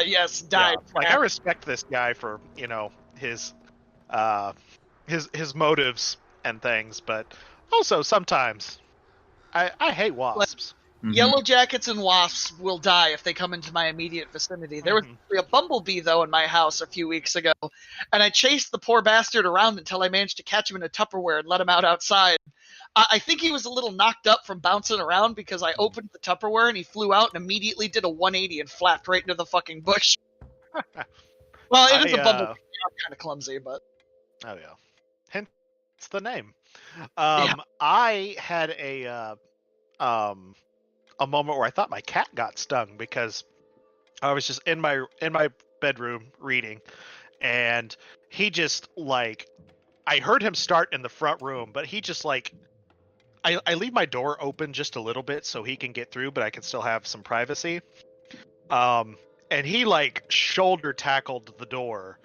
Yes, died. Yeah, like I respect this guy for his his motives and things, but also sometimes I hate wasps. Yellow jackets and wasps will die if they come into my immediate vicinity. There was a bumblebee, though, in my house a few weeks ago, and I chased the poor bastard around until I managed to catch him in a Tupperware and let him out outside. I think he was a little knocked up from bouncing around because I opened the Tupperware and he flew out and immediately did a 180 and flapped right into the fucking bush. Well, it is a bumblebee. I'm kind of clumsy, but... Oh, yeah. Hence the name. Yeah. I had a moment where I thought my cat got stung because I was just in my bedroom reading, and he just I heard him start in the front room, but he just I leave my door open just a little bit so he can get through, but I can still have some privacy. And he shoulder tackled the door,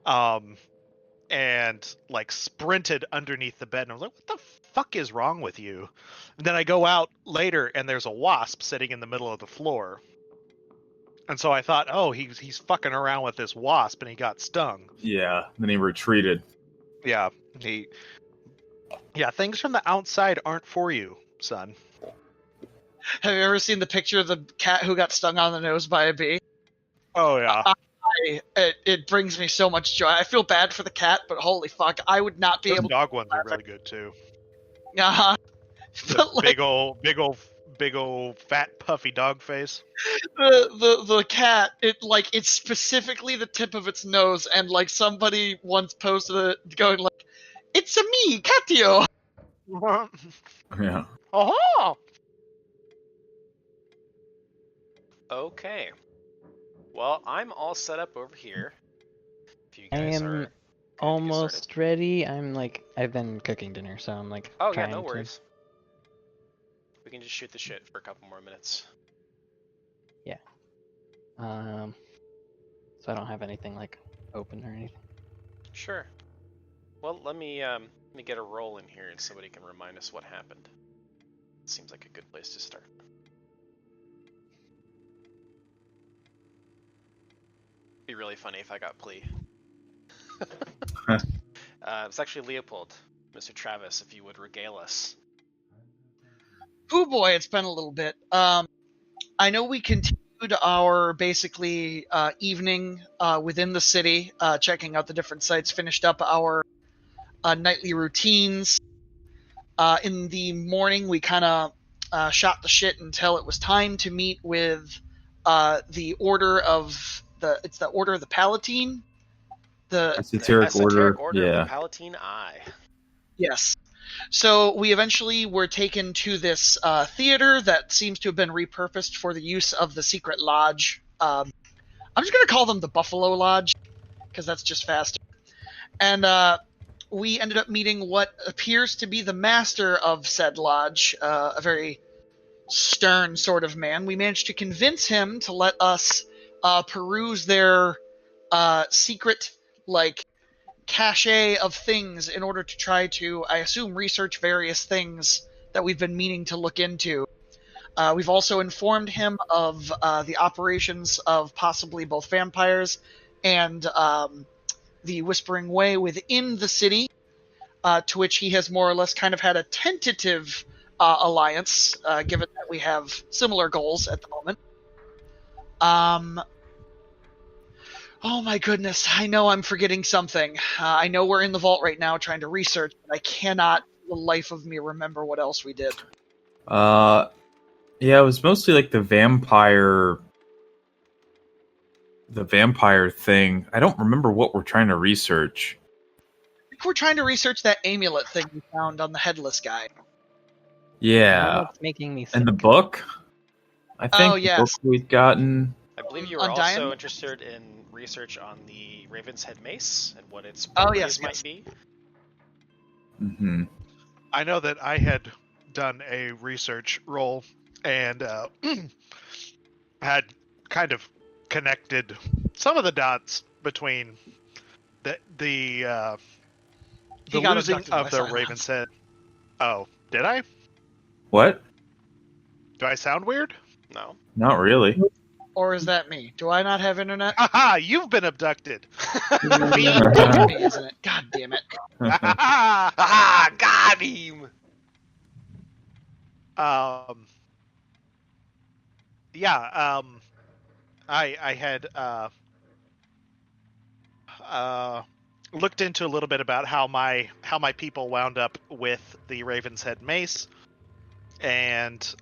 and sprinted underneath the bed, and I was like, what the fuck is wrong with you? And then I go out later and there's a wasp sitting in the middle of the floor. And so I thought, oh, he's fucking around with this wasp and he got stung. Yeah, then he retreated. Yeah, things from the outside aren't for you, son. Have you ever seen the picture of the cat who got stung on the nose by a bee? Oh, yeah. It brings me so much joy. I feel bad for the cat, but holy fuck, I would not be Those able to... dog ones are really good, too. But big old fat puffy dog face. The cat, it's specifically the tip of its nose, and somebody once posted it going it's a me, Catio. Yeah. Oh. Okay. Well, I'm all set up over here. If you guys are almost ready. I've been cooking dinner, so I'm oh yeah, no worries. We can just shoot the shit for a couple more minutes. Yeah. So I don't have anything open or anything. Sure. Well, let me get a roll in here and somebody can remind us what happened. Seems like a good place to start. Be really funny if I got plea. It's actually Leopold. Mr. Travis, if you would regale us. Oh boy, it's been a little bit. I know we continued our basically evening within the city, checking out the different sites, finished up our nightly routines. In the morning, we kind of shot the shit until it was time to meet with the Order of the Order of the Palatine. The Esoteric Order of the Palatine Eye. Yes. So we eventually were taken to this theater that seems to have been repurposed for the use of the secret lodge. I'm just going to call them the Buffalo Lodge, because that's just faster. And we ended up meeting what appears to be the master of said lodge, a very stern sort of man. We managed to convince him to let us peruse their secret, cache of things in order to try to, I assume, research various things that we've been meaning to look into. We've also informed him of the operations of possibly both vampires and the Whispering Way within the city, to which he has more or less kind of had a tentative alliance, given that we have similar goals at the moment. Oh my goodness, I know I'm forgetting something. I know we're in the vault right now trying to research, but I cannot, for the life of me, remember what else we did. Yeah, it was mostly the vampire thing. I don't remember what we're trying to research. I think we're trying to research that amulet thing we found on the headless guy. Yeah. It's making me sick. And the book? I think yes. the book we've gotten. I believe you were also interested in research on the Raven's Head Mace and what its properties might be. Mm-hmm. I know that I had done a research roll and had kind of connected some of the dots between the losing of the Raven's Head. Oh, did I? What? Do I sound weird? No. Not really. Or is that me? Do I not have internet? Haha, you've been abducted. Me, isn't it? God damn it. Ah, got him! I had looked into a little bit about how my people wound up with the Raven's Head mace, and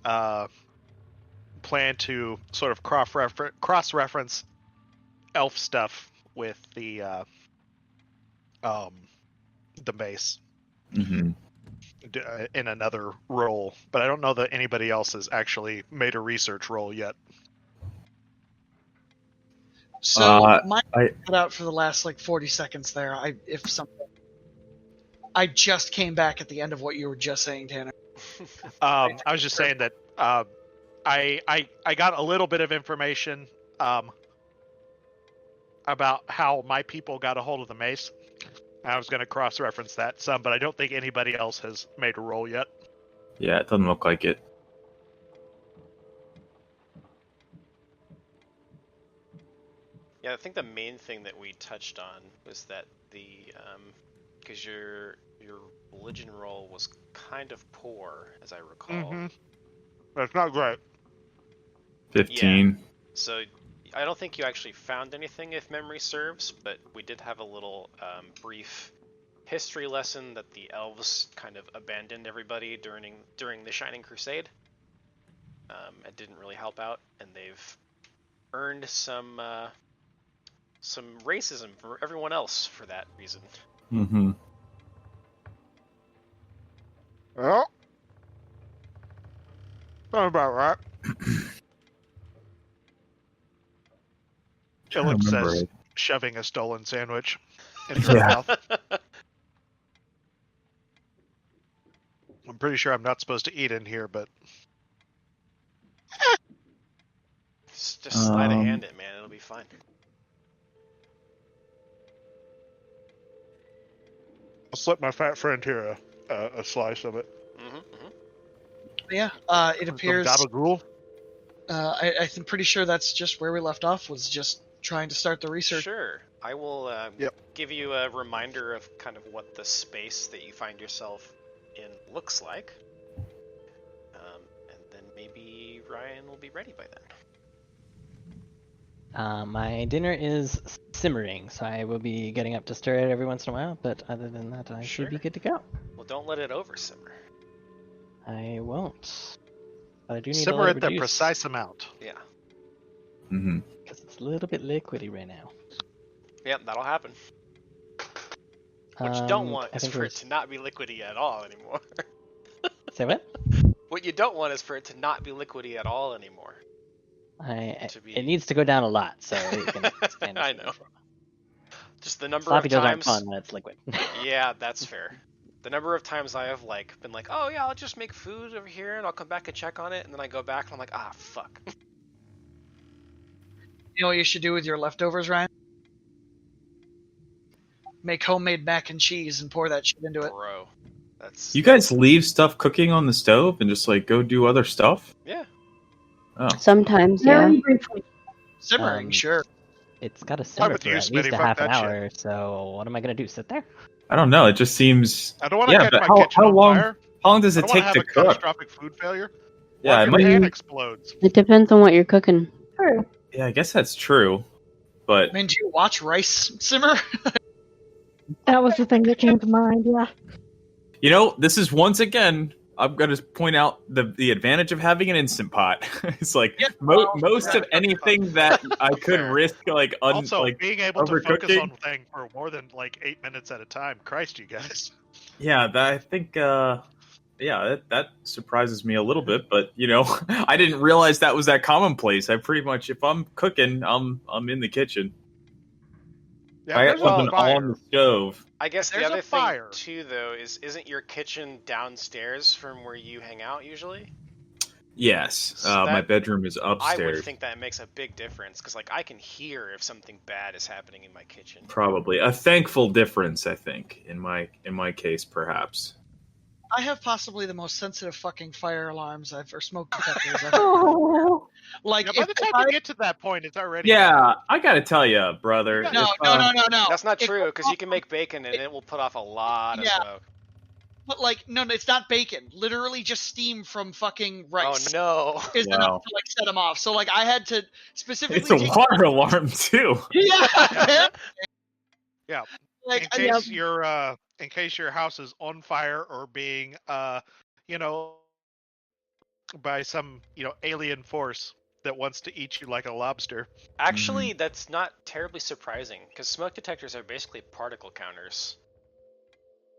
plan to sort of cross-reference elf stuff with the mace Mm-hmm. in another role, but I don't know that anybody else has actually made a research roll yet. So I- cut out for the last like 40 seconds there. I just came back at the end of what you were just saying, Tanner. I was just saying that I got a little bit of information about how my people got a hold of the mace. I was going to cross-reference that some, but I don't think anybody else has made a roll yet. Yeah, it doesn't look like it. Yeah, I think the main thing that we touched on was that because your religion roll was kind of poor, as I recall. Mm-hmm. That's not great. 15. So I don't think you actually found anything, if memory serves, but we did have a little brief history lesson that the elves kind of abandoned everybody during the Shining Crusade. It didn't really help out, and they've earned some racism from everyone else for that reason. Mm-hmm. Well, sounds about right. Philip says, shoving a stolen sandwich into her mouth. I'm pretty sure I'm not supposed to eat in here, but Just slide a hand in, man. It'll be fine. I'll slip my fat friend here a slice of it. Yeah, it appears. Gabagool. I'm pretty sure that's just where we left off. Was just trying to start the research. Sure. I will give you a reminder of kind of what the space that you find yourself in looks like. And then maybe Ryan will be ready by then. My dinner is simmering, so I will be getting up to stir it every once in a while, but other than that, I should be good to go. Well, don't let it over simmer. I won't. But I do need Simmer to at the precise amount. Yeah. Mm-hmm. because it's a little bit liquidy right now. Yep, that'll happen. What you don't want is for it to not be liquidy at all anymore. Say what? What you don't want is for it to not be liquidy at all anymore. It needs to go down a lot, so it can stand. I know. Just the number Sloppy of joes aren't times. fun when it's liquid. Yeah, that's fair. The number of times I have been like, oh yeah, I'll just make food over here and I'll come back and check on it, and then I go back and I'm like, ah, fuck. You know what you should do with your leftovers, Ryan? Make homemade mac and cheese and pour that shit into it. Bro, that's. You guys leave stuff cooking on the stove and just like go do other stuff? Yeah. Oh. Sometimes, yeah. Simmering, sure. It's got to simmer with for you, at least Smitty, a fuck half an that shit. hour, so what am I going to do, sit there? I don't know. It just seems. I don't want to Yeah, catch but my how- kitchen how on long- fire. How long does I it don't want take to to have a cook? catastrophic food failure. Yeah, What it if might. your pan explodes? It depends on what you're cooking. Yeah, I guess that's true. But I mean, do you watch rice simmer? That was the thing that came to mind, yeah. you know, this is once again. I'm going to point out the advantage of having an instant pot. It's like Yeah, most of anything that I could Fair. risk, Also, like being able to focus overcooking. on thing for more than 8 minutes at a time. Christ, you guys. Yeah, I think. That surprises me a little bit. But I didn't realize that was that commonplace. I pretty much, if I'm cooking, I'm in the kitchen. Yeah, I there's got a something fire. on the stove. I guess There's the a other fire. thing too, though, isn't your kitchen downstairs from where you hang out usually? Yes, So my that- bedroom is I upstairs. would think that makes a big difference because, I can hear if something bad is happening in my kitchen. Probably a thankful difference, I think, in my case, perhaps. I have possibly the most sensitive fucking fire alarms or smoke detectors I've Oh, Like, Yeah, by the if time I, you get to that point, it's already Yeah, I gotta tell you, brother. No, if, no. That's not It true, goes because you can make bacon and it will put off a lot of Yeah. smoke. But like, no, it's not bacon. Literally, just steam from fucking rice Oh is Wow. enough to like set them off. So like, I had to It's specifically a take. water alarm too. Yeah. no! Yeah. Like, In case your house is on fire or being you know, by some, alien force that wants to eat you like a lobster. Actually, that's not terribly surprising, because smoke detectors are basically particle counters.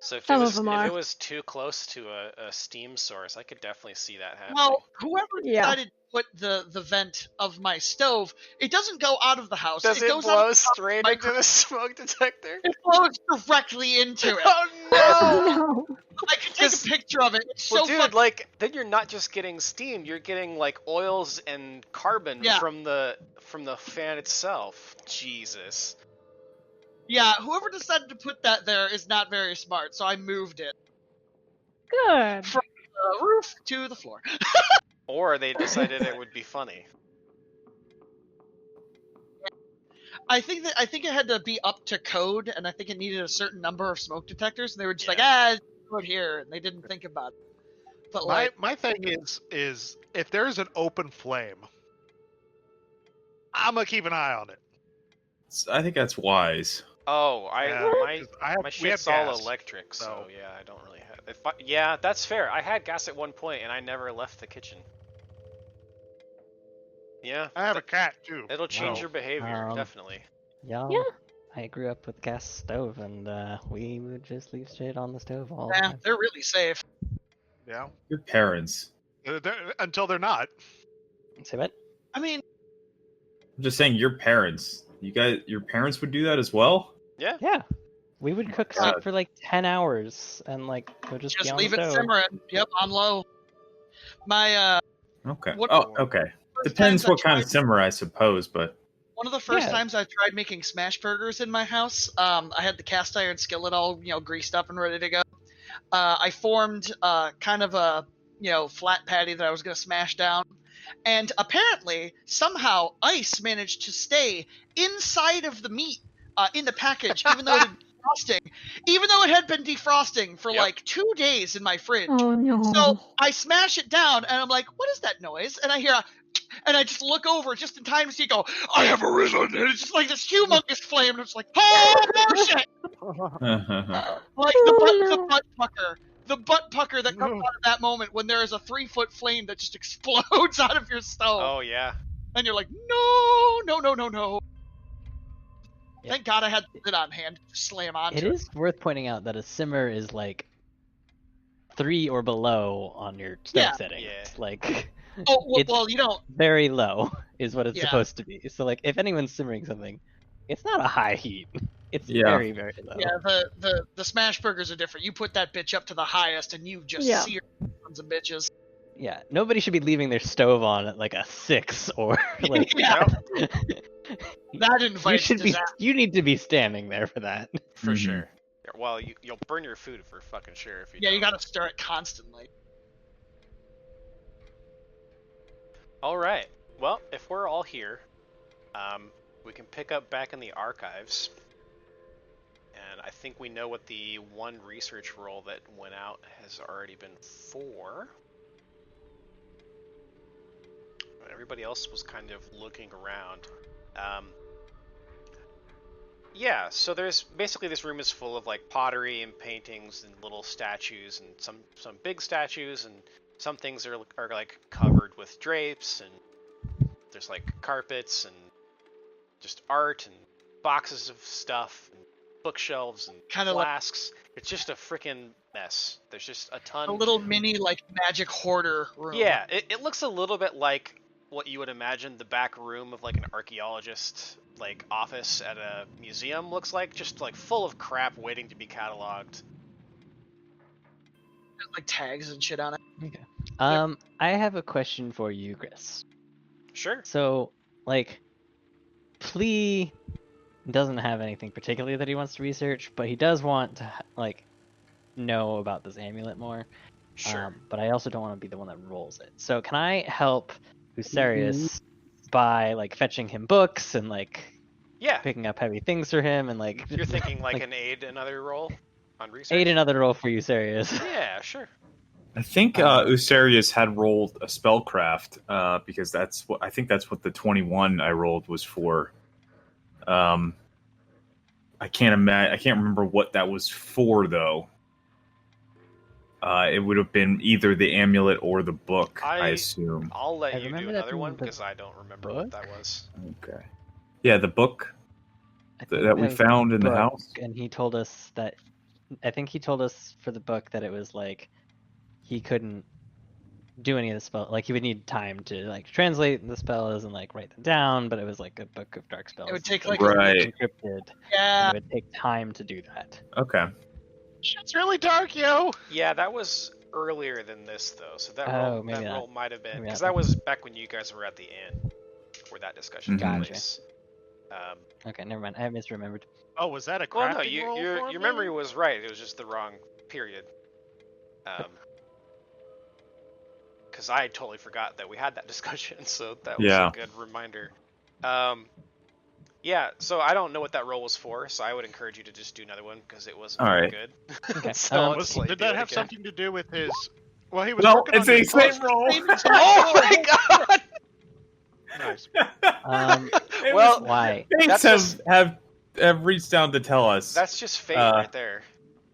So if Some it of was them if are. it was too close to a steam source, I could definitely see that happening. well, whoever Yeah. decided to put the vent of my stove, it doesn't go out of the house. Does it goes out blow of the top of straight my into the smoke detector? It flows directly into it. Oh no! No. I can take a 'Cause- picture of it. It's Well, so dude, fucking. like then you're not just getting steam; you're getting like oils and carbon Yeah. from the fan itself. Jesus. Yeah, whoever decided to put that there is not very smart, so I moved it Good. from the roof to the floor. Or they decided it would be funny. I think it had to be up to code, and I think it needed a certain number of smoke detectors, and they were just Yeah. do it here, and they didn't think about it. But My like, my thing is if there's an open flame, I'm gonna keep an eye on it. I think that's wise. Oh, Yeah, my 'cause my we have shit's all gas, electric, so so- yeah, I don't really have. Yeah, that's fair. I had gas at one point, and I never left the kitchen. Yeah, I have a cat too. it'll change so- your behavior, Um, definitely. Y'all, Yeah. I grew up with gas stove, and we would just leave shit on the stove all the yeah, time. they're really safe. Yeah. Your parents. Until they're not. Say what? I mean, I'm just saying, your parents. Your parents would do that as well. Yeah. Yeah. We would cook God. soup for like 10 hours, and like it would just be just on leave the it stove. simmering. Yep, on low. My Okay. What- Oh, okay. first Depends times I what kind of tried- simmer, I suppose, but One of the first Yeah. times I tried making smash burgers in my house, I had the cast iron skillet all greased up and ready to go. I formed kind of a flat patty that I was going to smash down, and apparently somehow ice managed to stay inside of the meat in the package, even though it had been defrosting for Yep. like 2 days in my fridge. Oh no. So I smash it down, and I'm like, "What is that noise?" And I hear and I just look over just in time to see it go, "I have arisen!" And it's just like this humongous flame, and it's like, "Oh shit!" Like the butt pucker that comes out of that moment when there is a 3-foot flame that just explodes out of your stove, Oh yeah. and you're like, no. Yeah. Thank God I had it on hand to slam onto It is worth pointing out that a simmer is like 3 or below on your stove Yeah. setting. Yeah. It's like Oh It's- well, you don't. very low is what it's Yeah. supposed to be. So like if anyone's simmering something, it's not a high heat. It's Yeah. very, very low. Yeah, the smash burgers are different. You put that bitch up to the highest, and you just Yeah. sear tons of bitches. Yeah, nobody should be leaving their stove on at like a 6 or like Yeah. Nope, That you invites should be disaster. you need to be standing there for that. for Mhm. sure. Well, you'll burn your food for fucking sure if you. Yeah, you don't. gotta stir it constantly. All right. Well, if we're all here, we can pick up back in the archives. And I think we know what the one research roll that went out has already been for. Everybody else was kind of looking around. Yeah, so there's basically this room is full of like pottery and paintings and little statues and some big statues, and some things are like covered with drapes, and there's like carpets and just art and boxes of stuff and bookshelves and Kinda like- flasks. It's just a freaking mess. There's just a ton. A little mini like magic hoarder room. Yeah, it looks a little bit like what you would imagine the back room of like an archaeologist like office at a museum looks like, just like full of crap waiting to be cataloged. like tags and shit on it. Okay. I have a question for you, Chris. Sure. So, like, Flea doesn't have anything particularly that he wants to research, but he does want to like know about this amulet more. Sure. But I also don't want to be the one that rolls it. So can I help Usarius by like fetching him books and like Yeah, picking up heavy things for him and like you're thinking like like, an aid another roll on research. aid another roll for Usarius. Yeah, sure. I think Usarius had rolled a spellcraft because that's what the 21 I rolled was for. I can't remember what that was for though. It would have been either the amulet or the book, I assume. I'll let I you do remember that another being one the because I don't remember what that was. Okay. Yeah, the book I think that we was found in the book, house. and he told us that I think he told us for the book that it was like he couldn't do any of the spell, like he would need time to like translate the spells and like write them down, but it was like a book of dark spells. It would take like Right. encrypted. Yeah. And it would take time to do that. Okay. Shit's really dark, yo. Yeah, that was earlier than this though, so that Oh, maybe roll not. might have been Maybe because not. that was back when you guys were at the inn where that discussion took Gotcha. place. Okay, never mind. I misremembered. Oh, was that a crafting Well, no, roll your for your me? memory was right. It was just the wrong period. Because I totally forgot that we had that discussion, so that was a good reminder. Yeah, so I don't know what that roll was for, so I would encourage you to just do another one because it wasn't very Alright. good. Okay. So I'll just let you Did do that it have again. something to do with his? Well, he was No, working it's on the his same book. roll. Oh my god! Nice. Well, Why? Fates That's have reached down to tell us. That's just fate right there.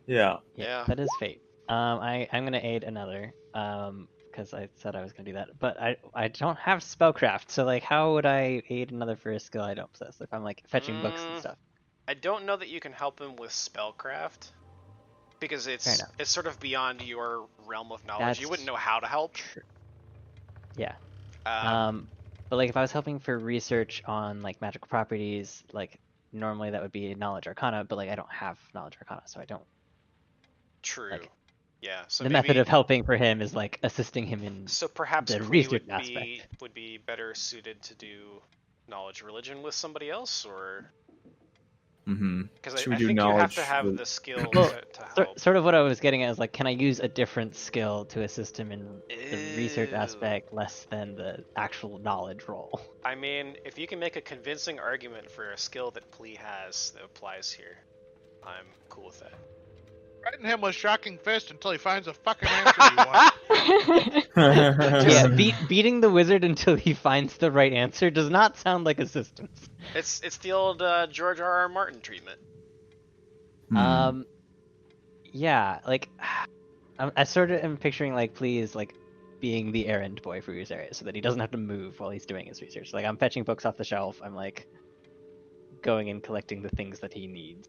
Yeah. Yeah. That is fate. I'm gonna aid another. Because I said I was gonna do that, but I don't have spellcraft, so like how would I aid another for a skill I don't possess if I'm like fetching books and stuff? I don't know that you can help him with spellcraft because it's sort of beyond your realm of knowledge. You wouldn't know how to help. Yeah. But like if I was helping for research on like magical properties, like normally that would be knowledge arcana, but like I don't have knowledge arcana, so I don't. True. Like, yeah. So the maybe, method of helping for him is like assisting him in so perhaps the Klee research aspect. would be better suited to do knowledge religion with somebody else, or Mm-hmm. because I think you have to have the skill to help. Sort of what I was getting at is like, can I use a different skill to assist him in the research aspect less than the actual knowledge roll? I mean, if you can make a convincing argument for a skill that Klee has that applies here, I'm cool with that. Threaten him with shocking fist until he finds a fucking answer you want. Yeah, beating the wizard until he finds the right answer does not sound like assistance. It's the old George R.R. Martin treatment. Yeah, like I sort of am picturing like please like being the errand boy for his area so that he doesn't have to move while he's doing his research. Like I'm fetching books off the shelf. I'm like going and collecting the things that he needs.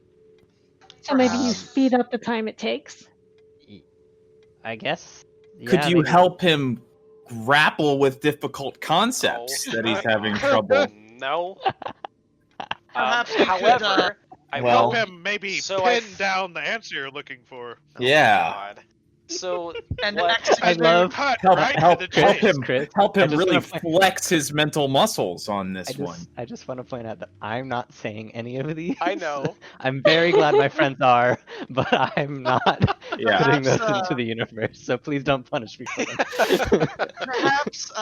So maybe you speed up the time it takes. I guess. Could Yeah, you maybe. help him grapple with difficult concepts that he's having trouble? No. Perhaps we could, however, I well- will. Help him maybe So pin down the answer you're looking for. Yeah. God. So And what- next I love Cut Help, right help, to the help chase. him, Chris. help I him just really wanna point- flex his mental muscles on this one. I just want to point out that I'm not saying any of these. I know. I'm very glad my friends are, but I'm not Yeah. putting those Perhaps, into the universe. So please don't punish me for them. Perhaps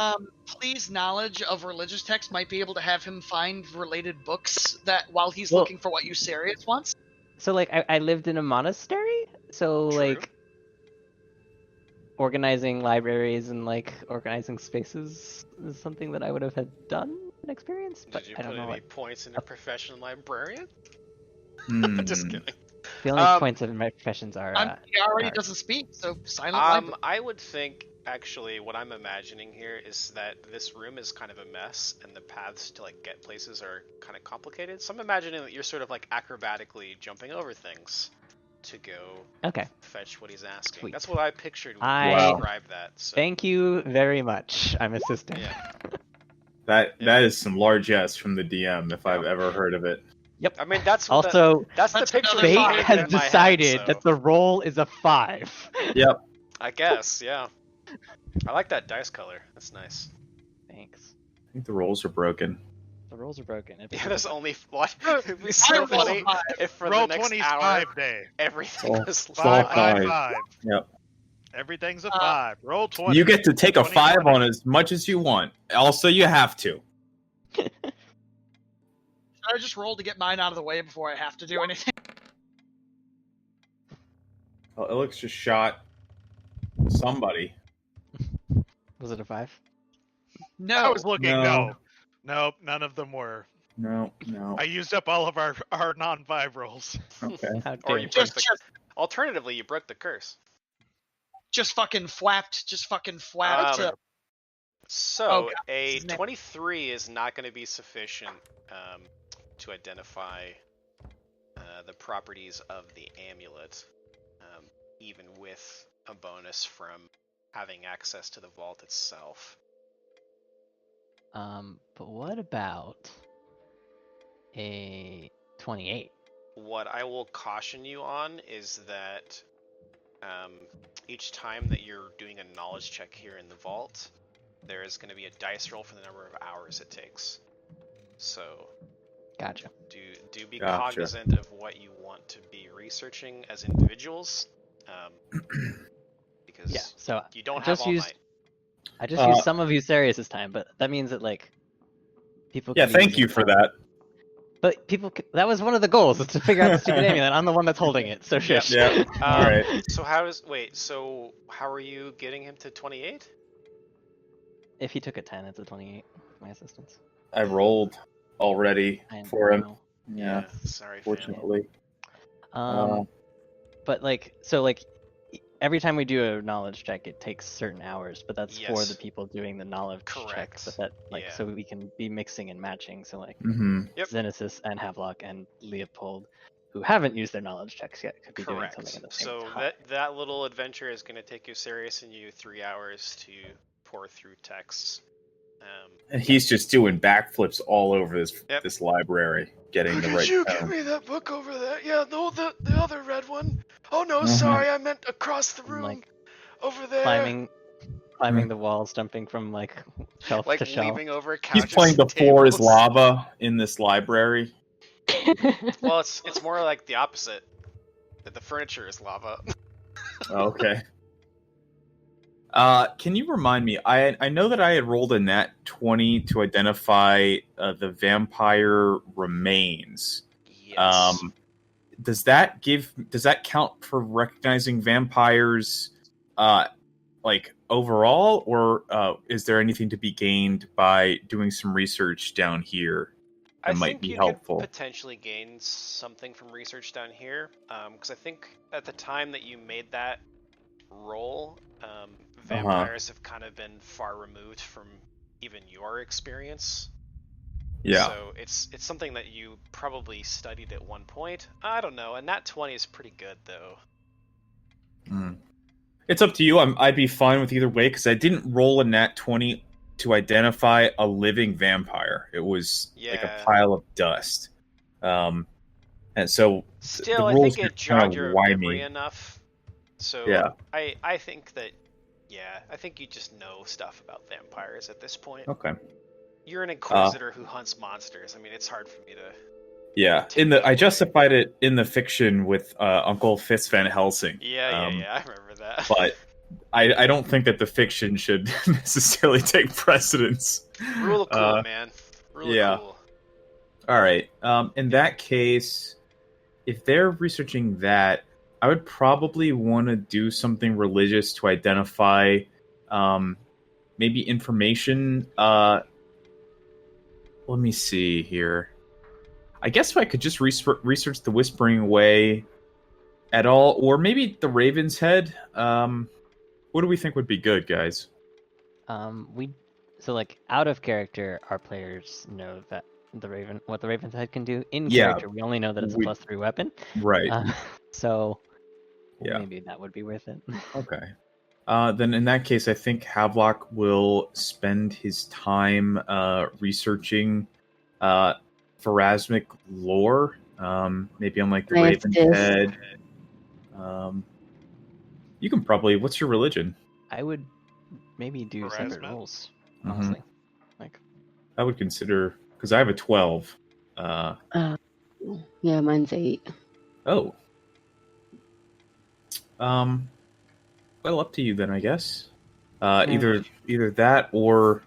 Please knowledge of religious texts might be able to have him find related books that while he's Well- looking for what Usarius wants. So like I lived in a monastery, so True. like organizing libraries and like organizing spaces is something that I would have had done and experienced, but Did you I put don't know any what points in a professional librarian? Hmm. Just kidding. the only points of my professions are. He already are- doesn't speak, so silent library. I would think actually what I'm imagining here is that this room is kind of a mess and the paths to like get places are kind of complicated. So I'm imagining that you're sort of like acrobatically jumping over things to go Okay. fetch what he's asking. Sweet. That's what I pictured when I- you Wow. described that. So. Thank you very much. I'm assisting. Yeah. That is some largesse from the DM if I've Yeah. ever heard of it. Yep. I mean, that's what Also, that's the That's picture another fate I five. painted has in my head, decided so- that the roll is a 5. Yep. I guess, yeah. I like that dice color. That's nice. Thanks. I think the rolls are broken. The rolls are broken. Yeah, there's only what? It'd be I so roll a funny five. if for Roll the next 20's hour 5 day. everything Oh, was all Five, five. five, five. Yep. Everything's a 5. Roll 20. You get to take a 20, 5 20. on as much as you want. Also, you have to. Should I just roll to get mine out of the way before I have to do anything? Well, Alex just shot somebody. Was it a 5? No. I was looking. No. Nope, none of them were. No. I used up all of our non-5 rolls. Okay. How Or dare you you. broke the. Alternatively, you broke the curse. Just fucking flapped. Um, So Oh, God, a this is 23 is not going to be sufficient to identify the properties of the amulet, even with a bonus from having access to the vault itself. But what about a 28? What I will caution you on is that each time that you're doing a knowledge check here in the vault, there is going to be a dice roll for the number of hours it takes. So Gotcha. do be Gotcha. cognizant of what you want to be researching as individuals, because Yeah, so you don't I have just all used night. I just used some of Usarius this time, but that means that like people. Yeah, could be thank using you for some- that. But that was one of the goals, is to figure out the stupid amulet. I'm the one that's holding it, so shush. Yeah. All right. So how are you getting him to 28? If he took a 10, it's a 28. My assistance. I rolled already for him. know. Yeah. Sorry, fam. Fortunately. But every time we do a knowledge check, it takes certain hours, but that's for Yes. the people doing the knowledge check. Correct. But that Yeah. so we can be mixing and matching. So Mm-hmm. Yep. Xenesis and Havelock and Leopold, who haven't used their knowledge checks yet, could be doing Correct. something at the same So time. that little adventure is going to take you serious and you 3 hours to pour through texts. And he's just doing backflips all over Yep. this library, getting the right tone. me that book over there? Yeah, no, the other red one. Oh no, Mhm. sorry, I meant across the room, Like, over there. climbing the walls, jumping from like shelf Like to shelf. leaping over couches. He's playing the and floor is tables. lava in this library. Well, it's more like the opposite. That the furniture is lava. Okay. Can you remind me? I know that I had rolled a nat 20 to identify the vampire remains. Yes. Does that count for recognizing vampires, like overall, or is there anything to be gained by doing some research down here? I might think be you helpful. could potentially gain something from research down here, because I think at the time that you made that roll, vampires have kind of been far removed from even your experience. Yeah. So it's something that you probably studied at one point. I don't know, and that 20 is pretty good though. It's up to you. I'd be fine with either way because I didn't roll a nat 20 to identify a living vampire. It was like a Yeah. pile of dust. And so Still, the I rules think are it jogged kinda your whiny. memory enough. So Yeah. I think that, yeah, I think you just know stuff about vampires at this point. Okay. You're an inquisitor who hunts monsters. I mean, it's hard for me to. Yeah. Take that I away. justified it in the fiction with Uncle Fitz Van Helsing. Yeah, I remember that. But I don't think that the fiction should necessarily take precedence. Rule of cool, man. Rule yeah. of cool. All right. In that case, if they're researching that, I would probably want to do something religious to identify maybe information. Let me see here. I guess I could just research the Whispering Way at all, or maybe the Raven's Head. What do we think would be good, guys? Out of character, our players know that what the Raven's Head can do. In Yeah, character, we only know that it's a +3 weapon. Right. So Yeah. maybe that would be worth it. Okay. Then in that case, I think Havelock will spend his time researching Pharasmic lore, maybe on like the Nice. Raven's Head. You can probably. What's your religion? I would maybe do separate Pharasma? rolls, Mhm. honestly. Like, I would consider because I have a 12. Yeah, mine's 8. Oh. Well, up to you then, I guess. Yeah. Either that or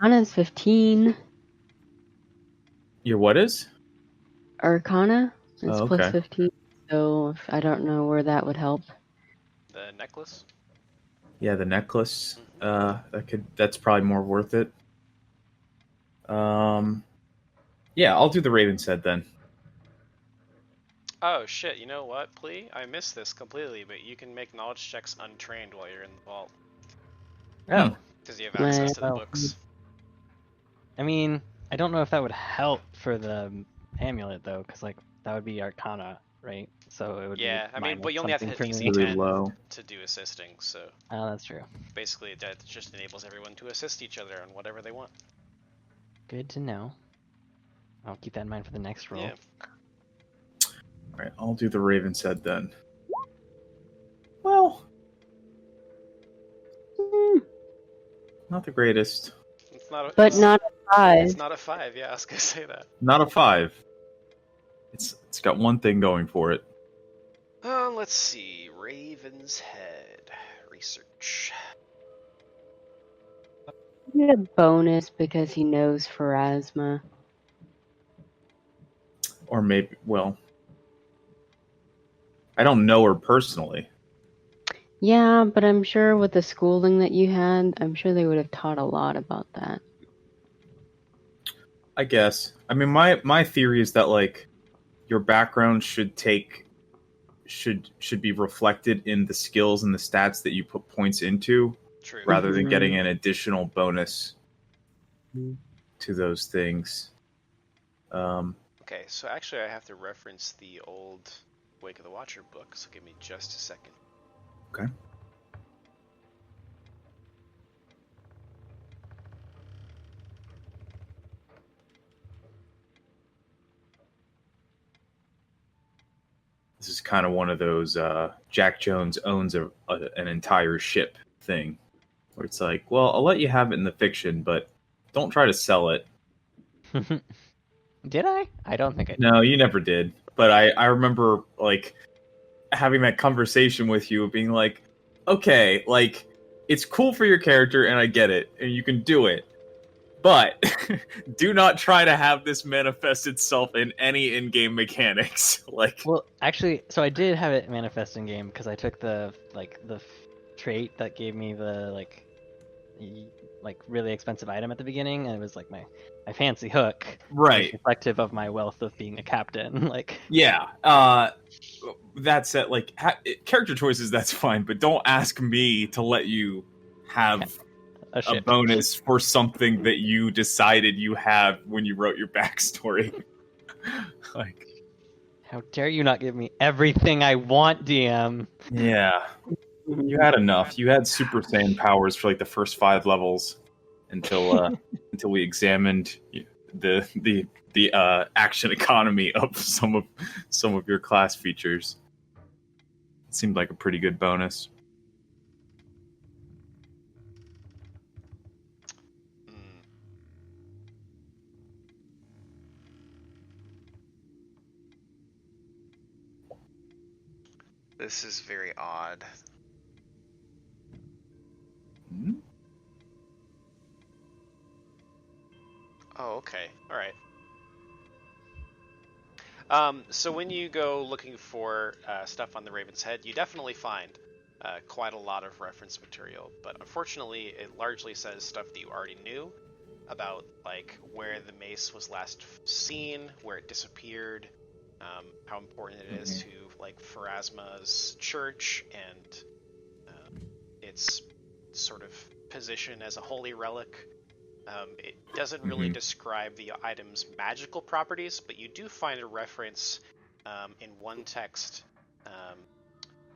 Arcana's 15. your what is? Arcana is Oh, plus okay. 15. So I don't know where that would help. The necklace? Yeah, the necklace. That's probably more worth it. Yeah, I'll do the Raven's Head then. Oh shit, you know what, Plea? I missed this completely, but you can make knowledge checks untrained while you're in the vault. Oh, Because you have access to the Well, books. I mean, I don't know if that would help for the amulet though, because like that would be Arcana, right? So it would Yeah, be I mean, minus but you only have to something hit for DC me. Really 10 low. to do assisting, so Oh, that's true. basically that just enables everyone to assist each other on whatever they want. Good to know. I'll keep that in mind for the next roll. Yeah. All right, I'll do the Raven's Head then. Well, not the greatest. It's not a, But it's, not a 5. it's not a 5, yeah, I was gonna say that. Not a 5. It's got one thing going for it. Let's see. Raven's Head. Research. You get a bonus because he knows Pharasma. Or maybe, well, I don't know her personally. Yeah, but I'm sure with the schooling that you had, I'm sure they would have taught a lot about that. I guess. I mean, my theory is that like your background should be reflected in the skills and the stats that you put points into, True. rather than Mhm. getting an additional bonus Mhm. to those things. Okay, so actually I have to reference the old Wake of the Watcher book, so give me just a second. Okay. This is kind of one of those Jack Jones owns an entire ship thing, where it's like, well, I'll let you have it in the fiction, but don't try to sell it. Did I? I don't think I did. No, you never did. But I remember like having that conversation with you, being like, okay, like it's cool for your character, and I get it, and you can do it, but do not try to have this manifest itself in any in-game mechanics. Like, Well, actually, so I did have it manifest in game because I took the trait that gave me the really expensive item at the beginning, and it was like my fancy hook. right? It's reflective of my wealth of being a captain. Like, Yeah. That said, like character choices, that's fine, but don't ask me to let you have a a ship. bonus for something that you decided you have when you wrote your backstory. Like, How dare you not give me everything I want, DM? yeah, you had enough. You had Super Saiyan powers for like the first 5 levels until we examined the action economy of some of your class features. It seemed like a pretty good bonus. This is very odd. Hmm? Oh, okay. Alright. So when you go looking for stuff on the Raven's Head, you definitely find quite a lot of reference material, but unfortunately it largely says stuff that you already knew about, like where the mace was last seen, where it disappeared, how important it is to like Pharasma's church and its sort of position as a holy relic. It doesn't really describe the item's magical properties, but you do find a reference in one text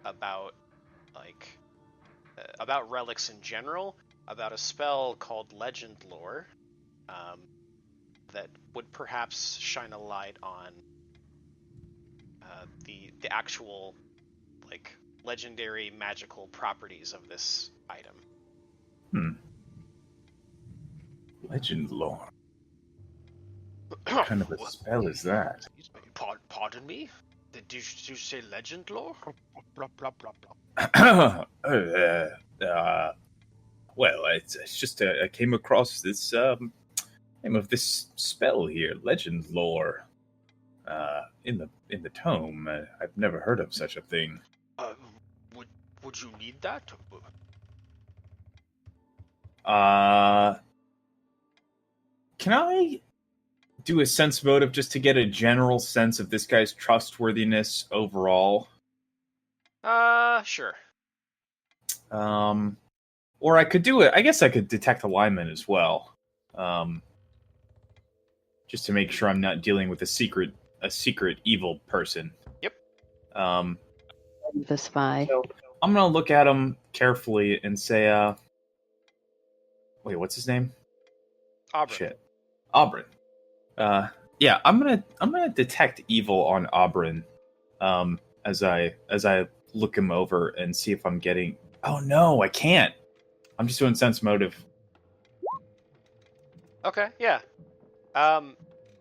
about about relics in general, about a spell called Legend Lore that would perhaps shine a light on the actual like legendary magical properties of this item. Legend lore. What kind of a spell is that? Pardon me? Did you say legend lore? Blah, blah, blah, blah. Well, it's just I came across this name of this spell here, legend lore, in the tome. I've never heard of such a thing. Would you need that? Can I do a sense motive just to get a general sense of this guy's trustworthiness overall? Sure. Or I could do it. I guess I could detect alignment as well. Just to make sure I'm not dealing with a secret evil person. Yep. The spy. So I'm gonna look at him carefully and say, wait, what's his name? Auburn. Shit. Auburn. Yeah, I'm gonna detect evil on Auburn, as I look him over and see if I'm getting. Oh no, I can't. I'm just doing sense motive. Okay, yeah.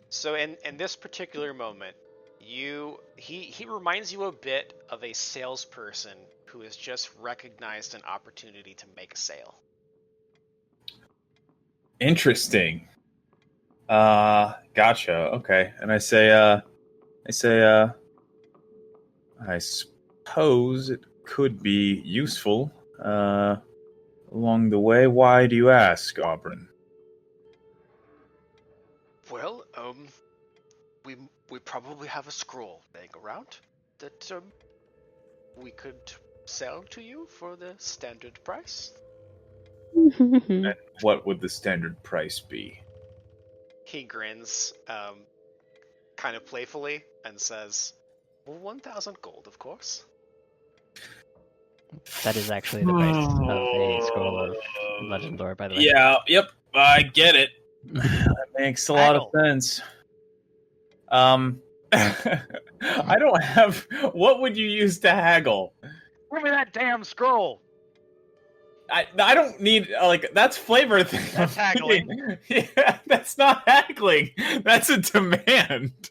So in this particular moment, he reminds you a bit of a salesperson who has just recognized an opportunity to make a sale. Interesting. Gotcha. Okay, and I say, I suppose it could be useful. Along the way. Why do you ask, Auburn? Well, we probably have a scroll laying around that we could sell to you for the standard price. And what would the standard price be? He grins, kind of playfully, and says, "Well, 1,000 gold, of course." That is actually the price of a scroll of legend lore, by the way. Yeah, yep, I get it. That makes a lot of sense. I don't have. What would you use to haggle? Give me that damn scroll. I don't need that's flavor thing. That's haggling. Yeah, that's not haggling. That's a demand.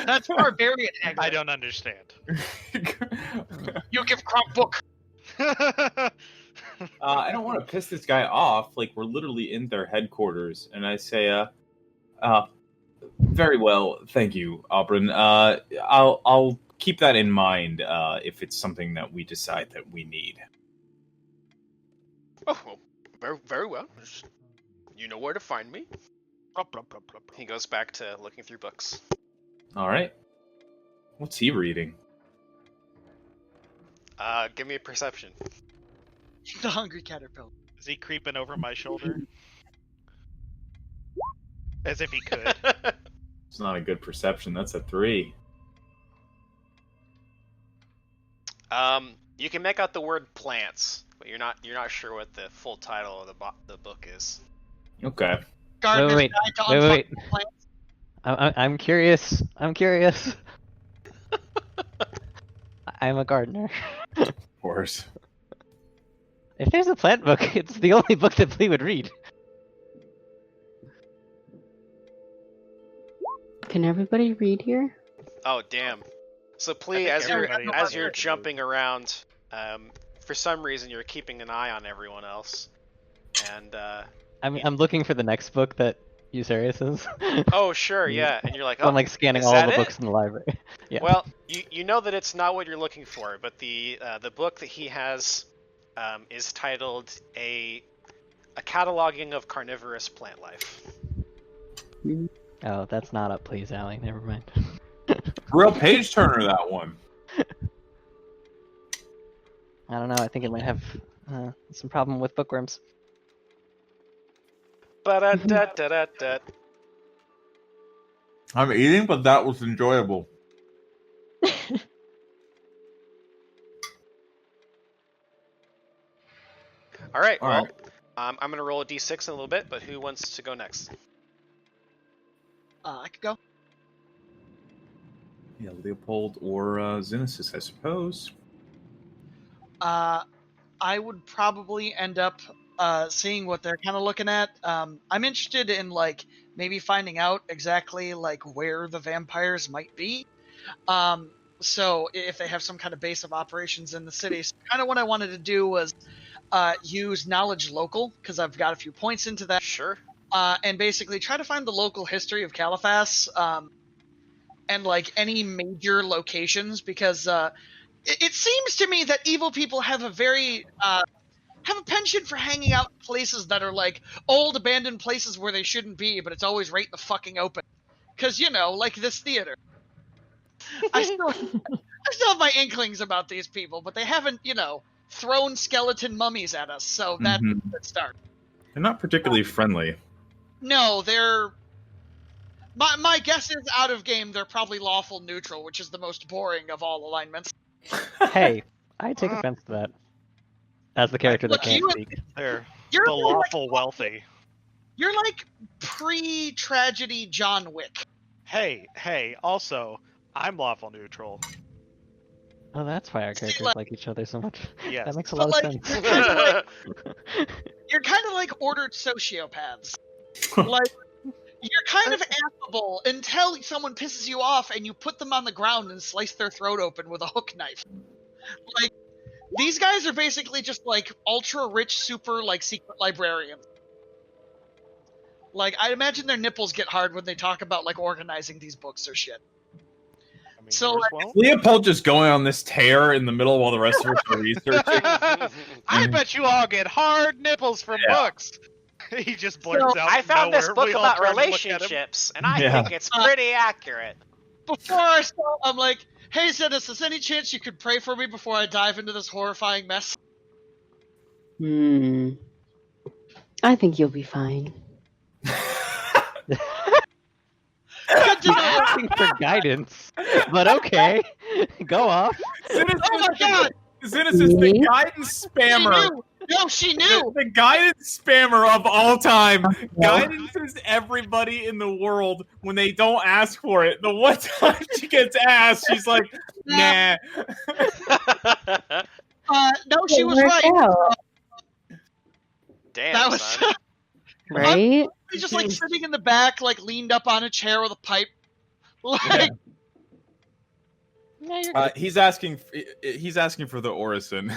That's barbarian haggling. I don't understand. You give Crump book. I don't want to piss this guy off. Like, we're literally in their headquarters, and I say, very well, thank you, Auburn. I'll keep that in mind if it's something that we decide that we need. Oh, well, very, very well. You know where to find me. He goes back to looking through books. All right. What's he reading? Give me a perception. The hungry caterpillar. Is he creeping over my shoulder? As if he could. It's not a good perception. That's a 3. You can make out the word plants, but you're not sure what the full title of the book is. Okay. Gardeners Wait. guide to unfucking plants. I'm curious. I'm curious. I'm a gardener. Of course. If there's a plant book, it's the only book that Flea would read. Can everybody read here? Oh damn! So Plea, I as think you're everybody- jumping around, for some reason you're keeping an eye on everyone else, and I'm looking for the next book that Usarius is. oh sure, yeah, and you're like, So I'm oh, like scanning is all that the it? books in the library. Yeah. Well, you know that it's not what you're looking for, but the book that he has is titled a cataloging of carnivorous plant life. Oh, that's not up, please, Allie. Never mind. Real page turner, that one. I don't know. I think it might have some problem with bookworms. Ba-da-da-da-da-da. I'm eating, but that was enjoyable. All right. All Well, right. I'm gonna roll a d6 in a little bit, but who wants to go next? I could go. Yeah, Leopold or Xenesis, I suppose. I would probably end up seeing what they're kind of looking at. I'm interested in maybe finding out exactly where the vampires might be. So if they have some kind of base of operations in the city, so kind of what I wanted to do was use knowledge local, because I've got a few points into that, Sure. and basically try to find the local history of Caliphas, and like any major locations, because it seems to me that evil people have a very have a penchant for hanging out in places that are like old abandoned places where they shouldn't be, but it's always right in the fucking open. Because like this theater, I still have my inklings about these people, but they haven't thrown skeleton mummies at us, so that's Mhm. a good start. They're not particularly friendly. No, they're. My guess is out of game, they're probably lawful neutral, which is the most boring of all alignments. Hey, I take offense to that. As the character that Look, can't you- speak. They're You're the like, lawful wealthy. You're like pre-tragedy John Wick. Hey, also, I'm lawful neutral. Oh, that's why our See, characters like- like each other so much. Yes. That makes a But, lot of like, sense. You're kind of like ordered sociopaths. Like, you're kind of affable until someone pisses you off and you put them on the ground and slice their throat open with a hook knife. Like, these guys are basically just like ultra rich, super like secret librarians. Like, I imagine their nipples get hard when they talk about like organizing these books or shit. I mean, So, yours like, won't. Leopold just going on this tear in the middle while the rest of us are researching. I bet you all get hard nipples from Yeah. books. He just blurts out. I found this nowhere. book We all about turn and look at him. relationships, and I Yeah. think it's pretty accurate. Before I start, I'm like, hey, Zenith, is any chance you could pray for me before I dive into this horrifying mess? I think you'll be fine. Good to He's know. asking for guidance, but okay, go off. Oh my god! Zinnis is the Me? guidance She spammer. knew! No, she knew! The guidance spammer of all time. No. Guidance is everybody in the world when they don't ask for it. The one time she gets asked, she's like, nah. No, she was Worked right. out, Damn, That was son. right? he's just like sitting in the back, like leaned up on a chair with a pipe. Like, Yeah, you're good. He's asking for the Orison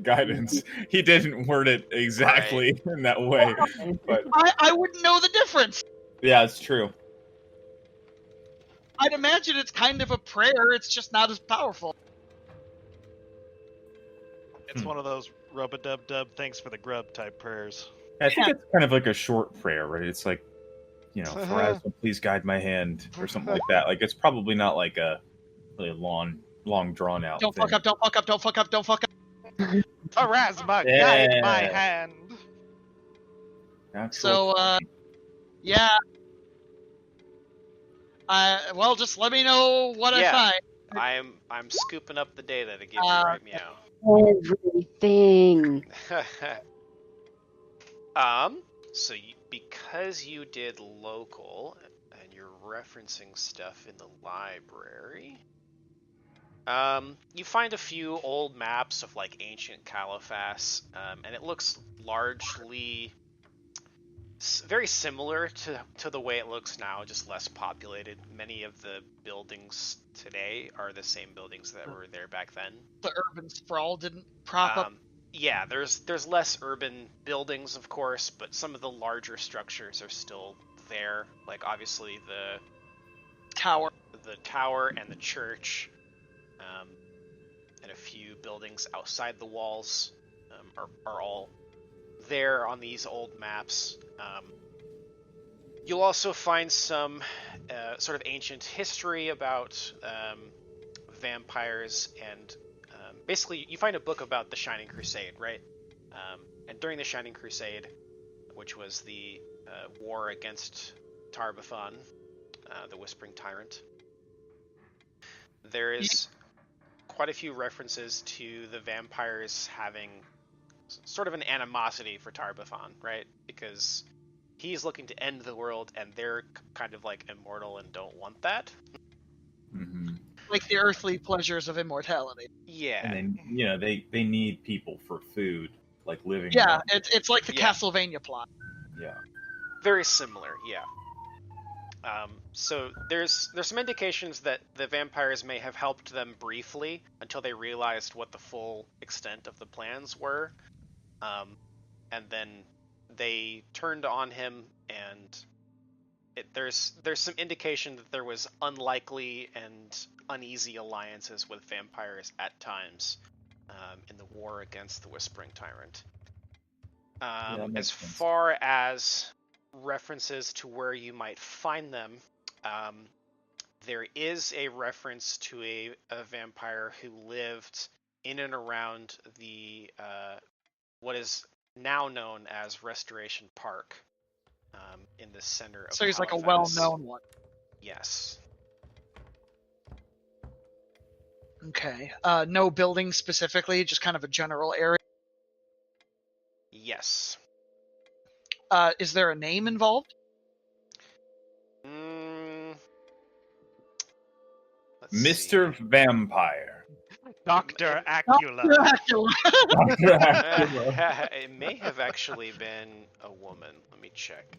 guidance. He didn't word it exactly in that way, but I wouldn't know the difference. yeah, it's true. I'd imagine it's kind of a prayer, it's just not as powerful. It's one of those rub-a-dub-dub, thanks for the grub type prayers. I think it's kind of like a short prayer, right? It's like, Pharazma, please guide my hand, or something like that. Like, it's probably not like a really long drawn out Don't thing. fuck up, don't fuck up, don't fuck up, don't fuck up. Pharazma, Yeah. guide my hand. Actual- Yeah. Well, just let me know what Yeah. I find. I'm scooping up the data to give you right meow. Everything. So because you did local and you're referencing stuff in the library, you find a few old maps of like ancient Caliphas, and it looks largely very similar to the way it looks now, just less populated. Many of the buildings today are the same buildings that were there back then. The urban sprawl didn't prop up. Yeah, there's less urban buildings, of course, but some of the larger structures are still there. Like obviously the Tower. and the church, and a few buildings outside the walls are all there on these old maps. You'll also find some sort of ancient history about vampires, and basically you find a book about the Shining Crusade, right? And during the Shining Crusade, which was the war against Tar-Baphon, the Whispering Tyrant, there is quite a few references to the vampires having sort of an animosity for Tar-Baphon, right? Because he's looking to end the world, and they're kind of like immortal and don't want that. Mhm. Like the earthly pleasures of immortality. Yeah. And then they need people for food, like living. Yeah, ones. it's like the Yeah. Castlevania plot. Yeah. Very similar, yeah. So there's some indications that the vampires may have helped them briefly until they realized what the full extent of the plans were, and then they turned on him. And there's some indication that there was unlikely and uneasy alliances with vampires at times in the war against the Whispering Tyrant. that makes As sense. far as references to where you might find them, there is a reference to a vampire who lived in and around the what is now known as Restoration Park, in the center of So he's like a Halifax. well-known one. Yes. Okay. No building specifically, just kind of a general area. Yes. Is there a name involved? Let's Mr. see. Vampire. Dr. Acula. Dr. Acula. It may have actually been a woman. Let me check.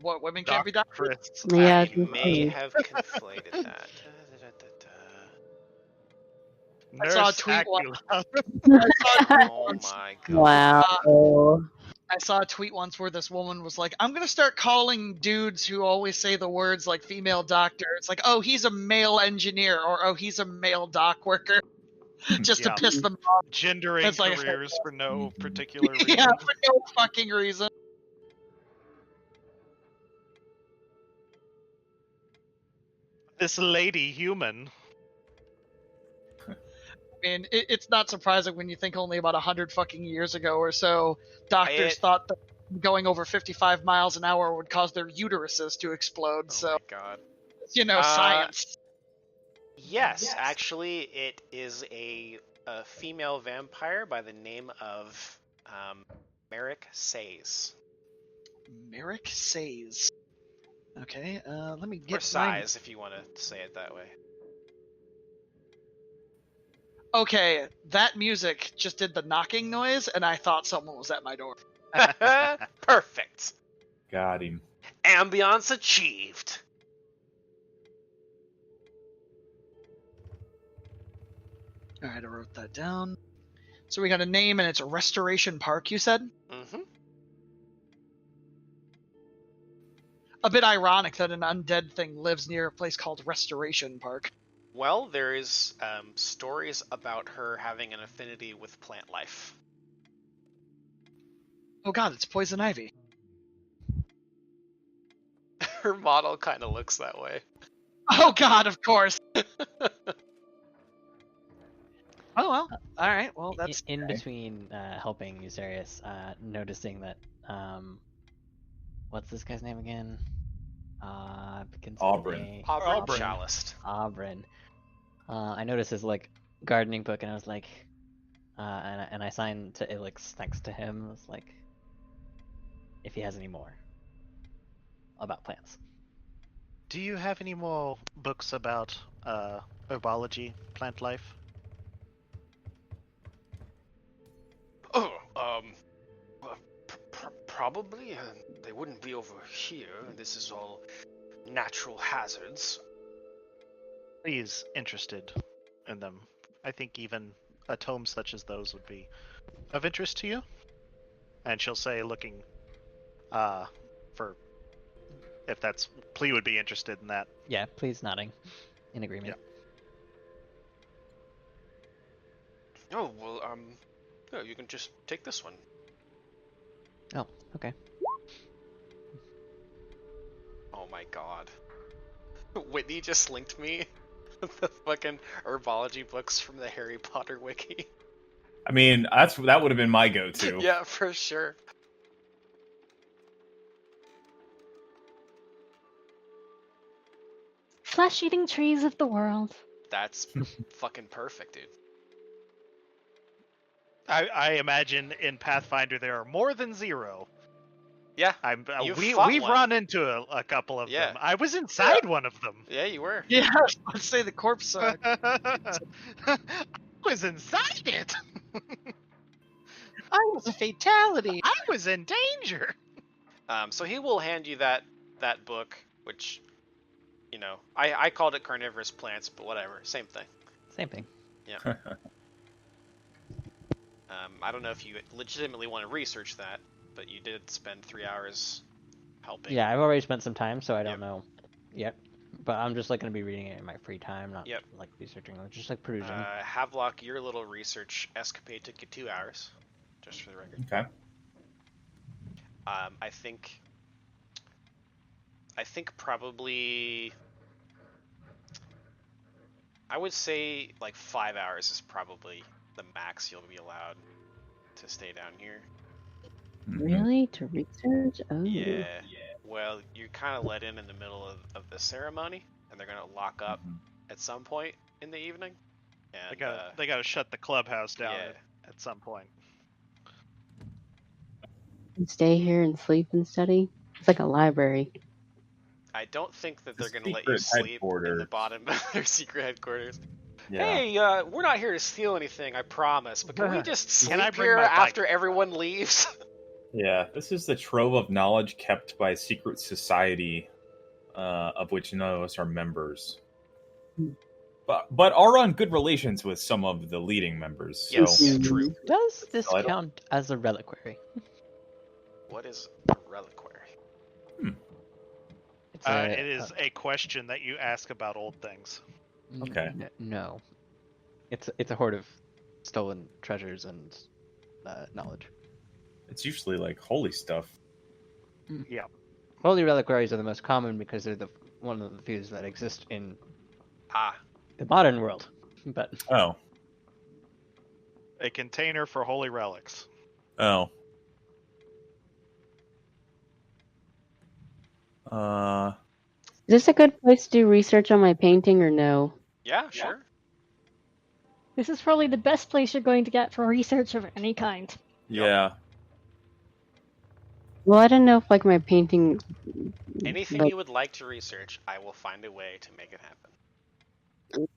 What, women can't be Dr. doctors? Chris. Yeah, I it's may me. have conflated that. I saw a Nurse tweet Acula. Oh my god. Wow. I saw a tweet once where this woman was like, I'm going to start calling dudes who always say the words like female doctor. It's like, oh, he's a male engineer, or oh, he's a male dock worker. Just Yeah. to piss them off. Gendering That's like- careers for no particular reason. Yeah, for no fucking reason. This lady human. I mean, it's not surprising when you think only about 100 fucking years ago or so, doctors thought that going over 55 miles an hour would cause their uteruses to explode. Oh So, my god. you know, science. Yes, actually, it is a female vampire by the name of Merrick Says. Merrick Says. Okay, let me Or get Size, if you want to say it that way. Okay, that music just did the knocking noise, and I thought someone was at my door. Perfect. Got him. Ambiance achieved. All right, I wrote that down. So we got a name, and it's Restoration Park, you said? Mm-hmm. A bit ironic that an undead thing lives near a place called Restoration Park. Well, there is stories about her having an affinity with plant life. Oh god, it's poison ivy. Her model kind of looks that way. Oh god, of course. Oh well. All right. Well, that's in between helping Usarius, noticing that what's this guy's name again? Begins with Aubryn. a- Aubryn Aubryn. Chalist. Aubryn. I noticed his like gardening book, and I was like, and I signed to Ilix thanks to him. I was like, if he has any more about plants. Do you have any more books about herbology, plant life? Oh, probably. They wouldn't be over here. This is all natural hazards. He's interested in them. I think even a tome such as those would be of interest to you. And she'll say, looking for if that's Plea would be interested in that. Yeah, please nodding, in agreement. Oh well, yeah, you can just take this one. Oh, okay. Oh my god. Whitney just linked me the fucking herbology books from the Harry Potter wiki. I mean, that would have been my go-to. Yeah, for sure. Flesh-eating trees of the world. That's fucking perfect, dude. I imagine in Pathfinder there are more than zero. Yeah. We've fought one. run into a couple of Yeah. them. I was inside one of them. Yeah, you were. Yeah, let's say the corpse. I was inside it. I was a fatality. I was in danger. So he will hand you that that book, which, I called it carnivorous plants, but whatever, same thing. Same thing. I don't know if you legitimately want to research that, but you did spend 3 hours helping. Yeah, I've already spent some time, so I don't Yep. know yet. But I'm just like gonna be reading it in my free time, not Yep. like researching, just like perusing. Havelock, your little research escapade took you 2 hours, just for the record. Okay. I think probably, I would say like 5 hours is probably the max you'll be allowed to stay down here. Really? To research? Oh. Yeah. Well, you're kind of let in the middle of the ceremony, and they're gonna lock up at some point in the evening. And They gotta shut the clubhouse down yeah. at some point. Stay here and sleep and study? It's like a library. I don't think that they're The gonna let you secret sleep in the headquarters. bottom of their secret headquarters. Yeah. Hey, we're not here to steal anything, I promise. But can we just sleep Can I bring here my bike after back? everyone leaves? Yeah, this is the trove of knowledge kept by a secret society, of which none of us are members. But are on good relations with some of the leading members. So Yes, true. Does this So I don't- count as a reliquary? What is a reliquary? It's It is a question that you ask about old things. Okay. No, it's a hoard of stolen treasures and knowledge. it's usually like holy stuff. Yeah. Holy reliquaries are the most common because they're one of the few that exist in the modern world. But Oh. A container for holy relics. Oh. Is this a good place to do research on my painting or no? Yeah, sure. This is probably the best place you're going to get for research of any kind. Yeah. Well, I don't know if like my painting. Anything like- you would like to research, I will find a way to make it happen.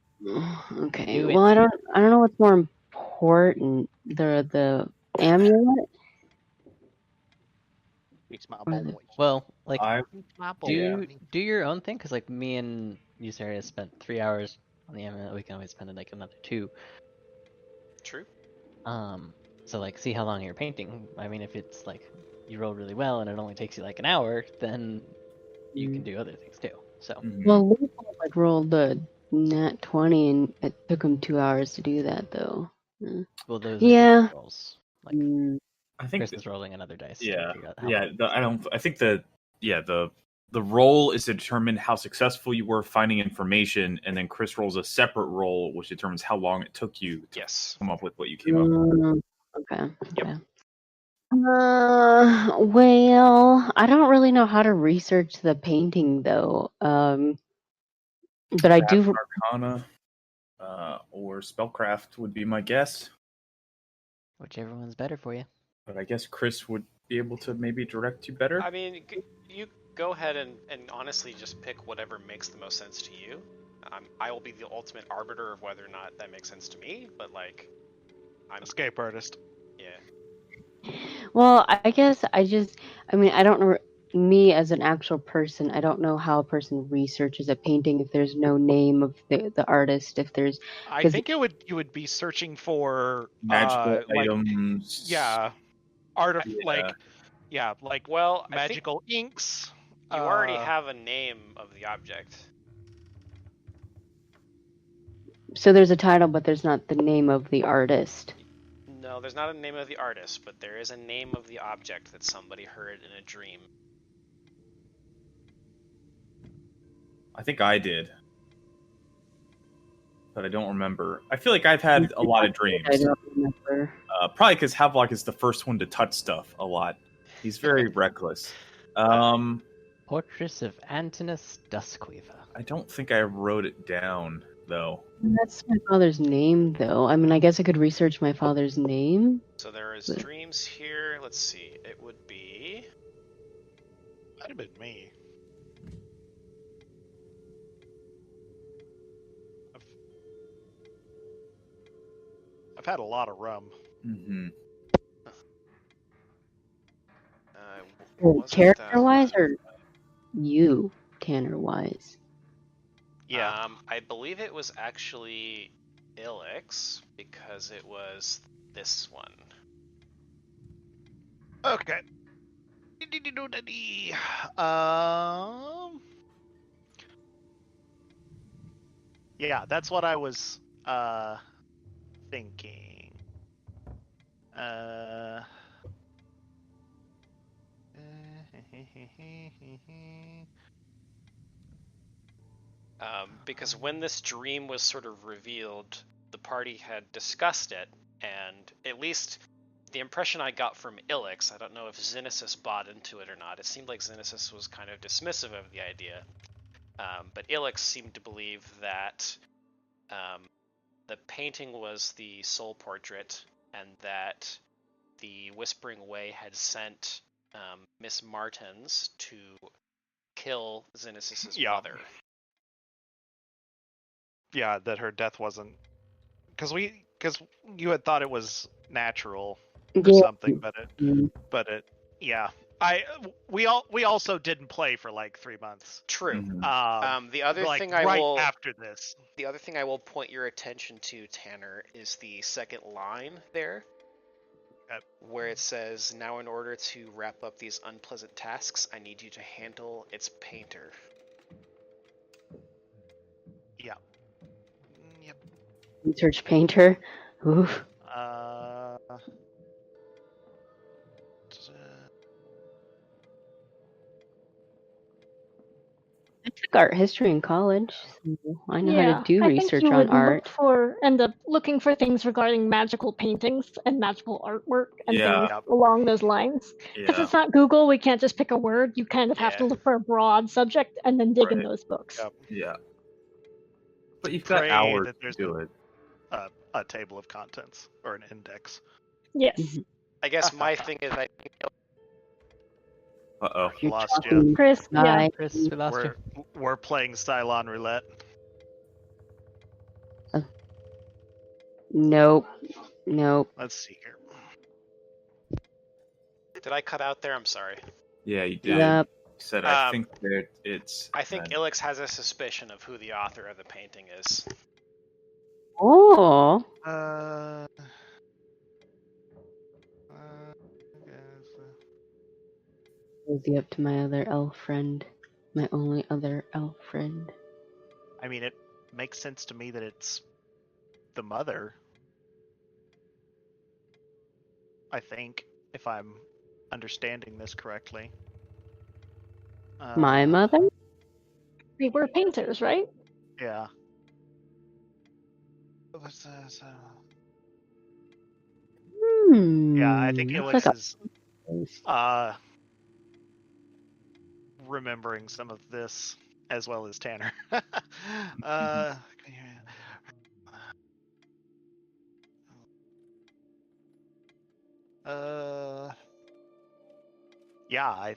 Okay. Do it. Well, I don't know what's more important. The amulet. It's my Or the- boy. well, like I My boy. do your own thing, because like me and Usaria spent 3 hours on the amulet. We can always spend like another 2. True. So like see how long you're painting. I mean, if it's like you roll really well and it only takes you like an hour, then you can do other things too. So Mhm. Well, Leopold like rolled the nat 20, and it took him 2 hours to do that, though. well, those Yeah. are different rolls. Like I think Chris is rolling another dice. to yeah. figure out how Yeah, long. I think the roll is to determine how successful you were finding information, and then Chris rolls a separate roll which determines how long it took you to Yes. come up with what you came up with. Okay. Yep. Okay. Well, I don't really know how to research the painting though. But I do. Arcana or spellcraft would be my guess. Whichever one's better for you. But I guess Chris would be able to maybe direct you better. I mean, you go ahead and honestly just pick whatever makes the most sense to you. I will be the ultimate arbiter of whether or not that makes sense to me, but like, I'm Escape artist. yeah. Well, I guess I mean, I don't know. Me as an actual person, I don't know how a person researches a painting if there's no name of the artist. If there's, I 'Cause- think you would be searching for Magical like items. like Well, I think magical inks. you already have a name of the object. so there's a title, but there's not the name of the artist. No, there's not a name of the artist, but there is a name of the object that somebody heard in a dream. I think I did. But I don't remember. I feel like I've had a lot of dreams. I don't remember. Probably because Havelock is the first one to touch stuff a lot. He's very reckless. Portraits of Antinous Duskweaver. I don't think I wrote it down, though. That's my father's name, though. I mean, I guess I could research my father's name. So there is But- dreams here. Let's see. It would be. Might have been me. I've had a lot of rum. Mm-hmm. Wasn't that Character-wise, one? or you, Tanner Wise? Yeah. I believe it was actually Ilix because it was this one. Okay. Yeah, that's what I was thinking. Because when this dream was sort of revealed, the party had discussed it, and at least the impression I got from Ilix, I don't know if Xenesis bought into it or not. It seemed like Xenesis was kind of dismissive of the idea, but Ilix seemed to believe that the painting was the soul portrait, and that the Whispering Way had sent Miss Martins to kill Xenesis' mother. Yeah, that her death wasn't because you had thought it was natural or Yeah. something, but it yeah. We also didn't play for like 3 months. True. Mhm. The other Like thing I right will after this. the other thing I will point your attention to, Tanner, is the second line there, where it says, "Now, in order to wrap up these unpleasant tasks, I need you to handle its painter." Yeah. Yep. Research painter. Oof. I took art history in college, so I know how to do I think research you on would art. end up looking for things regarding magical paintings and magical artwork and Yeah. things along those lines. Because Yeah. it's not Google, we can't just pick a word. You kind of have to Yeah. look for a broad subject and then dig in Right. those books. Yep. Yeah. But you've got Pray hours that to there's do it. a table of contents or an index. Yes. Mhm. I guess my thing is, I think Uh-oh. You're Lost you. talking Chris, yeah. guy. Chris, we lost you. We're playing Cylon roulette. Nope. Nope. Let's see here. did I cut out there? I'm sorry. Yeah, you did. Yep. You said I Um, think that it's I think Ilix has a suspicion of who the author of the painting is. Oh. Cozy up to my other elf friend. My only other elf friend. I mean, it makes sense to me that it's the mother. I think, if I'm understanding this correctly. My mother? We were painters, right? Yeah. Yeah, I think That's Ilix like is a... remembering some of this as well as Tanner. Yeah,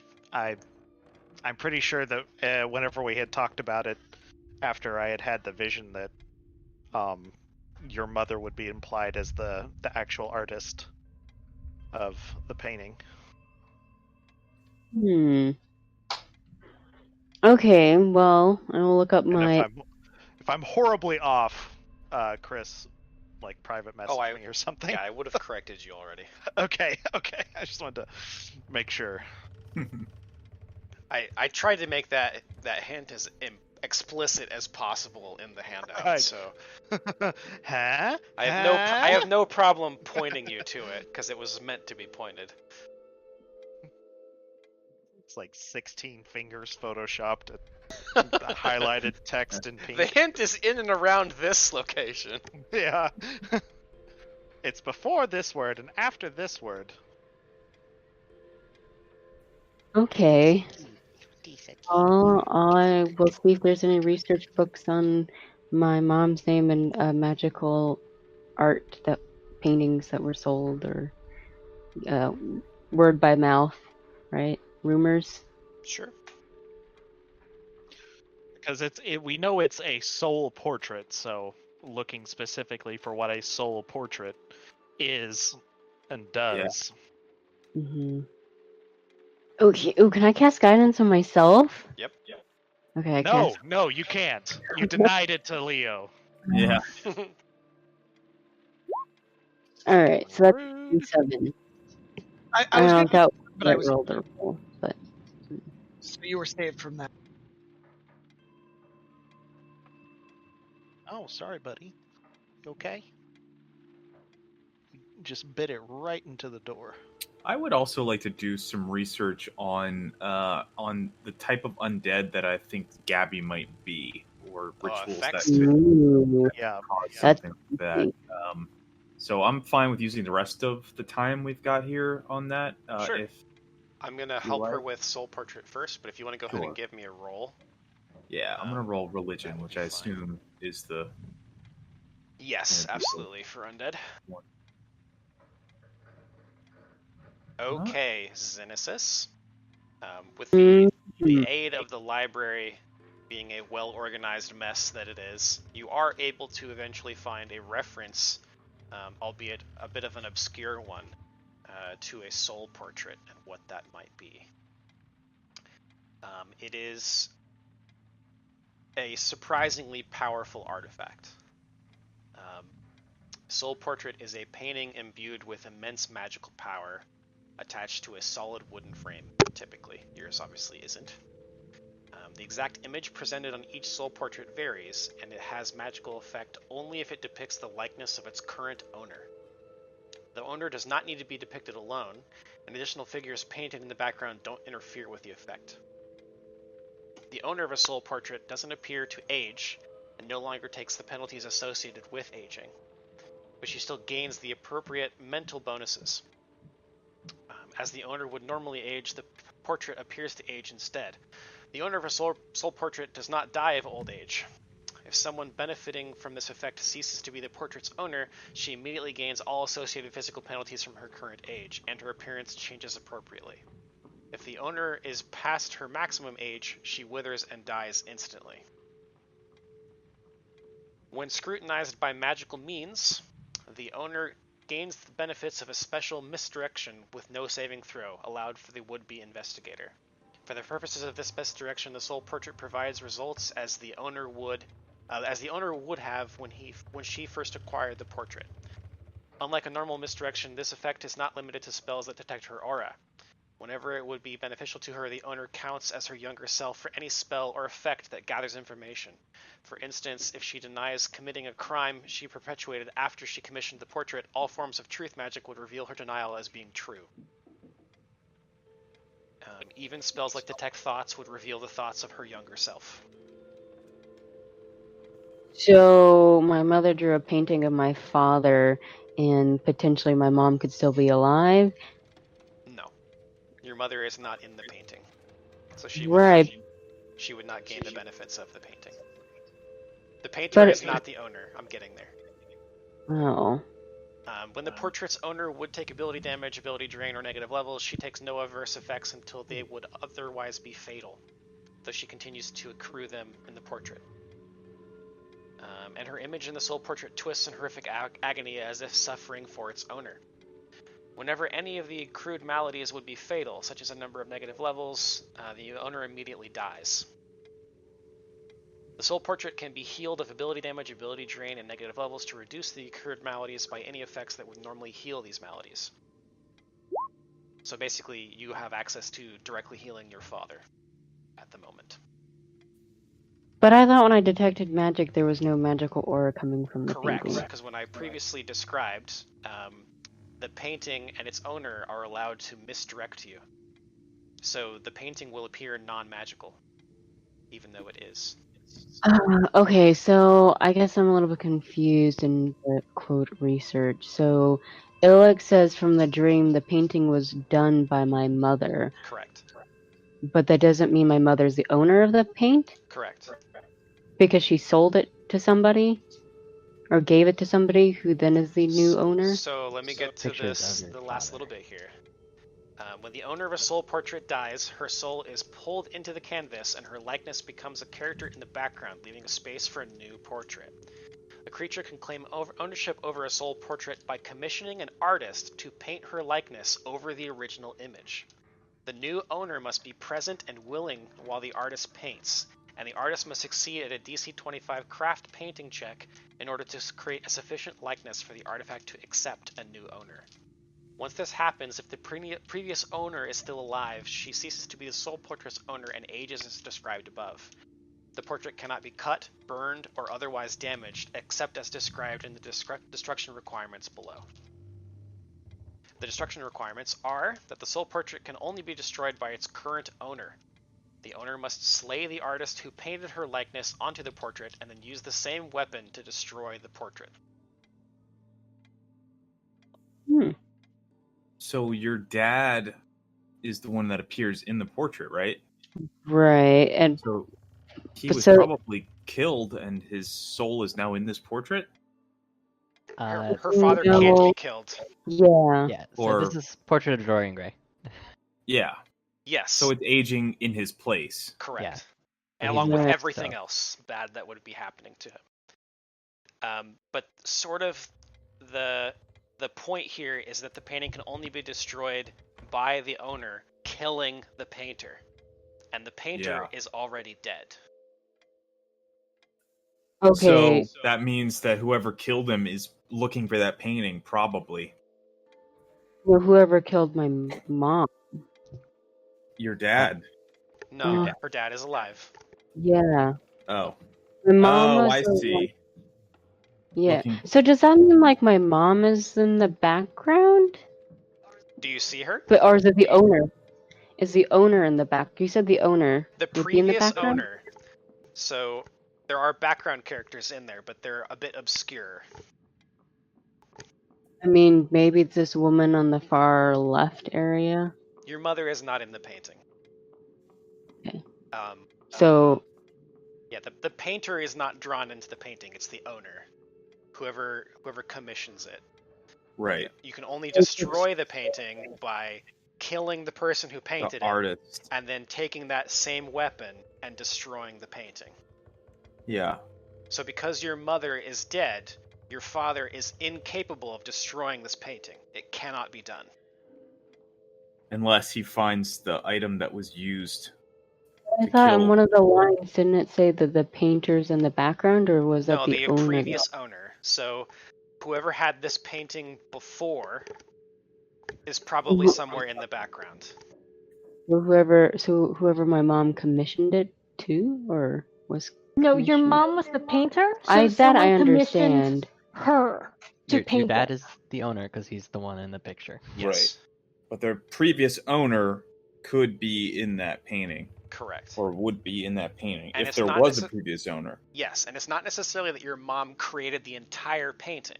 I'm pretty sure that whenever we had talked about it after I had the vision that your mother would be implied as the actual artist of the painting. Okay, well, I will look up And my... if I'm horribly off, Chris, like private message Oh, me or something. Yeah, I would have corrected you already. Okay. I just wanted to make sure. I tried to make that hint as explicit as possible in the handout, Right. so Huh? I have no problem pointing you to it because it was meant to be pointed. It's like 16 fingers photoshopped, highlighted text in pink. The hint is in and around this location. Yeah. It's before this word and after this word. Okay. I will see if there's any research books on my mom's name and magical art paintings that were sold, or word by mouth, right? Rumors. Sure. Because we know it's a soul portrait, so looking specifically for what a soul portrait is and does. Mm-hmm. Okay. Ooh, can I cast guidance on myself? Yep. Okay, I No, cast. no, you can't. You denied it to Leo. Yeah. All right, so that's Rude. 7. I I was don't know gonna, if that but I was was rolled or roll, but so you were saved from that. Oh, sorry, buddy. You okay? You just bit it right into the door. I would also like to do some research on the type of undead that I think Gabby might be, or rituals that effects could too. ooh, Yeah. cause yeah. that's something like that. So I'm fine with using the rest of the time we've got here on that. Sure. If I'm gonna you help her like. with Soul Portrait first, but if you want to go ahead and Sure. give me a roll. Yeah, I'm gonna roll religion, that would which be I fine. assume is the Yes, gonna be absolutely, for undead. one. Okay, Xenesis. With the Mhm. aid of the library being a well-organized mess that it is, you are able to eventually find a reference, albeit a bit of an obscure one, to a soul portrait and what that might be. It is a surprisingly powerful artifact. Soul Portrait is a painting imbued with immense magical power attached to a solid wooden frame, typically. Yours obviously isn't. The exact image presented on each soul portrait varies, and it has magical effect only if it depicts the likeness of its current owner. The owner does not need to be depicted alone, and additional figures painted in the background don't interfere with the effect. The owner of a soul portrait doesn't appear to age, and no longer takes the penalties associated with aging, but she still gains the appropriate mental bonuses. As the owner would normally age, the portrait appears to age instead. The owner of a soul portrait does not die of old age. If someone benefiting from this effect ceases to be the portrait's owner, she immediately gains all associated physical penalties from her current age, and her appearance changes appropriately. If the owner is past her maximum age, she withers and dies instantly. When scrutinized by magical means, the owner gains the benefits of a special misdirection with no saving throw allowed for the would-be investigator. For the purposes of this misdirection, the soul portrait provides results as the owner would have when she first acquired the portrait. Unlike a normal misdirection, this effect is not limited to spells that detect her aura. Whenever it would be beneficial to her, the owner counts as her younger self for any spell or effect that gathers information. For instance, if she denies committing a crime she perpetuated after she commissioned the portrait, all forms of truth magic would reveal her denial as being true. Even spells like Detect Thoughts would reveal the thoughts of her younger self. So my mother drew a painting of my father, and potentially my mom could still be alive. No. Your mother is not in the painting. So she would Right, not gain the benefits of the painting. The painter but is not the owner. I'm getting there. oh, When the portrait's owner would take ability damage, ability drain, or negative levels, she takes no adverse effects until they would otherwise be fatal, though she continues to accrue them in the portrait. And her image in the soul portrait twists in horrific agony as if suffering for its owner. Whenever any of the accrued maladies would be fatal, such as a number of negative levels, the owner immediately dies. The soul portrait can be healed of ability damage, ability drain, and negative levels to reduce the accrued maladies by any effects that would normally heal these maladies. So basically, you have access to directly healing your father at the moment. but I thought when I detected magic, there was no magical aura coming from the Correct, painting. because when I previously described, the painting and its owner are allowed to misdirect you. So the painting will appear non-magical, even though it is. Okay, so I guess I'm a little bit confused in the quote research. So Illick says from the dream the painting was done by my mother, Correct. but that doesn't mean my mother's the owner of the paint Correct. because she sold it to somebody or gave it to somebody who then is the new owner. So let me get to Pictures of the your last father. little bit here. When the owner of a soul portrait dies, her soul is pulled into the canvas and her likeness becomes a character in the background, leaving a space for a new portrait. A creature can claim ownership over a soul portrait by commissioning an artist to paint her likeness over the original image. The new owner must be present and willing while the artist paints, and the artist must succeed at a DC 25 craft painting check in order to create a sufficient likeness for the artifact to accept a new owner. Once this happens, if the previous owner is still alive, she ceases to be the sole portrait's owner and ages as described above. The portrait cannot be cut, burned, or otherwise damaged, except as described in the destruction requirements below. The destruction requirements are that the sole portrait can only be destroyed by its current owner. The owner must slay the artist who painted her likeness onto the portrait and then use the same weapon to destroy the portrait. So your dad is the one that appears in the portrait, right? Right, and So he But was so- probably killed, and his soul is now in this portrait. Her father no. can't be killed. yeah. Yeah, so Or- this is Portrait of Dorian Gray. Yeah. Yes, So it's aging in his place. correct. Yeah. And So along he's with right, everything so- else bad that would be happening to him. But sort of the point here is that the painting can only be destroyed by the owner killing the painter, and the painter is already dead. Okay. So that means that whoever killed him is looking for that painting, probably. Well, whoever killed my mom. Your dad. No, Yeah. her dad is alive. Yeah. Oh. My mom Oh, was I the one- see. Yeah. Looking- So does that mean like my mom is in the background? Do you see her? But or is it the owner? Is the owner in the back? You said the owner The would be in the previous background. owner. So there are background characters in there, but they're a bit obscure. I mean, maybe it's this woman on the far left area. Your mother is not in the painting. Okay. Um, So yeah, the painter is not drawn into the painting. It's the owner, whoever commissions it. Right. You can only destroy the painting by killing the person who painted The it, artist. and then taking that same weapon and destroying the painting. Yeah. So because your mother is dead, your father is incapable of destroying this painting. It cannot be done. Unless he finds the item that was used. I to thought kill. in one of the lines didn't it say that the painter's in the background, or was that No, the the owner? previous owner. So whoever had this painting before is probably somewhere in the background. Or whoever my mom commissioned it to, or was. No, your commissioned- mom was the painter. So I someone commissioned understand. her to Your paint dad it. is the owner because he's the one in the picture. Yes, But the previous owner could be in that painting, correct. or would be in that painting, And if it's there not was a necess- previous owner. Yes, and it's not necessarily that your mom created the entire painting.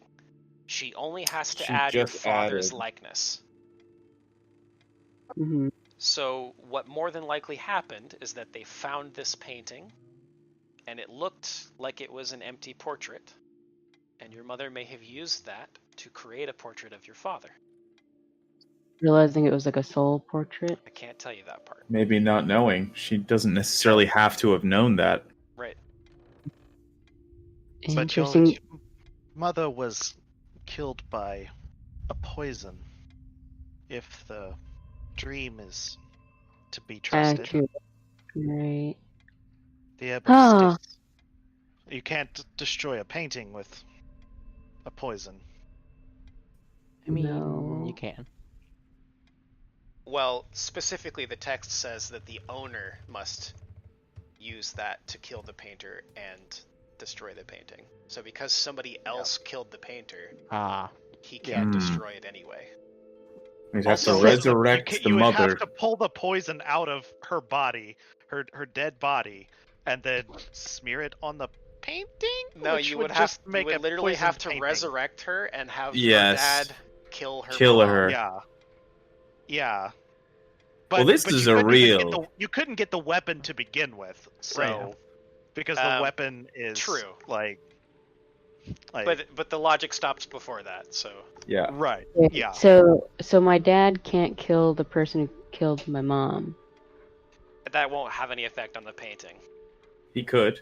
She only has to She add your just father's added- likeness. Mhm. So what more than likely happened is that they found this painting, and it looked like it was an empty portrait, and your mother may have used that to create a portrait of your father. Realizing it was like a soul portrait. I can't tell you that part. Maybe not knowing. She doesn't necessarily have to have known that. Right. But your Interesting. mother was killed by a poison. If the dream is to be trusted, Accurate. Right. the herb Huh. states you can't destroy a painting with a poison. I mean, No. you can. Well, specifically, the text says that the owner must use that to kill the painter and destroy the painting. So because somebody else killed the painter, Ah, he can't Yeah. destroy it anyway. We'd have to Also, resurrect you the would mother. have to pull the poison out of her body, her dead body, and then smear it on the painting. No, which you would would just have make you a would literally poisoned have to painting. resurrect her and have Yes. her dad kill her. Kill mom. her. Yeah, yeah. Well, this is you a couldn't even get real- you couldn't get the weapon to begin with, so Right. because the Um, weapon is true. like But the logic stops before that. So Yeah. right. Okay, Yeah. So my dad can't kill the person who killed my mom. that won't have any effect on the painting. He could.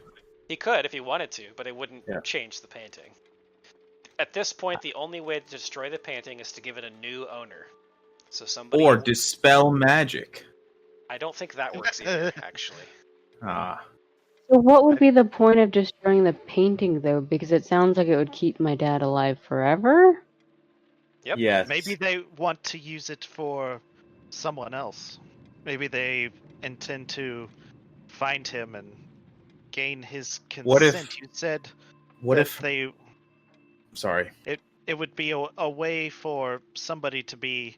He could if he wanted to, but it wouldn't Yeah. change the painting. At this point, the only way to destroy the painting is to give it a new owner. So somebody Or dispel magic. I don't think that works either, actually. Ah. So what would be the point of destroying the painting, though? Because it sounds like it would keep my dad alive forever. Yep. Yes. Maybe they want to use it for someone else. Maybe they intend to find him and gain his consent. What if- You said What that if? they Sorry. it would be a way for somebody to be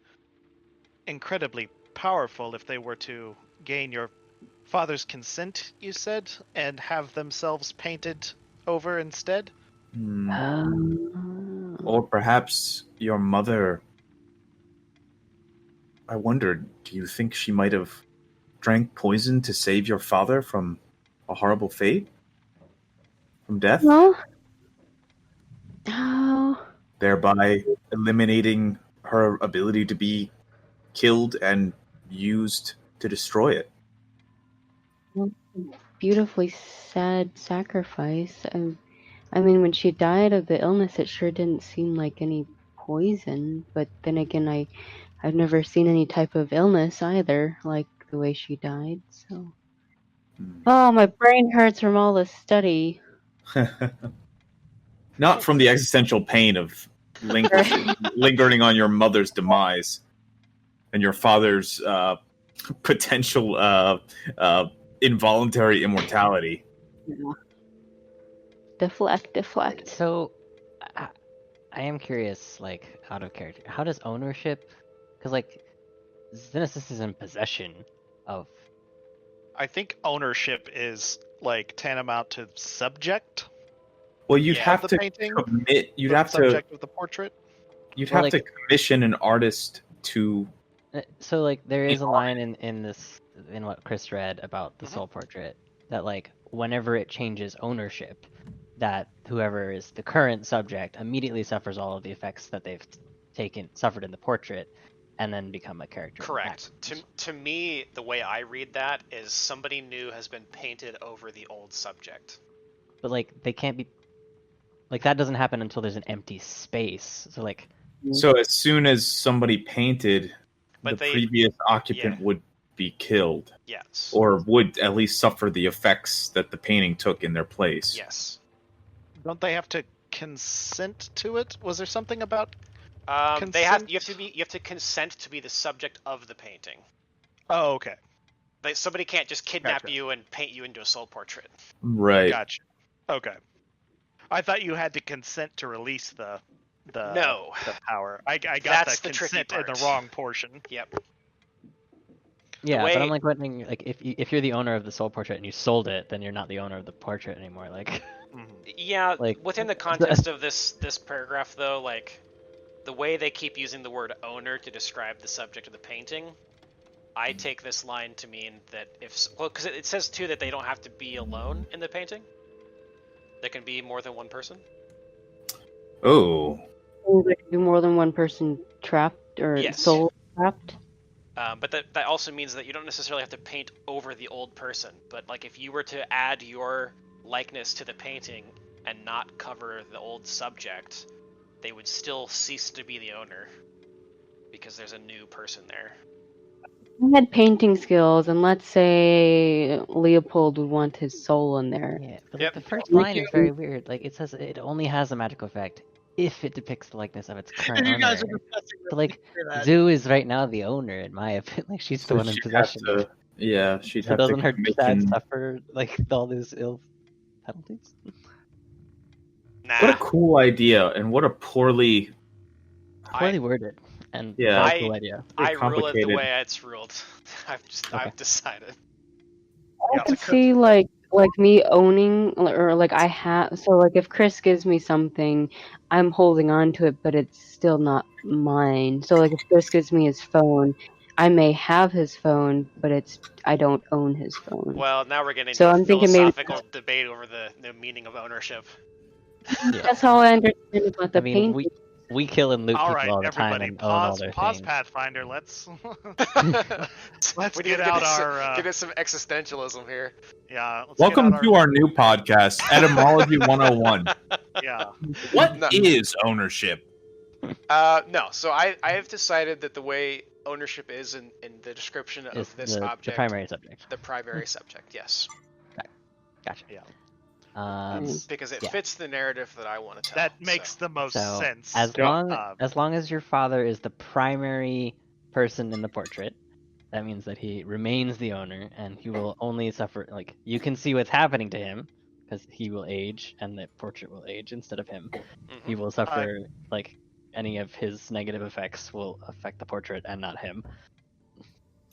incredibly powerful if they were to gain your father's consent, you said, and have themselves painted over instead? Hmm. Oh. Or perhaps your mother. I wondered, do you think she might have drank poison to save your father from a horrible fate? From death? No. Oh. Thereby eliminating her ability to be killed and used to destroy it. Beautifully sad sacrifice. I mean, when she died of the illness, it sure didn't seem like any poison. But then again, I've never seen any type of illness either, like the way she died. So, oh, my brain hurts from all this study. Not from the existential pain of lingering on your mother's demise and your father's potential involuntary immortality. Deflect. So, I am curious, like, out of character, how does ownership? Because, like, Xenesis is in possession of. I think ownership is like tantamount to subject. Well, you'd Yeah, have the to painting, commit. You'd the have to. subject of the portrait. You'd Well, have to like- commission an artist to. So, like, there is a Yeah. line in what Chris read about the Mhm. soul portrait that, like, whenever it changes ownership, that whoever is the current subject immediately suffers all of the effects that they've suffered in the portrait, and then become a character. Correct. backwards. To me, the way I read that is somebody new has been painted over the old subject. But like, they can't be. Like, that doesn't happen until there's an empty space. So like, So as soon as somebody painted, But the previous occupant yeah. would be killed, Yes. or would at least suffer the effects that the painting took in their place. Yes. Don't they have to consent to it? Was there something about? They have. Consent? You have to consent to be the subject of the painting. Oh, okay, Like, somebody can't just kidnap Gotcha. you and paint you into a soul portrait. Right. gotcha. Okay, I thought you had to consent to release the No. the power. I got That's the the tricky consent in the part. wrong portion. Yep. yeah, way- but I'm like wondering, like, if you're the owner of the soul portrait and you sold it, then you're not the owner of the portrait anymore. Like, Mhm. Yeah. Like- Within the context of this paragraph, though, like, the way they keep using the word owner to describe the subject of the painting, I take this line to mean that because it says too that they don't have to be alone in the painting. There can be more than one person. Oh. Oh, there could be more than one person trapped or Yes. soul trapped. But that also means that you don't necessarily have to paint over the old person. But like, if you were to add your likeness to the painting and not cover the old subject, they would still cease to be the owner because there's a new person there. I had painting skills, and let's say Leopold would want his soul in there. yeah, but Yep. like, the first We line is can- very weird. Like, it says it only has a magical effect if it depicts the likeness of its current And you owner. guys are discussing But like, that. Zoo is right now the owner, in my opinion. Like, she's the So one in she'd have possession. to. Yeah, she'd So have doesn't to her dad commission. suffer like all these ill penalties? Nah. What a cool idea, and what a poorly. Poorly worded and Yeah. not a cool idea. I rule it the complicated. way it's ruled. I've decided. I could see like me owning or like I have so like if Chris gives me something, I'm holding on to it, but it's still not mine. So like if Chris gives me his phone, I may have his phone, but I don't own his phone. Well, now we're getting So into a I'm thinking maybe- philosophical debate over the meaning of ownership. Yeah. That's how I understand about the I mean, painting. we kill and loot All people right, all the time everybody, and own all pause, their pause, things. Pathfinder. Let's We need get to out into our get into some existentialism here. yeah. Let's Welcome get out to our new podcast, Etymology 101. yeah. What No. is ownership? No, so I have decided that the way ownership is in the description Is of this the object. primary subject. The primary subject, yes. Gotcha. Yeah. Because it yeah. fits the narrative that I want to tell. That makes the most So sense. as long as your father is the primary person in the portrait, that means that he remains the owner, and he will only suffer. Like, you can see what's happening to him because he will age, and the portrait will age instead of him. He will suffer like any of his negative effects will affect the portrait and not him.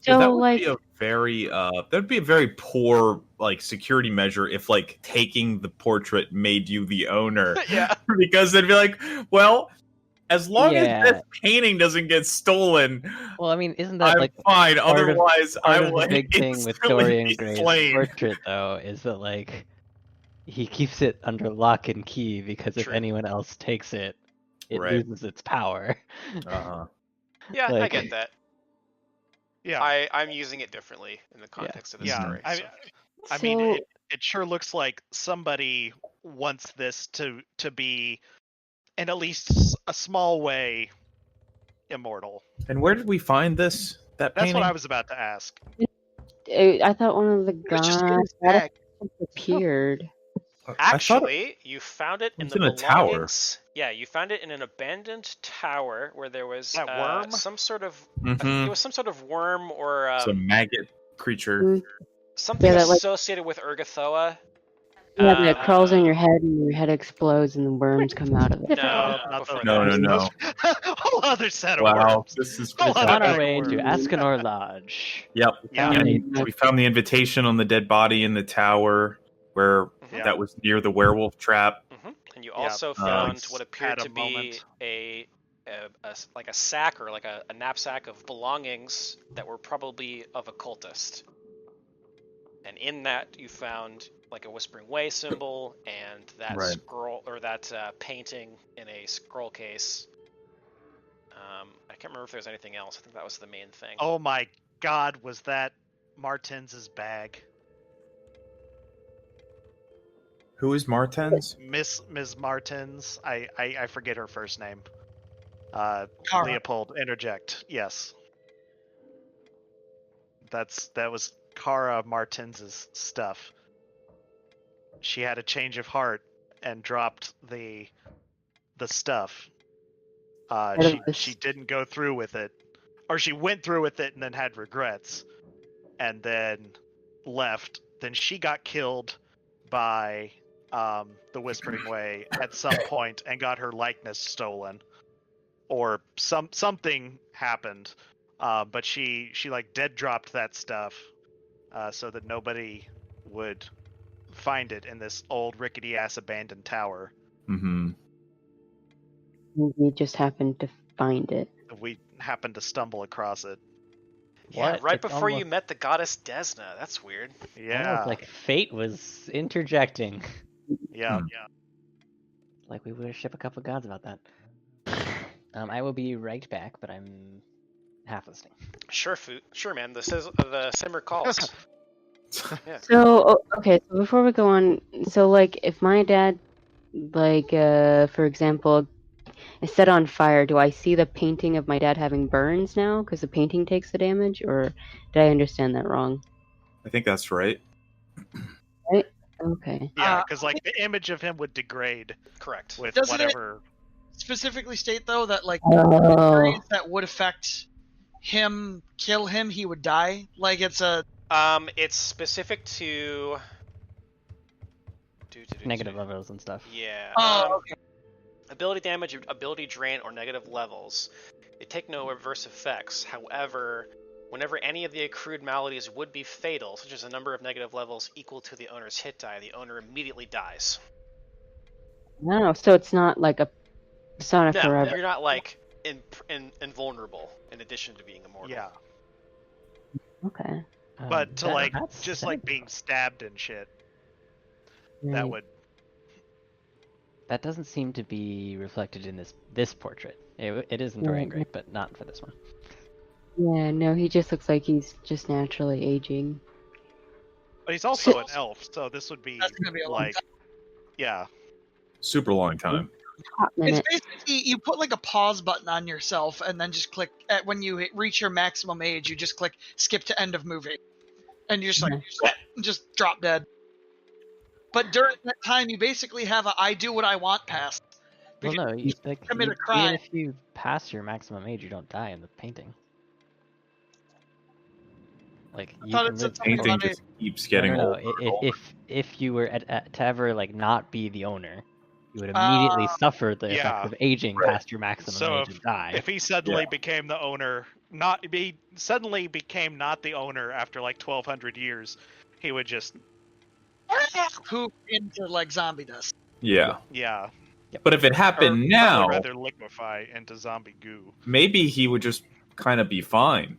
Yeah, that So, would like, be a very that'd be a very poor like security measure if like taking the portrait made you the owner. Yeah. Because they'd be like, well, as long as Yeah. this painting doesn't get stolen, Well, I mean, isn't that I'm like fine. part of- Otherwise, I part of will the big thing with instantly Dorian be Gray's slain. portrait, though, is that like he keeps it under lock and key because if True. anyone else takes it, it Right. loses its power. Uh-huh. Yeah, I Like- get that. Yeah. I'm using it differently in the context of the Yeah. story. I so, mean, it sure looks like somebody wants this to be, in at least a small way, immortal. And where did we find this? That That's painting? what I was about to ask. I thought one of the It was just in guys his bag. appeared. I thought Actually, you found it in was the in a tower. belongings. Yeah, you found it in an abandoned tower where there was That worm? some sort of Mhm. it was some sort of worm or Some maggot creature. Mm. something Yeah, that, like- associated with Urgathoa. Yeah, that crawls on Um, your head and your head explodes and the worms come out of it. No, not before those. No, that. no. Whole other set of Wow, worms. this is Go It's on, on our big way to word. Ascanor Lodge. Yep. Yeah. And we found the invitation on the dead body in the tower where Yeah. that was near the werewolf trap. And you Yeah, also found like, what appeared had a to be moment. a like a sack or like a knapsack of belongings that were probably of a cultist. And in that you found like a Whispering Way symbol and that Right. scroll or that painting in a scroll case. I can't remember if there was anything else. I think that was the main thing. Oh my God, was that Martens's bag? Who is Martens? Ms. Martens. I forget her first name. Kara. Leopold, interject. Yes. That was Kara Martens's stuff. She had a change of heart and dropped the stuff. She didn't go through with it, or she went through with it and then had regrets, and then left. Then she got killed by the Whispering Way at some point and got her likeness stolen, or something happened. But she like dead dropped that stuff so that nobody would find it in this old rickety ass abandoned tower. Mm-hmm. We just happened to find it. We happened to stumble across it. Yeah, What? right It's before you almost- met the goddess Desna. That's weird. Yeah. Almost like fate was interjecting. Yeah. Hmm. Yeah. Like we worship a couple of gods about that. I will be right back, but I'm half listening. Sure, man. The simmer calls. Yeah. So, okay, so before we go on, so like if my dad, like, for example, is set on fire, do I see the painting of my dad having burns now because the painting takes the damage, or did I understand that wrong? I think that's right. Okay. Yeah, because like the image of him would degrade Correct. with Doesn't it- whatever. Specifically state though that like Oh, injuries that would affect him, kill him, he would die. Like it's a It's specific to Negative levels and stuff. Yeah. oh okay. Ability damage, ability drain, or negative levels. They take no adverse effects. However, whenever any of the accrued maladies would be fatal, such as a number of negative levels equal to the owner's hit die, the owner immediately dies. no, so it's not like it's not a No, forever. you're not like invulnerable in addition to being immortal. Yeah, Okay. but to like that's just sad. like being stabbed and shit, that Right. would. That doesn't seem to be reflected in this portrait. It is in Dorian Right. Gray, but not for this one. Yeah, no, he just looks like he's just naturally aging. But he's also an elf, so this would be That's gonna be a long like, yeah, Super long time. hot It's minute. basically you put like a pause button on yourself, and then just click when you reach your maximum age. You just click skip to end of movie, and you're just like just drop dead. But during that time, you basically have a "I do what I want" pass. Well, Because no, you commit a even crime. if you pass your maximum age, you don't die in the painting. Like I you thought can it live. said something Painting about it. just keeps getting No. older and older. If you were to ever like not be the owner, you would immediately suffer the effects Yeah. of aging Right. past your maximum So age and die. if he suddenly became the owner, suddenly became not the owner after like 1,200 years, he would just Poop into like zombie dust. Yeah. yeah, But if it or happened probably now, rather liquefy into zombie goo. maybe he would just kind of be fine.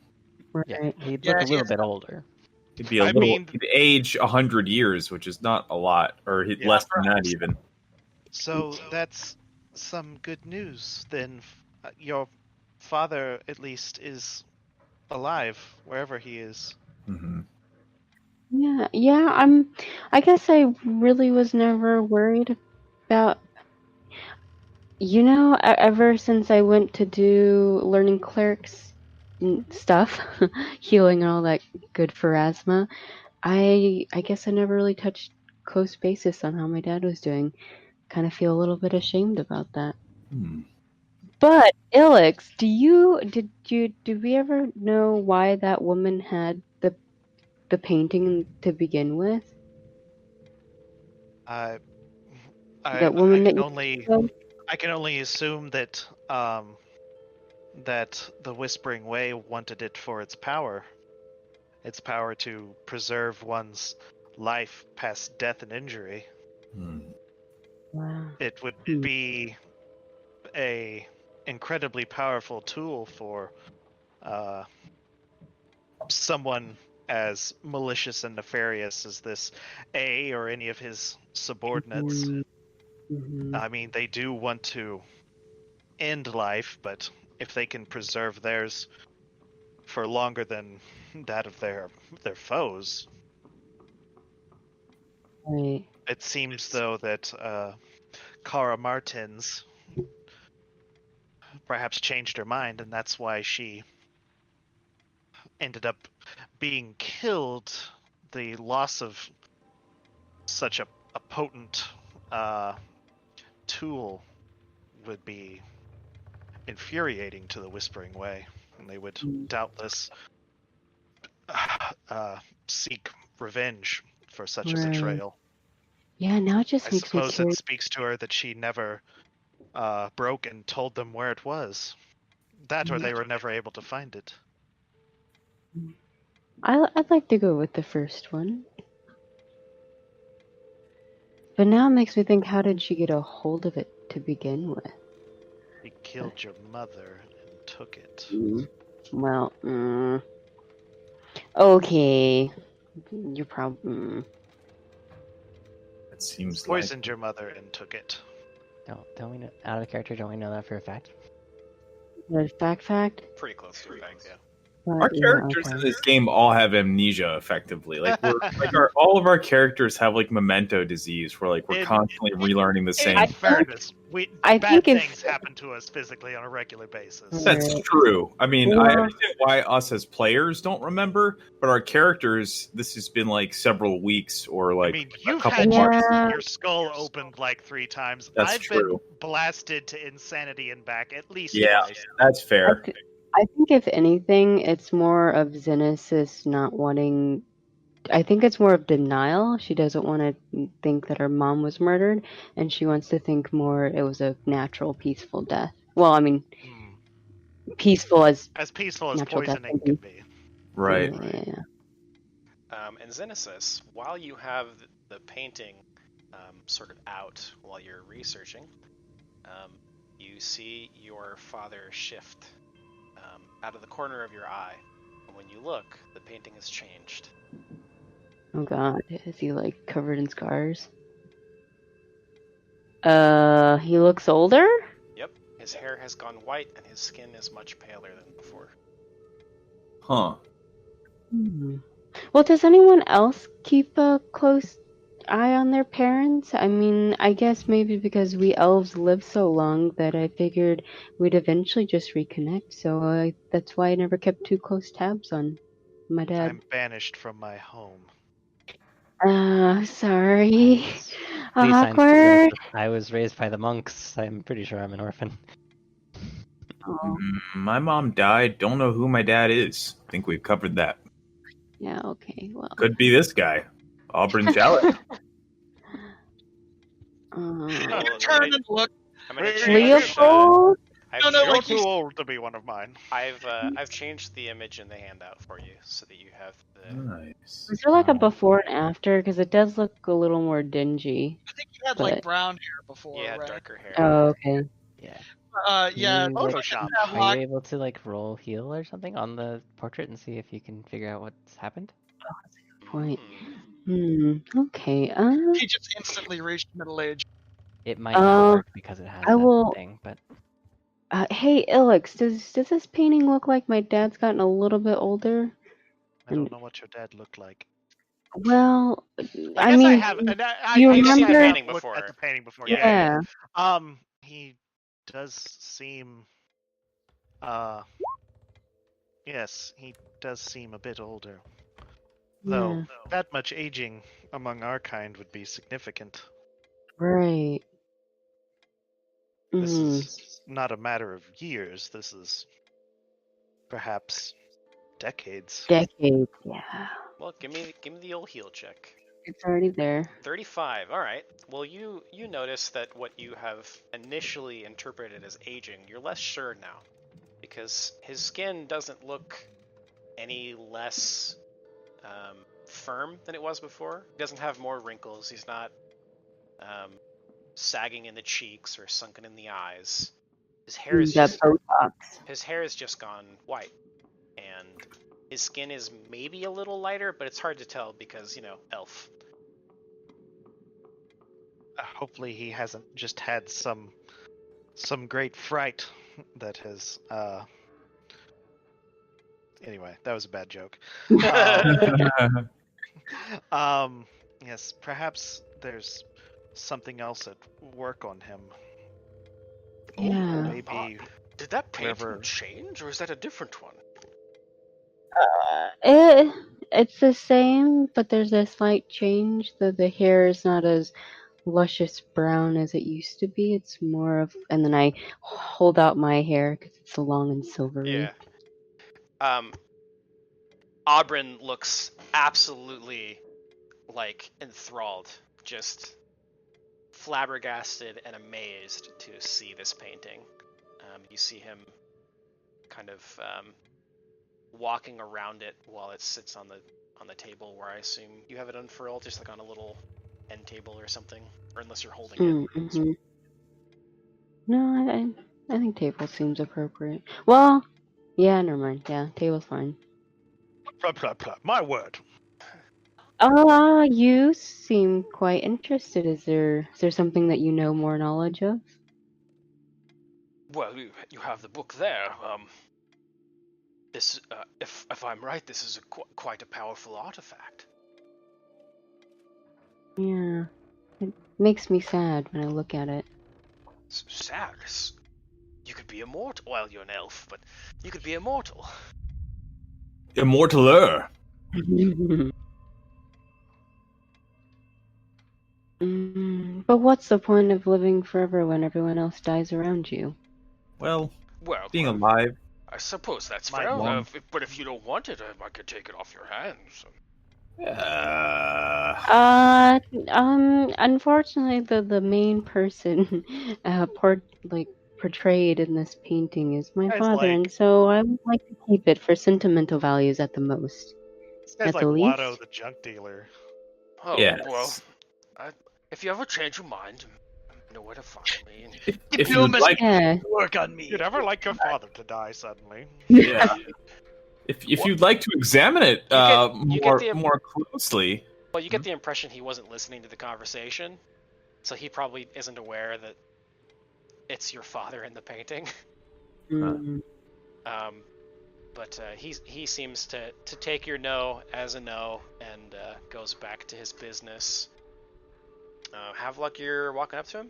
Yeah, Right. he'd Yeah, look a he little is- bit older. He'd be a I little. mean- He'd age 100 years, which is not a lot, or Yeah. less than that even. So that's some good news then. Your father, at least, is alive wherever he is. Hmm. Yeah. I guess I really was never worried about. Ever since I went to do learning clerics stuff, healing and all that good for asthma, I guess I never really touched close basis on how my dad was doing. Kind of feel a little bit ashamed about that. Hmm. But Ilix, did we ever know why that woman had the painting to begin with? I That woman that you I can only assume that that the Whispering Way wanted it for its power to preserve one's life past death and injury. Hmm. Wow. It would Hmm. be a incredibly powerful tool for someone as malicious and nefarious as this A or any of his subordinates. Mhm. I mean, they do want to end life, but if they can preserve theirs for longer than that of their foes, Right. it seems though that Cara Martins perhaps changed her mind, and that's why she ended up being killed. The loss of such a potent tool would be infuriating to the Whispering Way, and they would doubtless seek revenge for such a Right. betrayal. Yeah, now it just I makes me suppose curious. it speaks to her that she never broke and told them where it was. That or they were never able to find it. I'd like to go with the first one. But now it makes me think, how did she get a hold of it to begin with? He killed your mother and took it. Well, okay. You're probably. It seems like. Poisoned your mother and took it. Don't we know out of character? Don't we know that for a fact? Fact? Pretty close to the fact, yeah. Our Yeah, characters okay. in this game all have amnesia, effectively. Like all of our characters have like memento disease, where like we're In- constantly relearning the same. In fairness, I bad think things happen to us physically on a regular basis. That's Right. true. I mean, I Yeah. understand why us as players don't remember, but our characters, this has been like several weeks or I like mean, a you've couple had months. Yeah. your skull opened like 3 times. That's I've true. been blasted to insanity and back at least Yeah. twice. That's fair. I think if anything, it's more of Xenesis not wanting. I think it's more of denial. She doesn't want to think that her mom was murdered, and she wants to think more it was a natural, peaceful death. Well, I mean, peaceful as peaceful as natural death poisoning can can be. Right. Yeah. And Xenesis, while you have the painting sort of out while you're researching, you see your father shift out of the corner of your eye. And when you look, the painting has changed. Oh God, is he like covered in scars? He looks older. Yep, his hair has gone white and his skin is much paler than before. Huh. Well, does anyone else keep a close eye on their parents. I mean, I guess maybe because we elves live so long that I figured we'd eventually just reconnect. So that's why I never kept too close tabs on my dad. I'm banished from my home. Sorry. Please sign Awkward. I was raised by the monks. I'm pretty sure I'm an orphan. Oh, My mom died. Don't know who my dad is. Think we've covered that. yeah. Okay. Well. Could be this guy, Auburn Challenge. You turn and look. I'm gonna change. Leopold. I've No, no, You're like too you- old to be one of mine. I've changed the image in the handout for you so that you have the. Nice. Is there like a before and after? Because it does look a little more dingy. I think you had like But- brown hair before, Yeah, right? darker hair. Oh, okay. Yeah. Yeah. You, like, Photoshop. have Are lock- you able to like roll heal or something on the portrait and see if you can figure out what's happened? Point. Hmm. Okay. He just instantly reached middle age. It might not Uh, work because it has I that will- thing, but Hey, Ilix, does this painting look like my dad's gotten a little bit older? I don't know what your dad looked like. Well, I I guess mean, I have. And I you You've seen the remember- painting looked before. at the painting before. yeah. He does seem. Yes, he does seem a bit older. Though Yeah. that much aging among our kind would be significant. Right. This Mm. is not a matter of years. This is perhaps decades. Decades. Yeah. Well, give me the old heal check. It's already there. 35. All right. Well, you notice that what you have initially interpreted as aging, you're less sure now, because his skin doesn't look any less firm than it was before. He doesn't have more wrinkles. He's not sagging in the cheeks or sunken in the eyes. His hair is That just, Botox. his hair has just gone white, and his skin is maybe a little lighter, but it's hard to tell because, elf. Hopefully, he hasn't just had some great fright that has. Anyway, that was a bad joke. Yes, perhaps there's something else at work on him. Yeah. Maybe Did that painting whoever- change, or is that a different one? It's the same, but there's a slight change. The hair is not as luscious brown as it used to be. It's more of, and then I hold out my hair because it's so long and silvery. Yeah. Aubryn looks absolutely enthralled, just flabbergasted and amazed to see this painting. You see him kind of walking around it while it sits on the table, where I assume you have it unfurled, just on a little end table or something, or unless you're holding it. Mm-hmm. No, I think table seems appropriate. Well, yeah, never mind. Yeah, table's fine. My word. You seem quite interested. Is there something that you know more knowledge of? Well, you have the book there. This, if I'm right, this is quite a powerful artifact. Yeah, it makes me sad when I look at it. Sad. You could be immortal. Well, you're an elf, but you could be immortal. Immortaler. But what's the point of living forever when everyone else dies around you? Well, Well, being well, alive. I suppose that's My fair. mom- But if you don't want it, I could take it off your hands. Unfortunately, the main person, portrayed in this painting is my Guy's father, like- and so I would like to keep it for sentimental values at the most. This guy's At like the Watto least. the junk dealer. Oh, Yes. well, if you ever change your mind, you know where to find me. If you would like, Yeah. Work on me. You'd ever like your father to die suddenly? yeah. If you'd like to examine it You get more closely, Well, you get the impression he wasn't listening to the conversation, so he probably isn't aware that it's your father in the painting. Mm. But he seems to take your no as a no, and goes back to his business. Havelock, you're walking up to him?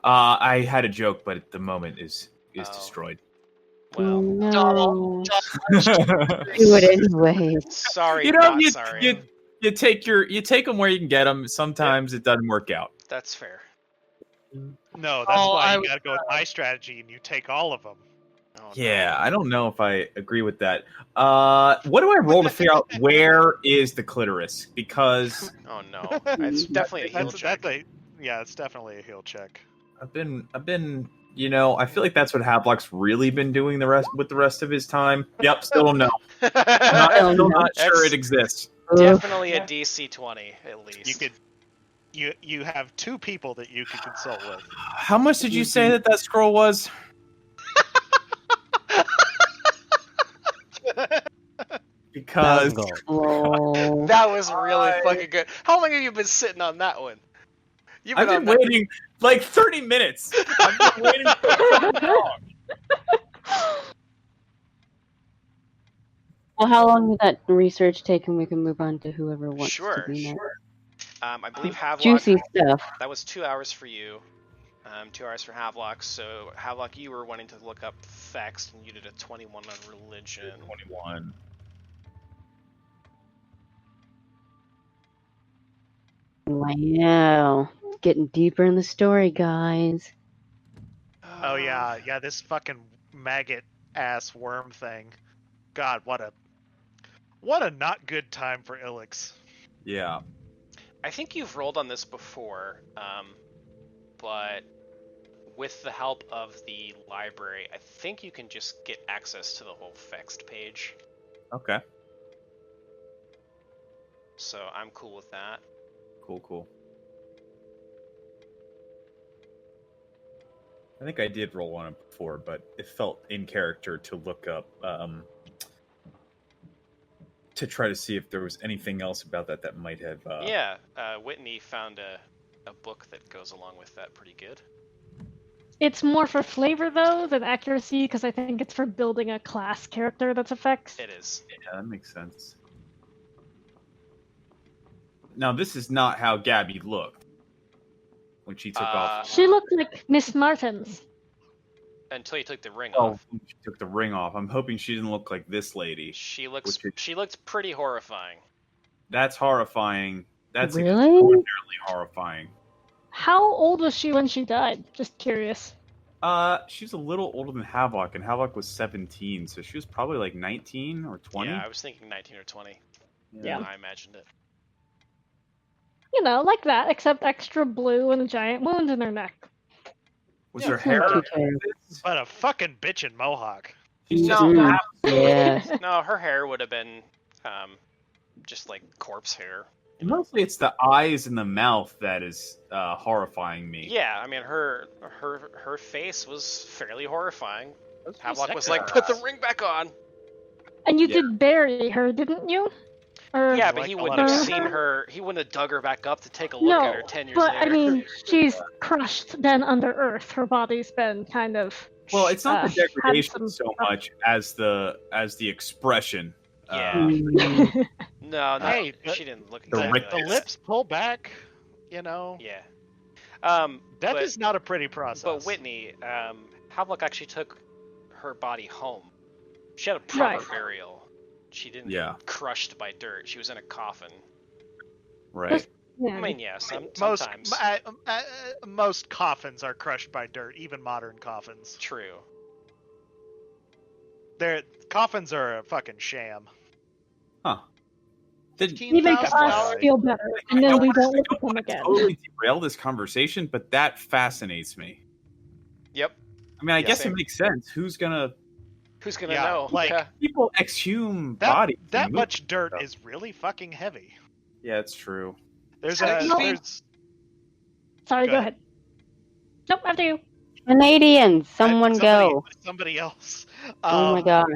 I had a joke, but at the moment is Oh. destroyed. Oh Well, no. Do it anyway. sorry, You know, not sorry. you take them where you can get them. Sometimes it doesn't work out. That's fair. No, that's why you I gotta go with my strategy and you take all of them. Oh, Yeah, no. I don't know if I agree with that. What do I roll to figure out where is the clitoris? Because Oh no, it's definitely a heal check. It's definitely a heal check. I've been, I feel like that's what Havelock's really been doing the rest of his time. Yep, still don't know. Still not sure That's it exists. definitely a DC 20 at least. You have 2 people that you could consult with. How much did you say that scroll was? Because Oh. That was really fucking good. How long have you been sitting on that one? You've I've been waiting like 30 minutes. I've been waiting for so long. Well, how long did that research take, and we can move on to whoever wants Sure, to be next. sure. I believe Havelock. Juicy stuff. That was 2 hours for you. 2 hours for Havelock. So Havelock, you were wanting to look up facts, and you did a 21 on religion. 21. Wow. Getting deeper in the story, guys. Oh yeah, this fucking maggot ass worm thing. God, what a not good time for Ilix. Yeah. I think you've rolled on this before, but with the help of the library, I think you can just get access to the whole Fext page. Okay. So I'm cool with that. Cool. I think I did roll on it before, but it felt in character to look up, to try to see if there was anything else about that might have... Whitney found a book that goes along with that pretty good. It's more for flavor, though, than accuracy, because I think it's for building a class character that's effects. It is. Yeah, that makes sense. Now, this is not how Gabby looked when she took off. She looked like Miss Martins. Until you took the ring Oh, off. she took the ring off. I'm hoping she didn't look like this lady. She looked pretty horrifying. That's horrifying. That's Really? extraordinarily horrifying. How old was she when she died? Just curious. She's a little older than Havelock, and Havelock was 17, so she was probably like 19 or 20. Yeah, I was thinking 19 or 20. Yeah. I imagined it. You know, like that, except extra blue and a giant wound in her neck. Was Yeah, her it's not hair? too terrible. But a fucking bitchin' mohawk. She's just Mm, yeah. No, her hair would have been just like corpse hair. Mostly it's the eyes and the mouth that is horrifying me. Yeah, I mean her face was fairly horrifying. Those Havelock was second like, "Put the eyes. ring back on." And you Yeah. did bury her, didn't you? Or... Yeah, but Like he a wouldn't lot have of- seen her. He wouldn't have dug her back up to take a look No, at her 10 years but later. I mean, she's crushed then under earth. Her body's been kind of... Well, it's not the had degradation some so stuff. much as the expression. Yeah. Mm. No, Hey, she didn't look the exactly rick- The like that. lips pull back, you know. Yeah. Death but, is not a pretty process. But Whitney, Havelock actually took her body home. She had a proper Right. burial. She didn't Yeah. get crushed by dirt. She was in a coffin. Right. Yeah. I mean, yeah, most sometimes. most coffins are crushed by dirt, even modern coffins. True. Coffins are a fucking sham. Huh. Did He makes us $15,000. feel better, and then we don't look at them again. totally derail this conversation, but that fascinates me. Yep. I mean, I Yeah, guess same. it makes sense. Who's gonna Who's gonna Yeah, know? like- Yeah. people exhume That bodies? that and much move dirt stuff. is really fucking heavy. Yeah, it's true. There's Sorry, a no. there's Sorry, Go go ahead. ahead. Nope, after you. Canadians, someone go. Somebody else. Oh my god.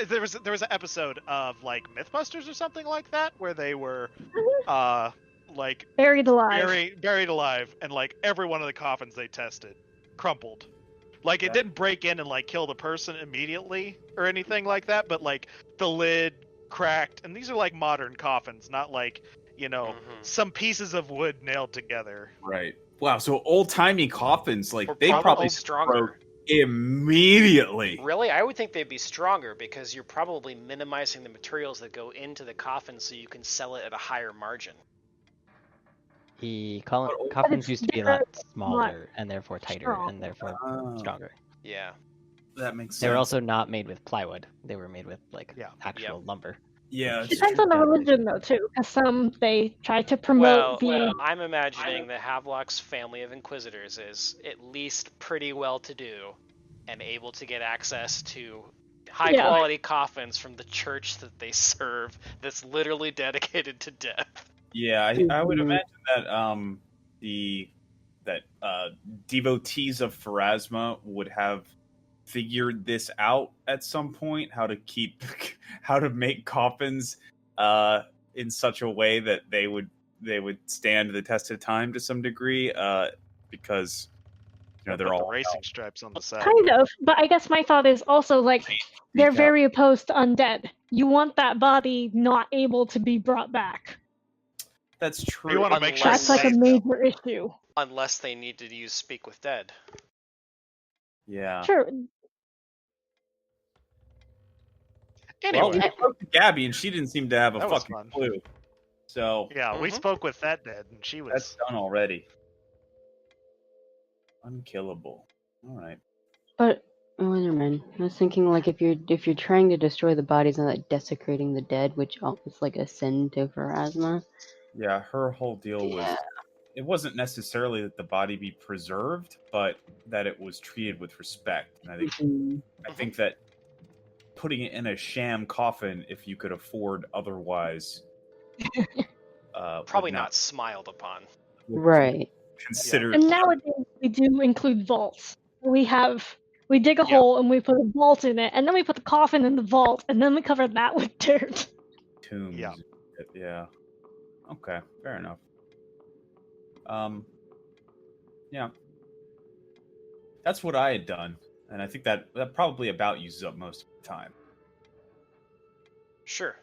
There was an episode of like MythBusters or something like that where they were like Buried alive. buried alive, and like every one of the coffins they tested crumpled. Like it didn't break in and like kill the person immediately or anything like that, but like the lid cracked, and these are like modern coffins, not like some pieces of wood nailed together. Right. Wow. So old timey coffins, like Or they probably stronger. broke immediately. Really, I would think they'd be stronger because you're probably minimizing the materials that go into the coffin so you can sell it at a higher margin. Coffins used to be a lot They're smaller and therefore tighter strong. and therefore Oh, stronger. Yeah. that makes sense. They were also not made with plywood. They were made with Yeah. actual lumber. Yeah. it's Depends true. on the religion, though, too. Because some they try to promote I'm imagining that Havelock's family of Inquisitors is at least pretty well-to-do and able to get access to high-quality coffins from the church that they serve that's literally dedicated to death. Yeah, I would imagine that devotees of Pharasma would have figured this out at some point, how to make coffins in such a way that they would stand the test of time to some degree, because they're Put all the racing stripes on the side. kind of. But I guess my thought is also like they're out. very opposed to undead. You want that body not able to be brought back. That's true. You want to make sure That's like a safe. major issue. Unless they need to use Speak with Dead. Yeah. Sure. Anyway, Well, we spoke to Gabby, and she didn't seem to have a That was fucking fun. clue. So yeah, we Mhm. spoke with that dead, and she was. that's done already. Unkillable. All right. But never mind. I was thinking like if you're trying to destroy the bodies and like desecrating the dead, which is like a sin to Pharasma. Yeah, her whole deal was Yeah. it wasn't necessarily that the body be preserved, but that it was treated with respect. And Mhm. I think that putting it in a sham coffin, if you could afford otherwise, Probably would not smiled upon. would Right. consider. And nowadays we do include vaults. We dig a Yeah. hole and we put a vault in it, and then we put the coffin in the vault, and then we cover that with dirt. Tombs. Yeah. Yeah. Okay, fair enough. Yeah. That's what I had done, and I think that probably about uses up most of the time. Sure.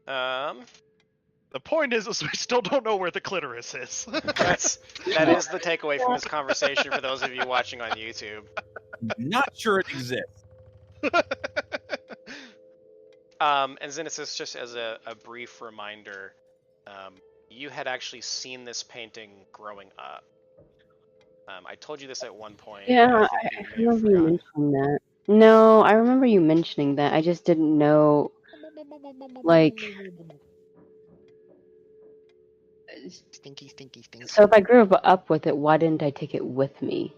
The point is we still don't know where the clitoris is. That is the takeaway from this conversation for those of you watching on YouTube. Not sure it exists. And Xenesis, just as a brief reminder, you had actually seen this painting growing up. I told you this at one point. Yeah, I I think you may have remember you forgotten. mentioning that. No, I remember you mentioning that. I just didn't know. Like, Stinky. so if I grew up with it, why didn't I take it with me?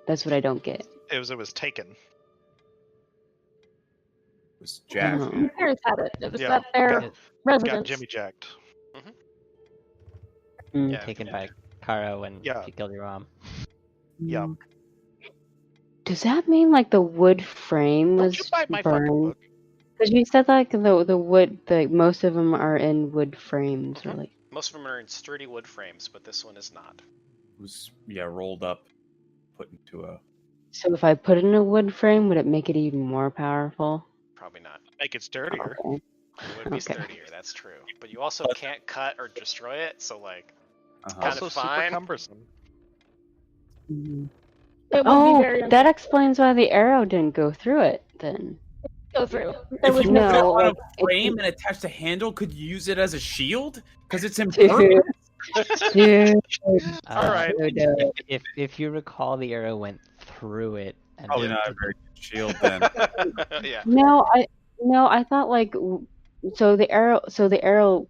That's what I don't get. It was taken. It was Jack. Oh. My parents had it. It was Yeah. at their Got residence. Jimmy jacked. Mm. Yeah. Taken by Karo when Yeah. she killed your mom. Yeah. Does that mean like the wood frame Don't was you bite my fucking burned? book. Because you said like the wood, most of them are in wood frames, or Mhm. like. Most of them are in sturdy wood frames, but this one is not. It was rolled up, put into a. So if I put it in a wood frame, would it make it even more powerful? Probably not. Make it sturdier. Okay. It would be Okay. sturdier, that's true. But you also can't cut or destroy it, so like, Uh-huh. Kind of Also super fine. cumbersome. Mhm. It would be Oh, very that explains why the arrow didn't go through it. Then. go through. There If was you no- put it on like, a frame and attach the handle, could you use it as a shield? Because it's Dude, impervious. dude. Alright. Dude. If you recall, the arrow went through it. And Probably not a very good shield then. yeah. No, I thought like so the arrow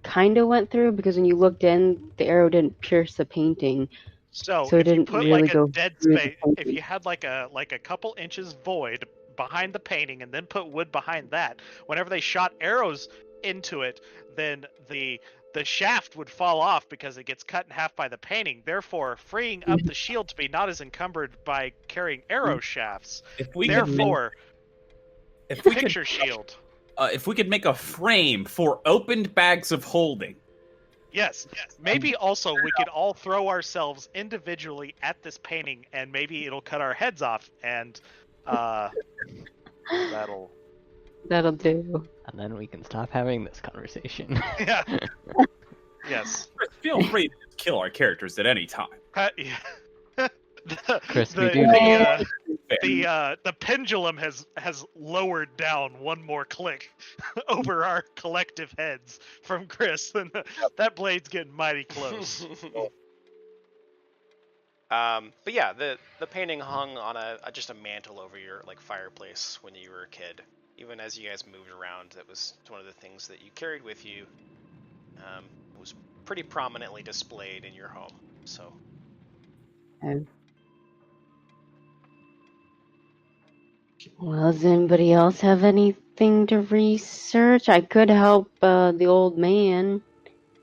kind of went through because when you looked in, the arrow didn't pierce the painting. So, So it if you didn't put really like a go dead through the space, if painting. you had like a couple inches void behind the painting and then put wood behind that, whenever they shot arrows into it, then the shaft would fall off because it gets cut in half by the painting, therefore freeing up the shield to be not as encumbered by carrying arrow shafts. If we Therefore, if we picture shield. if we could make a frame for opened bags of holding. Yes. Maybe also we could all throw ourselves individually at this painting, and maybe it'll cut our heads off, and that'll That'll do. And then we can stop having this conversation. Yeah. Yes. Feel free to just kill our characters at any time. Yeah. Chris, we the, do the pendulum has lowered down one more click over our collective heads from Chris, and that blade's getting mighty close. But yeah, the painting hung on just a mantle over your like fireplace when you were a kid. Even as you guys moved around, that was one of the things that you carried with you. It was pretty prominently displayed in your home. So. Okay. Well, does anybody else have anything to research? I could help the old man.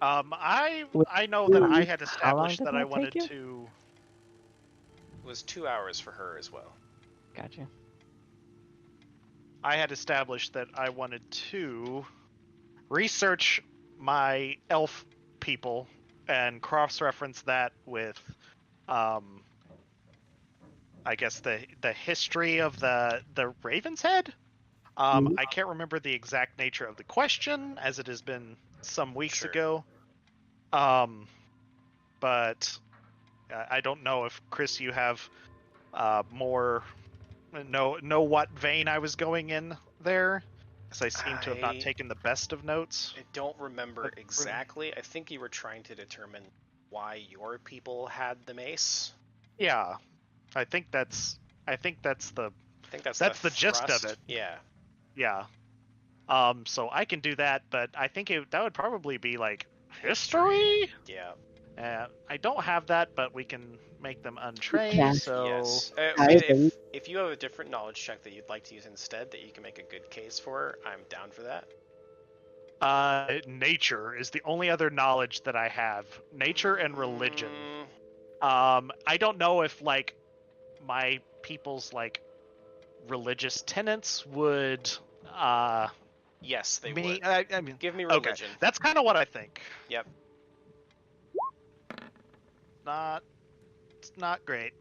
I know that I had How long established did that I that wanted take you? to. It was 2 hours for her as well. Gotcha. I had established that I wanted to research my elf people and cross-reference that with, I guess the history of the Raven's Head. I can't remember the exact nature of the question, as it has been some weeks Sure. ago. But I don't know if Chris, you have more know what vein I was going in there, because I seem to have not taken the best of notes. I don't remember exactly. I think you were trying to determine why your people had the mace. Yeah, I think that's the gist of thrust. it. Yeah. Yeah. So I can do that, but I think that would probably be like history. Yeah. I don't have that, but we can make them untrained. Yeah. So Yes. I If you have a different knowledge check that you'd like to use instead, that you can make a good case for, I'm down for that. Nature is the only other knowledge that I have. Nature and religion. I don't know if like my people's like religious tenets would. Yes, they would. I mean, Give me okay, religion. that's kind of what I think. Yep. It's not great.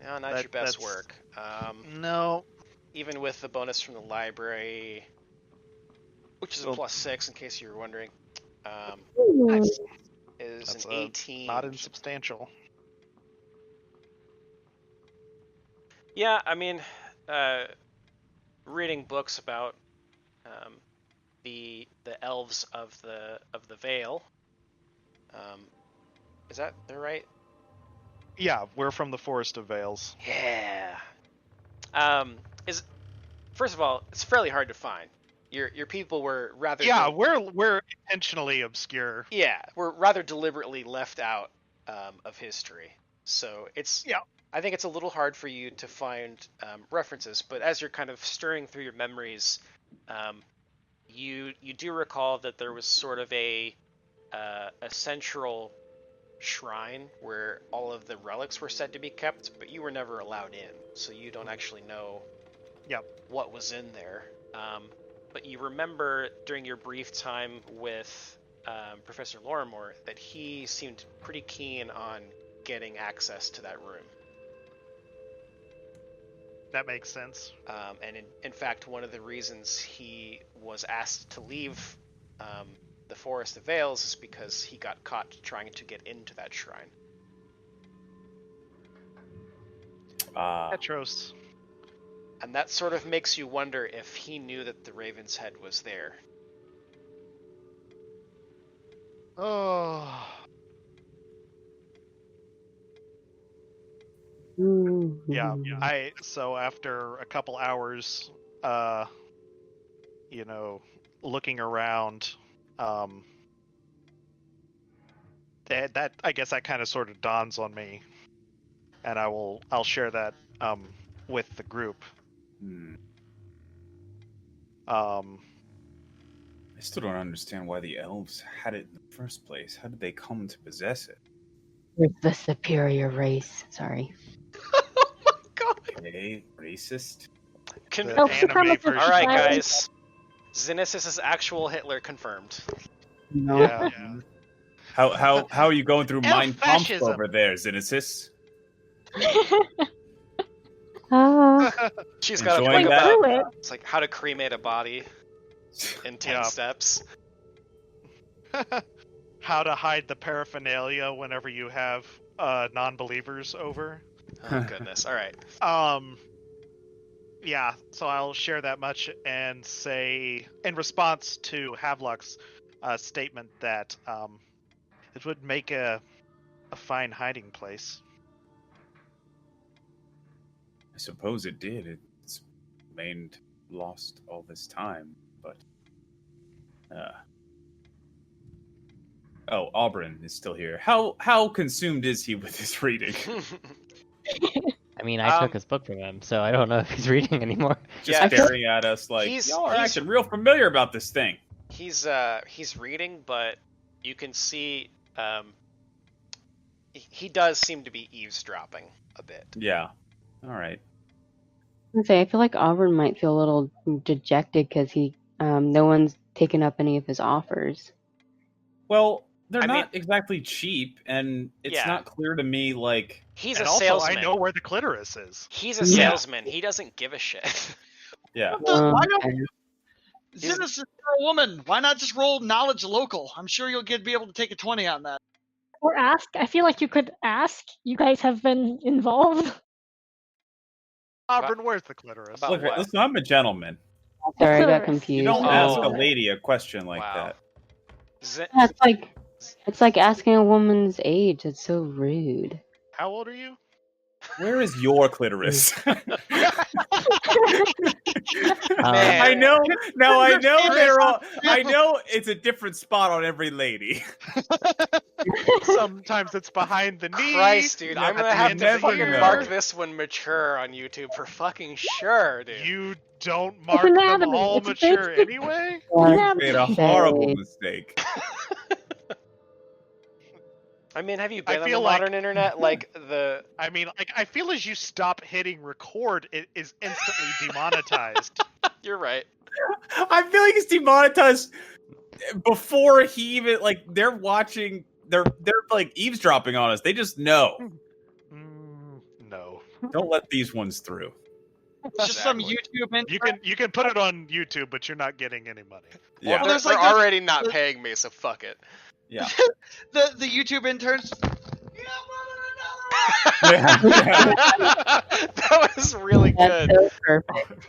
No, not your best work. No. Even with the bonus from the library, which is a +6 in case you were wondering, is That's an 18. Not insubstantial. Yeah, I mean, reading books about the elves of the Vale. Is that they're right? Yeah, we're from the Forest of Vales. Yeah. First of all, it's fairly hard to find. Your people were rather. Yeah, we're intentionally obscure. Yeah, we're rather deliberately left out of history. So it's. Yeah. I think it's a little hard for you to find references, but as you're kind of stirring through your memories, you do recall that there was sort of a central shrine where all of the relics were said to be kept, but you were never allowed in, so you don't actually know what was in there. But you remember during your brief time with Professor Lorimore that he seemed pretty keen on getting access to that room. That makes sense. And in fact, one of the reasons he was asked to leave the Forest of Vales is because he got caught trying to get into that shrine. Petros. And that sort of makes you wonder if he knew that the Raven's Head was there. Oh. Yeah. So after a couple hours, looking around, that I guess that kind of sort of dawns on me, and I'll share that with the group. I still don't understand why the elves had it in the first place. How did they come to possess it? It's the superior race. Sorry. Oh my god! Okay, racist. All right, guys. Xenesis' actual Hitler confirmed. No. Yeah. How are you going through Elf Mein Kampf fascism. over there, Xenesis? She's got a Enjoying book that? about Through it. it's like how to cremate a body in 10 Yeah. steps. How to hide the paraphernalia whenever you have non-believers over. Oh goodness. All right. Yeah, so I'll share that much and say, in response to Havelock's statement, that it would make a fine hiding place. I suppose it did. It's remained lost all this time, but oh, Auburn is still here. How consumed is he with his reading? I mean, I took his book from him, so I don't know if he's reading anymore. Just Yeah, staring at us like y'all are acting real familiar about this thing. He's reading, but you can see he does seem to be eavesdropping a bit. Yeah. All right. I feel like Auburn might feel a little dejected because no one's taken up any of his offers. Well, they're I not mean- exactly cheap, and it's Yeah. not clear to me like He's And a also, salesman. I know where the clitoris is. He's a Yeah. salesman. He doesn't give a shit. yeah. Why don't Okay. Zinnis is a woman? Why not just roll knowledge local? I'm sure you'll be able to take a 20 on that. Or ask. I feel like you could ask. You guys have been involved. Auburn, where's the clitoris? About Look, what? listen, I'm a gentleman. Sorry, I got Clitoris. confused. You don't Oh. ask a lady a question like Wow. that. Yeah, it's like asking a woman's age. It's so rude. How old are you? Where is your clitoris? Man. I know. Now I know they're all. I know it's a different spot on every lady. Sometimes it's behind the knee. Christ, dude, I'm gonna have to never fucking know. mark this one mature on YouTube for fucking sure, dude. You don't mark them anatomy. all It's a mature big- anyway? You made a Say. horrible mistake. I mean, have you I been on the feel like- modern internet? Like the I mean, I feel as you stop hitting record, it is instantly demonetized. you're right. I feel like it's demonetized before he even they're watching. They're like eavesdropping on us. They just know. No. Don't let these ones through. It's just some Exactly. YouTube You can put it on YouTube, but you're not getting any money. Yeah. Well, there's they're like this- already not paying me, so fuck it. Yeah. The YouTube interns. That was really That's good. so perfect.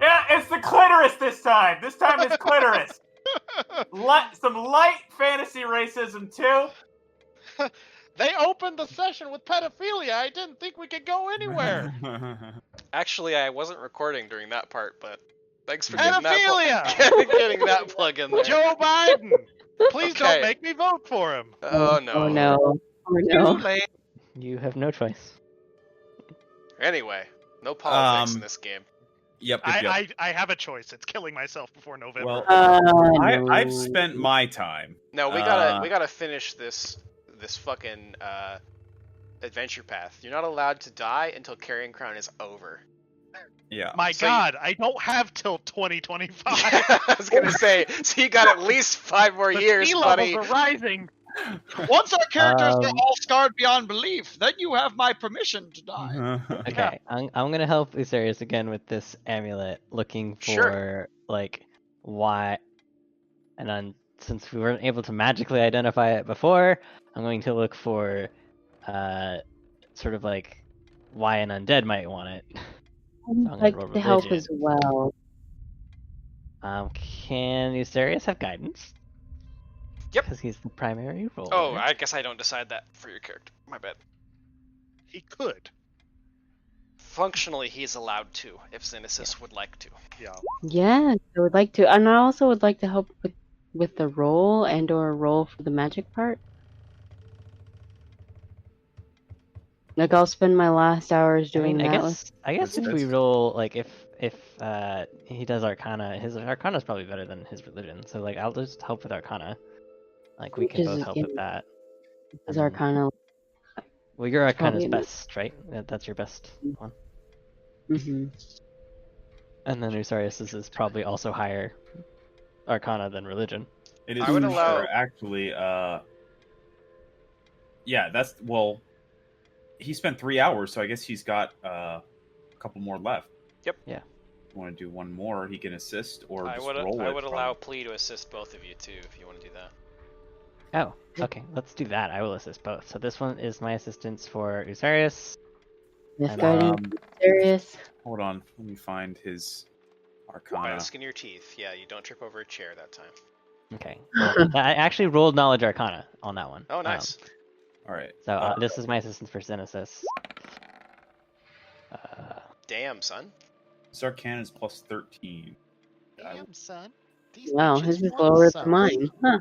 Yeah, it's the clitoris this time. This time it's clitoris. Some light fantasy racism too. They opened the session with pedophilia. I didn't think we could go anywhere. Actually, I wasn't recording during that part, but thanks for getting Pedophilia! that, getting that plug in there. Joe Biden! Please Okay. don't make me vote for him. Oh no. Oh no. Oh no. Too late. You have no choice. Anyway, no politics in this game. Yep. I have a choice. It's killing myself before November. Well, No. I've spent my time. No, we gotta finish this fucking adventure path. You're not allowed to die until Carrion Crown is over. Yeah. My So God, I don't have till 2025. I was gonna say, so you got at least 5 more The years, sea buddy. levels are rising. Once our characters are Um, all scarred beyond belief, then you have my permission to die. Okay, I'm gonna help Usarius again with this amulet, looking for Sure. like why, and then since we weren't able to magically identify it before, I'm going to look for sort of like why an undead might want it. I'm gonna I'd roll like to help religion. as well. Can Usarius have guidance? Yep. Because he's the primary roller. Oh, I guess I don't decide that for your character. My bad. He could. Functionally, he's allowed to, if Xenesis would like to. Yeah. Yeah, I would like to, and I also would like to help with the roll and/or roll for the magic part. Like I'll spend my last hours doing I that. guess I guess if we roll like if he does Arcana, his Arcana is probably better than his religion. So like I'll just help with Arcana. Like we Which can is, both help yeah, with that. Because Arcana. Well, your Arcana is probably not- best, right? That's your best one. Hmm. And then Usarius is probably also higher Arcana than religion. It is I would for allow- sure, actually. Yeah, that's well. He spent 3 hours, so I guess he's got couple more left. Yep. Yeah. Want to do one more? He can assist or I just would roll it. I would allow Plea to assist both of you too if you want to do that. Oh, okay. Let's do that. I will assist both. So this one is my assistance for Usarius. Misguiding, serious. Hold on, let me find his By Arcana. the skin of your teeth. Yeah, you don't trip over a chair that time. Okay. Well, I actually rolled Knowledge Arcana on that one. Oh, nice. All right. So this is my assistance for Xenesis. Damn, son. His Arcana is plus 13. Damn, son. These Wow, bitches his is want lower some. than mine. Huh.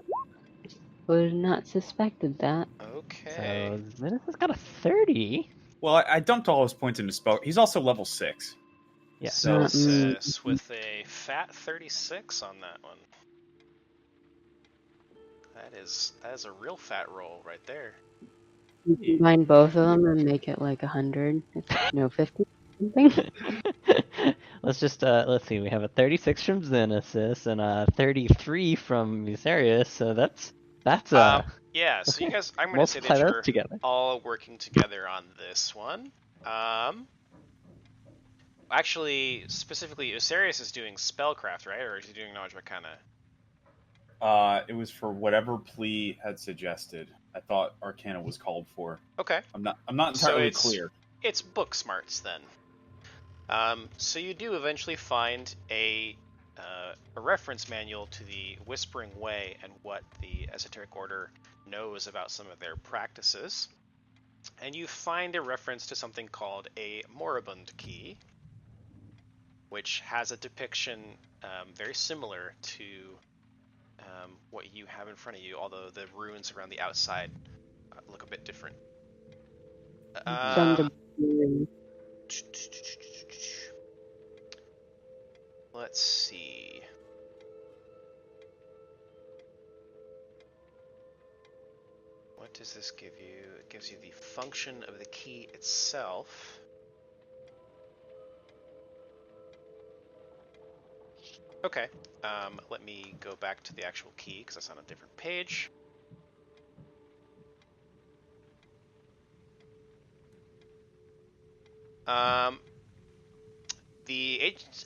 Would have not suspected that. Okay. So Xenesis got a 30. Well, I dumped all his points into spell. He's also level 6. Yeah. So Xenesis with a fat 36 on that one. That is a real fat roll right there. You combine both of them and make it like 100. No, 50 something. Let's just let's see. We have a 36 from Xenesis and a 33 from Musarius. So that's Yeah, so you guys, I'm going to say multiply that those you're together. all working together on this one. Actually, specifically, Osarius is doing spellcraft, right? Or is he doing knowledge arcana? It was for whatever Plea had suggested. I thought Arcana was called for. Okay. I'm not entirely So it's clear. It's book smarts then. So you do eventually find a reference manual to the Whispering Way and what the Esoteric Order knows about some of their practices. And you find a reference to something called a Moribund Key, which has a depiction very similar to what you have in front of you, although the runes around the outside look a bit different. Let's see. What does this give you? It gives you the function of the key itself. Okay, let me go back to the actual key because that's on a different page. The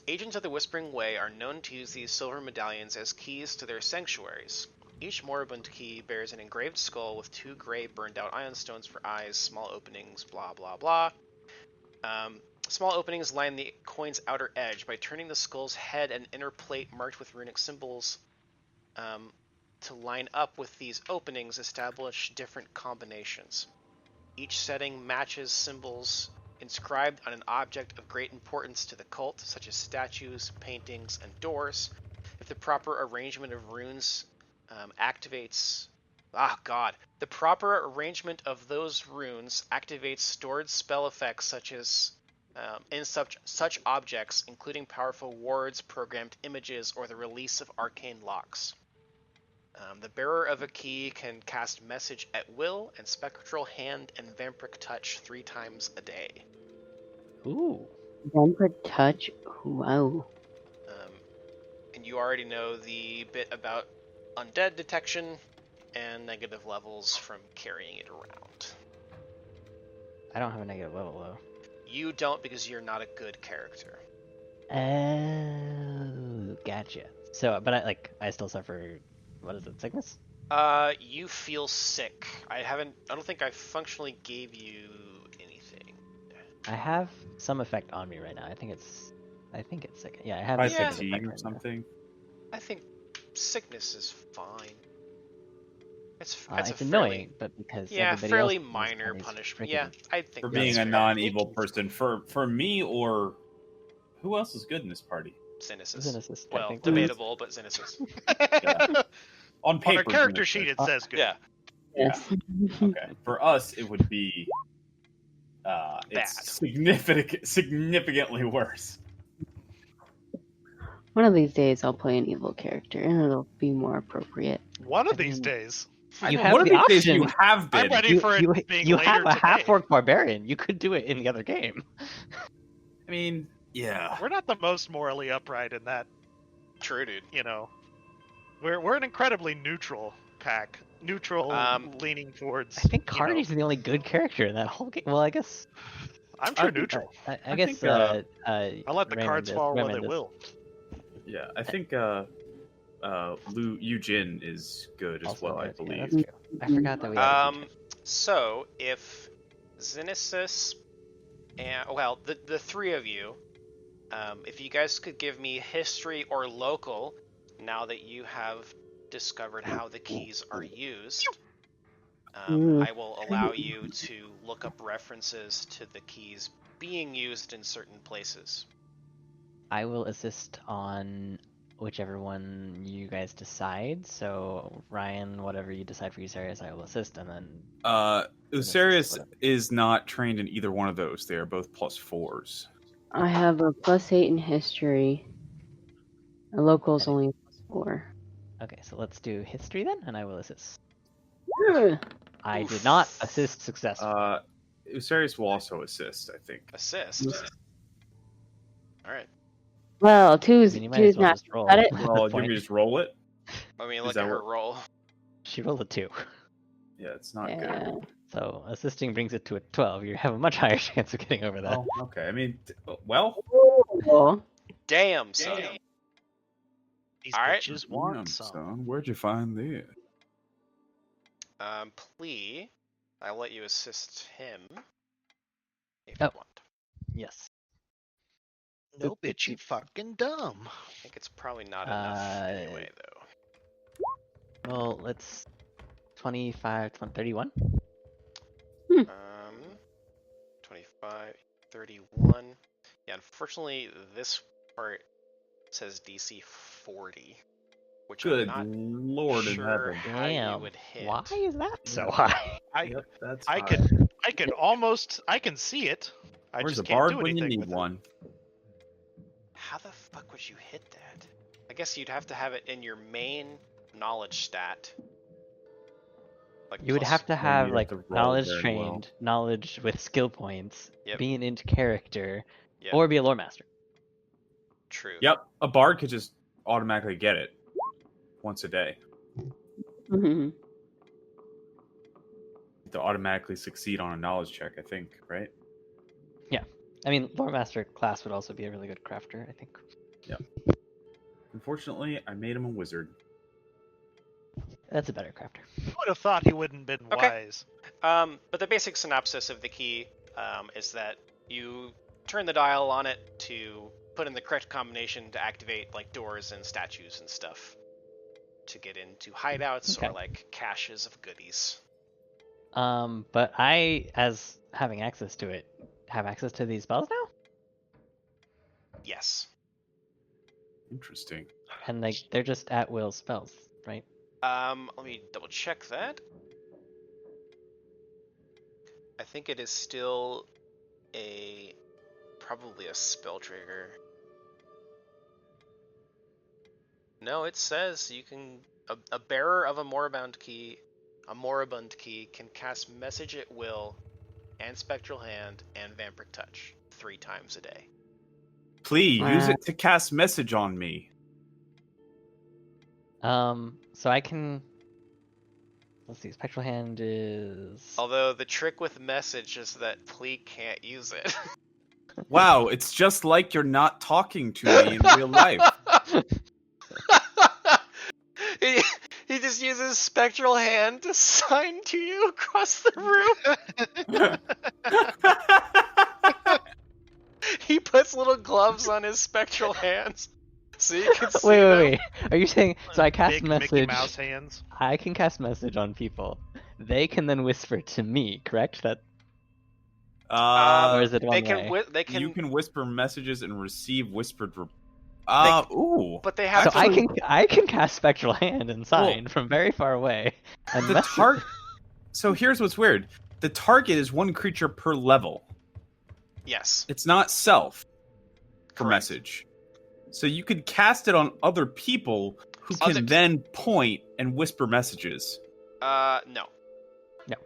agents of the Whispering Way are known to use these silver medallions as keys to their sanctuaries. Each moribund key bears an engraved skull with 2 gray burned-out ion stones for eyes, small openings, blah blah blah. Small openings line the coin's outer edge. By turning the skull's head and inner plate marked with runic symbols to line up with these openings, establish different combinations. Each setting matches symbols inscribed on an object of great importance to the cult, such as statues, paintings, and doors. If the proper arrangement of runes activates... The proper arrangement of those runes activates stored spell effects such as in such objects, including powerful wards, programmed images, or the release of arcane locks. The bearer of a key can cast Message at Will and Spectral Hand and Vampiric Touch 3 times a day. Ooh. Vampiric Touch? Wow. And you already know the bit about undead detection and negative levels from carrying it around. I don't have a negative level though. You don't because you're not a good character. Oh, gotcha. So, but I still suffer. What is it? Sickness? You feel sick. I don't think I functionally gave you anything. I have some effect on me right now. I think it's sick. Yeah, I have By some fatigue effect or right now. something. I think sickness is fine. It's annoying, but because everybody fairly else in this minor party's punishment. freaking- Yeah, I think For that's being a fair. non-evil person. For me or who else is good in this party? Xenesis. Xenesis, Well, technically. debatable, but Xenesis. On paper, On our character Xenesis. sheet, it says good. Yeah. Yes. Okay. For us, it would be it's significantly worse. One of these days I'll play an evil character and it'll be more appropriate. One of these days. You One have of the these days option. you have been. I'm ready for it being you later have a today. half-orc barbarian. You could do it in the other game. I mean, yeah. We're not the most morally upright in that, True, dude. you know. We're an incredibly neutral pack. Neutral, leaning towards. I think Carney's the only good character in that whole game. Well, I guess. I'm true neutral. I I guess. think, I'll let the cards fall where they will. Yeah, I think Yu Jin is good as well. I believe. Yeah, that's true. I forgot that we had. So if Xenesis and the three of you, if you guys could give me history or local, now that you have discovered how the keys are used, I will allow you to look up references to the keys being used in certain places. I will assist on whichever one you guys decide. So Ryan, whatever you decide for Usarius, I will assist, and then Usarius is not trained in either one of those. They are both +4s. I have a +8 in history. A local's only +4. Okay, so let's do history then, and I will assist. Ugh. I did not assist successfully. Usarius will also assist, I think. Assist. All right. Well, two's I mean, you might as well not. just roll. Got it? Well, you just roll it. I mean, Is look that at her what- roll. She rolled a 2. Yeah, it's not Yeah. good. So assisting brings it to a 12. You have a much higher chance of getting over that. Oh, okay. I mean, well, Oh, Damn, son. These All right. bitches want damn, some. son, where'd you find this? Plea, I'll let you assist him if Oh. you want. Yes. No, bitch, you fucking dumb. I think it's probably not enough anyway, though. Well, let's 25, 31. 25, 31. Yeah, unfortunately, this part says DC 40, which Good I'm not Lord in sure heaven. how you Damn. would hit. Why is that so Yeah. high? Yep, that's I high. can see it. I Where's just a can't bard do when you anything need with one? How the fuck would you hit that? I guess you'd have to have it in your main knowledge stat. Like You would plus- have to have you have like to roll knowledge very trained, knowledge with skill points, Yep. being into character, Yep. or be a lore master. True. Yep, a bard could just automatically get it once a day mhm. to automatically succeed on a knowledge check. I think, right? I mean, lore master class would also be a really good crafter, I think. Unfortunately, I made him a wizard. That's a better crafter. I would have thought he wouldn't have been Okay. wise. But the basic synopsis of the key is that you turn the dial on it to put in the correct combination to activate like doors and statues and stuff to get into hideouts Okay. or like caches of goodies. But I, as having access to it, have access to these spells now? Yes. Interesting. And like they're just at will spells, right? Let me double check that. I think it is still probably a spell trigger. No, it says you can a bearer of a moribund key can cast message at will and spectral hand and vampiric touch 3 times a day. Please use it to cast message on me. So I can. Let's see. Spectral hand is. Although the trick with message is that Plea can't use it. Wow, it's just like you're not talking to me in real life. he just uses spectral hand to sign to you across the room. He puts little gloves on his spectral hands so you can see them. Wait. Are you saying so? I cast Big message. Mickey Mouse hands. I can cast message on people. They can then whisper to me. Correct? That. Or is it one way? They can. You can whisper messages and receive whispered. Ooh. But they have So to. I can cast spectral hand and sign from very far away. And The message- target. So here's what's weird. The target is one creature per level. Yes. It's not self for Correct. message. So you could cast it on other people who can then point and whisper messages. No. No.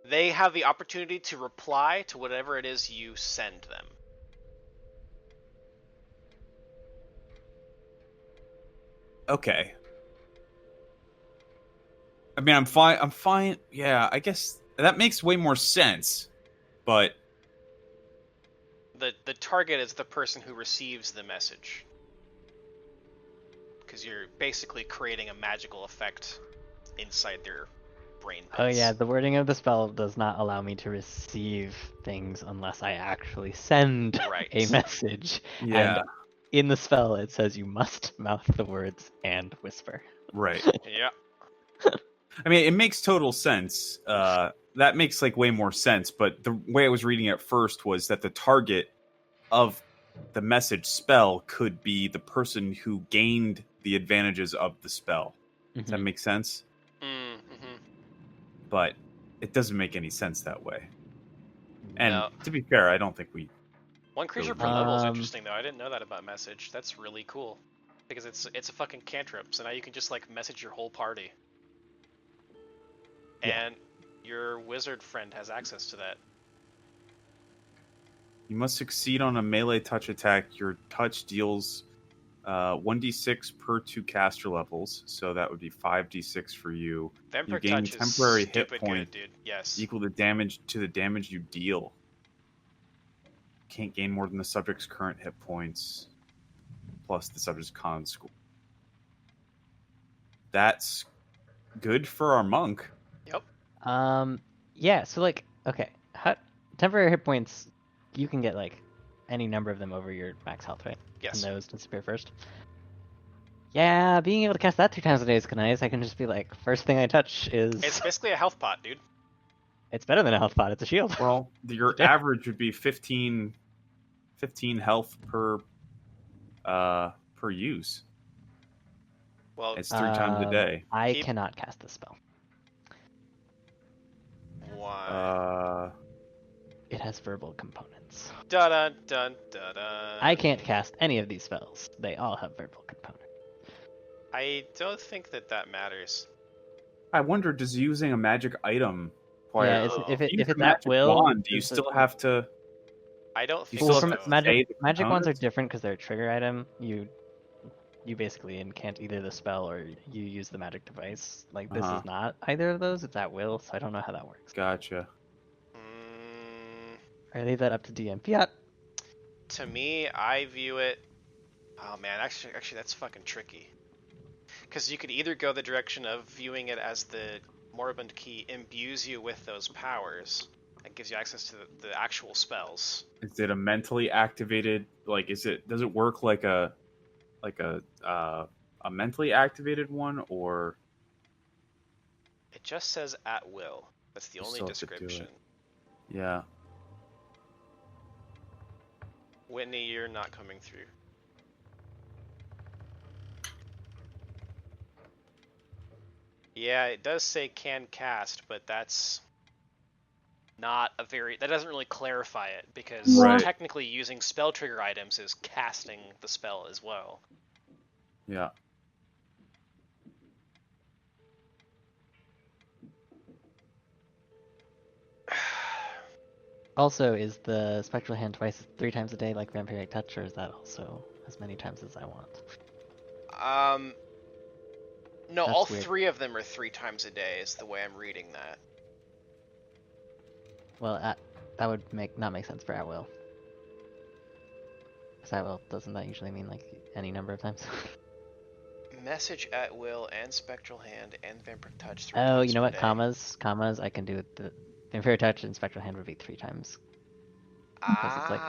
They have the opportunity to reply to whatever it is you send them. Okay. I mean, I'm fine. Yeah, I guess that makes way more sense. But the target is the person who receives the message. Because you're basically creating a magical effect inside their brain pits. Oh yeah, the wording of the spell does not allow me to receive things unless I actually send Right. a message. Yeah. And in the spell, it says you must mouth the words and whisper. Right. Yeah. I mean, it makes total sense. That makes like way more sense. But the way I was reading it first was that the target of the message spell could be the person who gained the advantages of the spell. Does that make sense? Mm-hmm. But it doesn't make any sense that way. And No. to be fair, I don't think we. One creature per level is interesting though. I didn't know that about message. That's really cool. Because it's a fucking cantrip, so now you can just like message your whole party. Yeah. And your wizard friend has access to that. You must succeed on a melee touch attack. Your touch deals 1d6 per 2 caster levels, so that would be 5d6 for you. Vampire You gain touch temporary is hit stupid point good, dude. Yes. equal to the damage you deal. Can't gain more than the subject's current hit points plus the subject's con score. That's good for our monk. Yep. Yeah, so like, okay, temporary hit points, you can get like any number of them over your max health, right? Yes. And those disappear first. Yeah, being able to cast that 3 times a day is nice. I can just be like, first thing I touch is... It's basically a health pot, dude. It's better than a health pot, it's a shield. Well, your average would be 15 health per use. Well, It's 3 times a day. I cannot cast this spell. why? It has verbal components. Dun dun dun dun dun. I can't cast any of these spells. They all have verbal components. I don't think that matters. I wonder, does using a magic item Yeah, require... if Use it's a at magic will... wand, do you it's a- still have to... I don't You think still Well, have so. to magic the wands are components? different because they're a trigger item. You basically incant either the spell or you use the magic device. Like this Uh-huh. is not either of those. It's at will, so I don't know how that works. Gotcha. I leave that up to DM. Fiat. To me, I view it. Oh man, actually, that's fucking tricky. Because you could either go the direction of viewing it as the Moribund Key imbues you with those powers and gives you access to the actual spells. Is it a mentally activated? Like, does it work like a mentally activated one, or It just says at will. That's the You only still have to do it. description. yeah? Whitney, you're not coming through. Yeah, it does say can cast, but that's not a very... That doesn't really clarify it, because Right. technically using spell trigger items is casting the spell as well. Yeah. Also, is the spectral hand twice 3 times a day like vampiric touch, or is that also as many times as I want? No, That's all weird. 3 of them are 3 times a day is the way I'm reading that. Well, that would not make sense for at will. Because at will doesn't that usually mean like any number of times? Message at will and spectral hand and vampiric touch 3 Oh, times you know per what? day. Commas. I can do it. The vampiric touch and spectral hand would be 3 times. Because it's like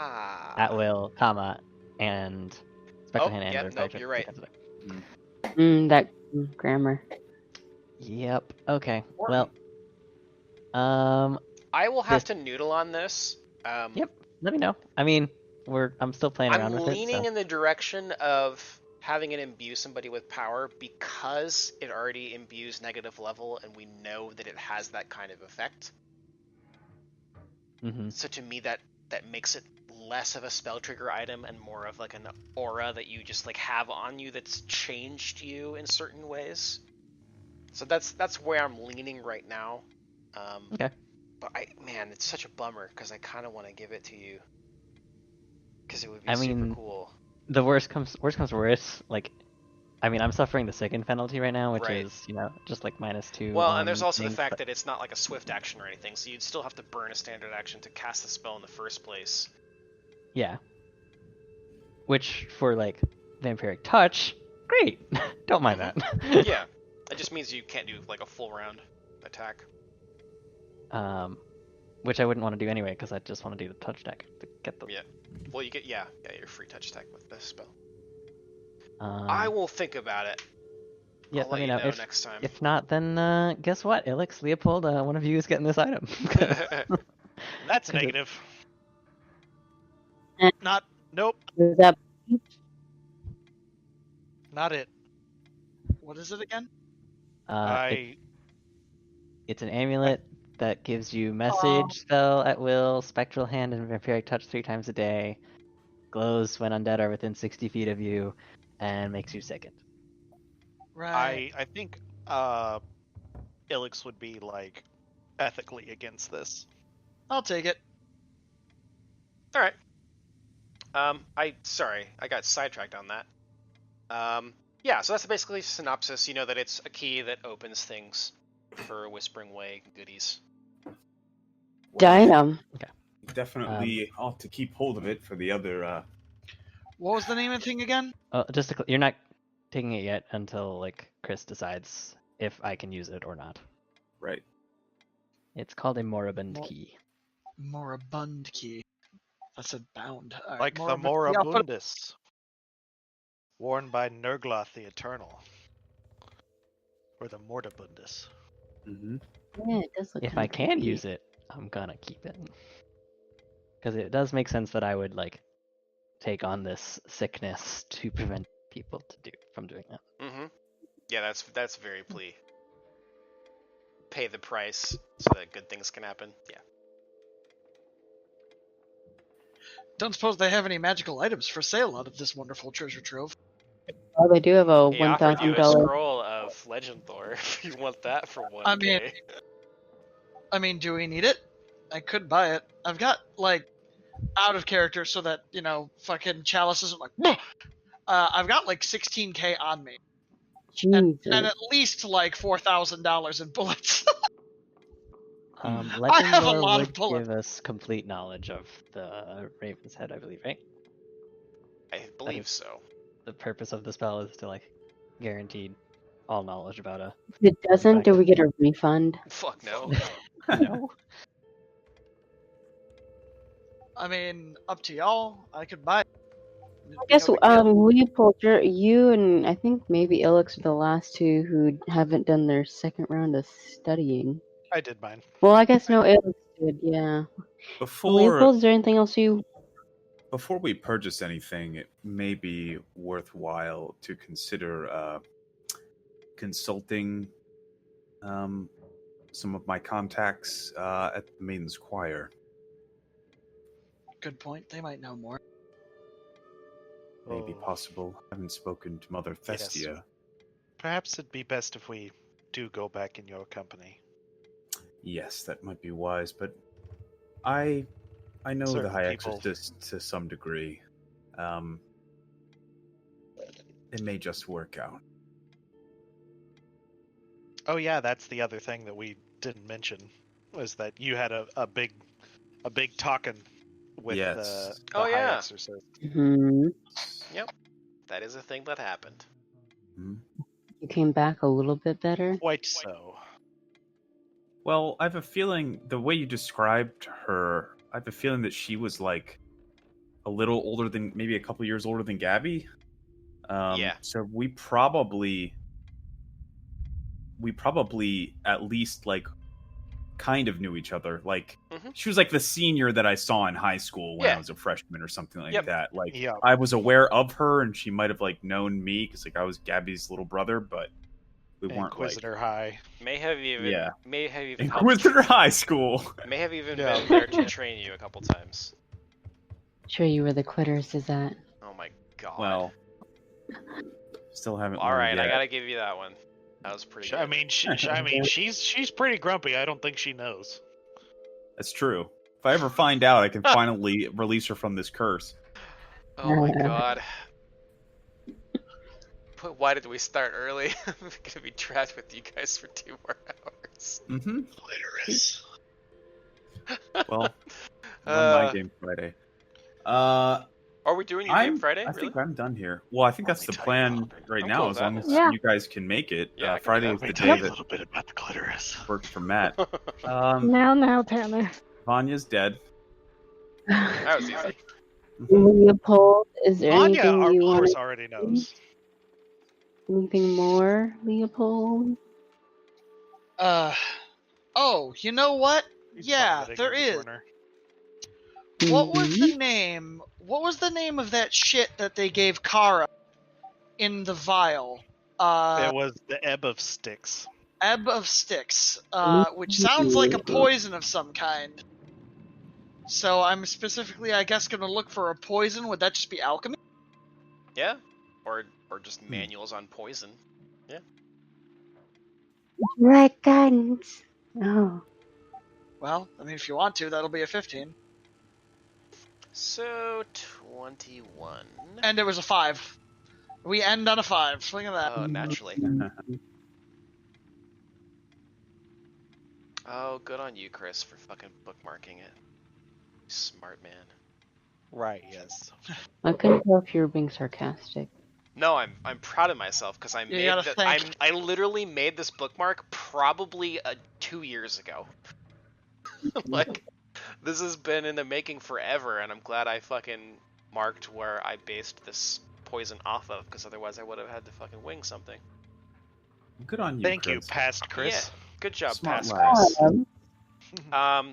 at will, comma, and spectral hand and yep, vampiric nope, touch you're 3 right. times a day. That grammar. Yep. Okay. Well. I will have to noodle on this. Yep. Let me know. I mean, I'm still playing I'm around with it. leaning So. in the direction of having it imbue somebody with power because it already imbues negative level and we know that it has that kind of effect. Mm-hmm. So to me that makes it less of a spell trigger item and more of like an aura that you just like have on you that's changed you in certain ways. So that's where I'm leaning right now. Okay. But man, it's such a bummer because I kind of want to give it to you because it would be I super mean, cool. The worst comes worse. Like, I mean, I'm suffering the second penalty right now, which Right. is just like -2. Well, and there's also the things, fact but- that it's not like a swift action or anything, so you'd still have to burn a standard action to cast the spell in the first place. Yeah. Which for like vampiric touch, great. Don't mind that. Yeah, it just means you can't do like a full round attack. Which I wouldn't want to do anyway because I just want to do the touch deck to get the. Yeah. Well, you get your free touch attack with this spell. Um, I will think about it. Yeah, I'll let me you know know if next time. If not, then guess what, Ilix, Leopold, one of you is getting this item. That's 'Cause it- negative. Eh. Not. Nope. Is that Not it. What is it again? It's an amulet that gives you message, spell at will, spectral hand, and vampiric touch 3 times a day. Glows when undead are within 60 feet of you, and makes you sickened. Right. I think Ilix would be like ethically against this. I'll take it. All right. I got sidetracked on that. Yeah, so that's basically synopsis. You know that it's a key that opens things for Whispering Way goodies. Dynam? Definitely ought to keep hold of it for the other. What was the name of the thing again? Just to you're not taking it yet until like Chris decides if I can use it or not. Right. It's called a moribund key. Moribund key. That's a bound. All right, Like the Yeah, I'll put- Moribundus, worn by Nergloth the Eternal, or the Moribundus. Mm-hmm. Yeah, it does look If kinda I can creepy. use it, I'm gonna keep it. Because it does make sense that I would like take on this sickness to prevent people from doing that. Mm-hmm. Yeah, that's very plea. Pay the price so that good things can happen. Yeah. Don't suppose they have any magical items for sale out of this wonderful treasure trove. Oh, they do have a He offered you a $1,000. scroll of Legend Thor if you want that for 1K. I mean, do we need it? I could buy it. I've got like out of character so that fucking Chalice isn't like. "Bleh!" I've got like 16K on me, and Jesus. at least like $4,000 in bullets. Legend have a lore lot of would bullets. give us complete knowledge of the Raven's Head, I believe, right? I believe is- so. The purpose of the spell is to like guaranteed all knowledge about a. If it doesn't, do we get a refund? Fuck no. No. I mean, up to y'all. I could buy it. I guess Leopold, you and I think maybe Ilix are the last two who haven't done their second round of studying. I did mine. Well, I guess no, Ilix did, yeah. Leopold, is there anything else Before we purchase anything, it may be worthwhile to consider consulting some of my contacts at the Maiden's Choir. Good point. They might know more. Maybe possible. I haven't spoken to Mother Thestia. Perhaps it'd be best if we do go back in your company. Yes, that might be wise, but I know Certain the High people- Exorcist to some degree. It may just work out. Oh yeah, that's the other thing that we didn't mention was that you had a big talking with Yes. the Oh, High yeah. Exorcist. you That is a thing that happened. you came back a little bit better? Quite so. Well, I have a feeling the way you described her, I have a feeling that she was like a little older than, maybe a couple years older than Gabby. Yeah. So we probably at least like kind of knew each other. Like she was like the senior that I saw in high school when I was a freshman or something like that. Like I was aware of her and she might have like known me because like I was Gabby's little brother, but we weren't Inquisitor High. May have even Inquisitor High School. May have even been there to train you a couple times. Sure, you were the clitoris, is that? Oh my god. Well, still haven't. All right, yet. I gotta give you that one. That was pretty good. I mean, she's pretty grumpy. I don't think she knows. That's true. If I ever find out, I can finally release her from this curse. Oh my god. But why did we start early? I'm gonna be trapped with you guys for 2 more hours. Mm-hmm. Clitoris. Well, won my game Friday. Are we doing New Game Friday? I really? think I'm done here. Well, I think that's the plan right I'm now, cool as with long that. as Yeah. you guys can make it. Yeah, I can do Friday that. is the Let me day tell you a that little bit about the clitoris. works for Matt. Now, Tanner. Vanya's dead. That was easy. Leopold, is there Anya, anything our you want horse to already knows. Anything more, Leopold? Oh, you know what? He's Yeah, vomiting there in the is. corner. What was Mhm. the name? What was the name of that shit that they gave Kara in the vial? It was the ebb of sticks. Ebb of Sticks, which sounds like a poison of some kind. So I'm specifically, I guess, going to look for a poison. Would that just be alchemy? Yeah, or just manuals on poison. Would you like guidance? Oh. Well, I mean, if you want to, that'll be a 15. So 21. And it was a 5. We end on a 5. Look at that. Oh, naturally. Oh, good on you, Chris, for fucking bookmarking it. Smart man. Right, yes. I couldn't tell if you were being sarcastic. No, I'm proud of myself because You gotta thank- I literally made this bookmark probably 2 years ago. Like, this has been in the making forever, and I'm glad I fucking marked where I based this poison off of, because otherwise I would have had to fucking wing something. Good on you. Thank you, Chris. past Chris. Yeah, good job, Smart past lad.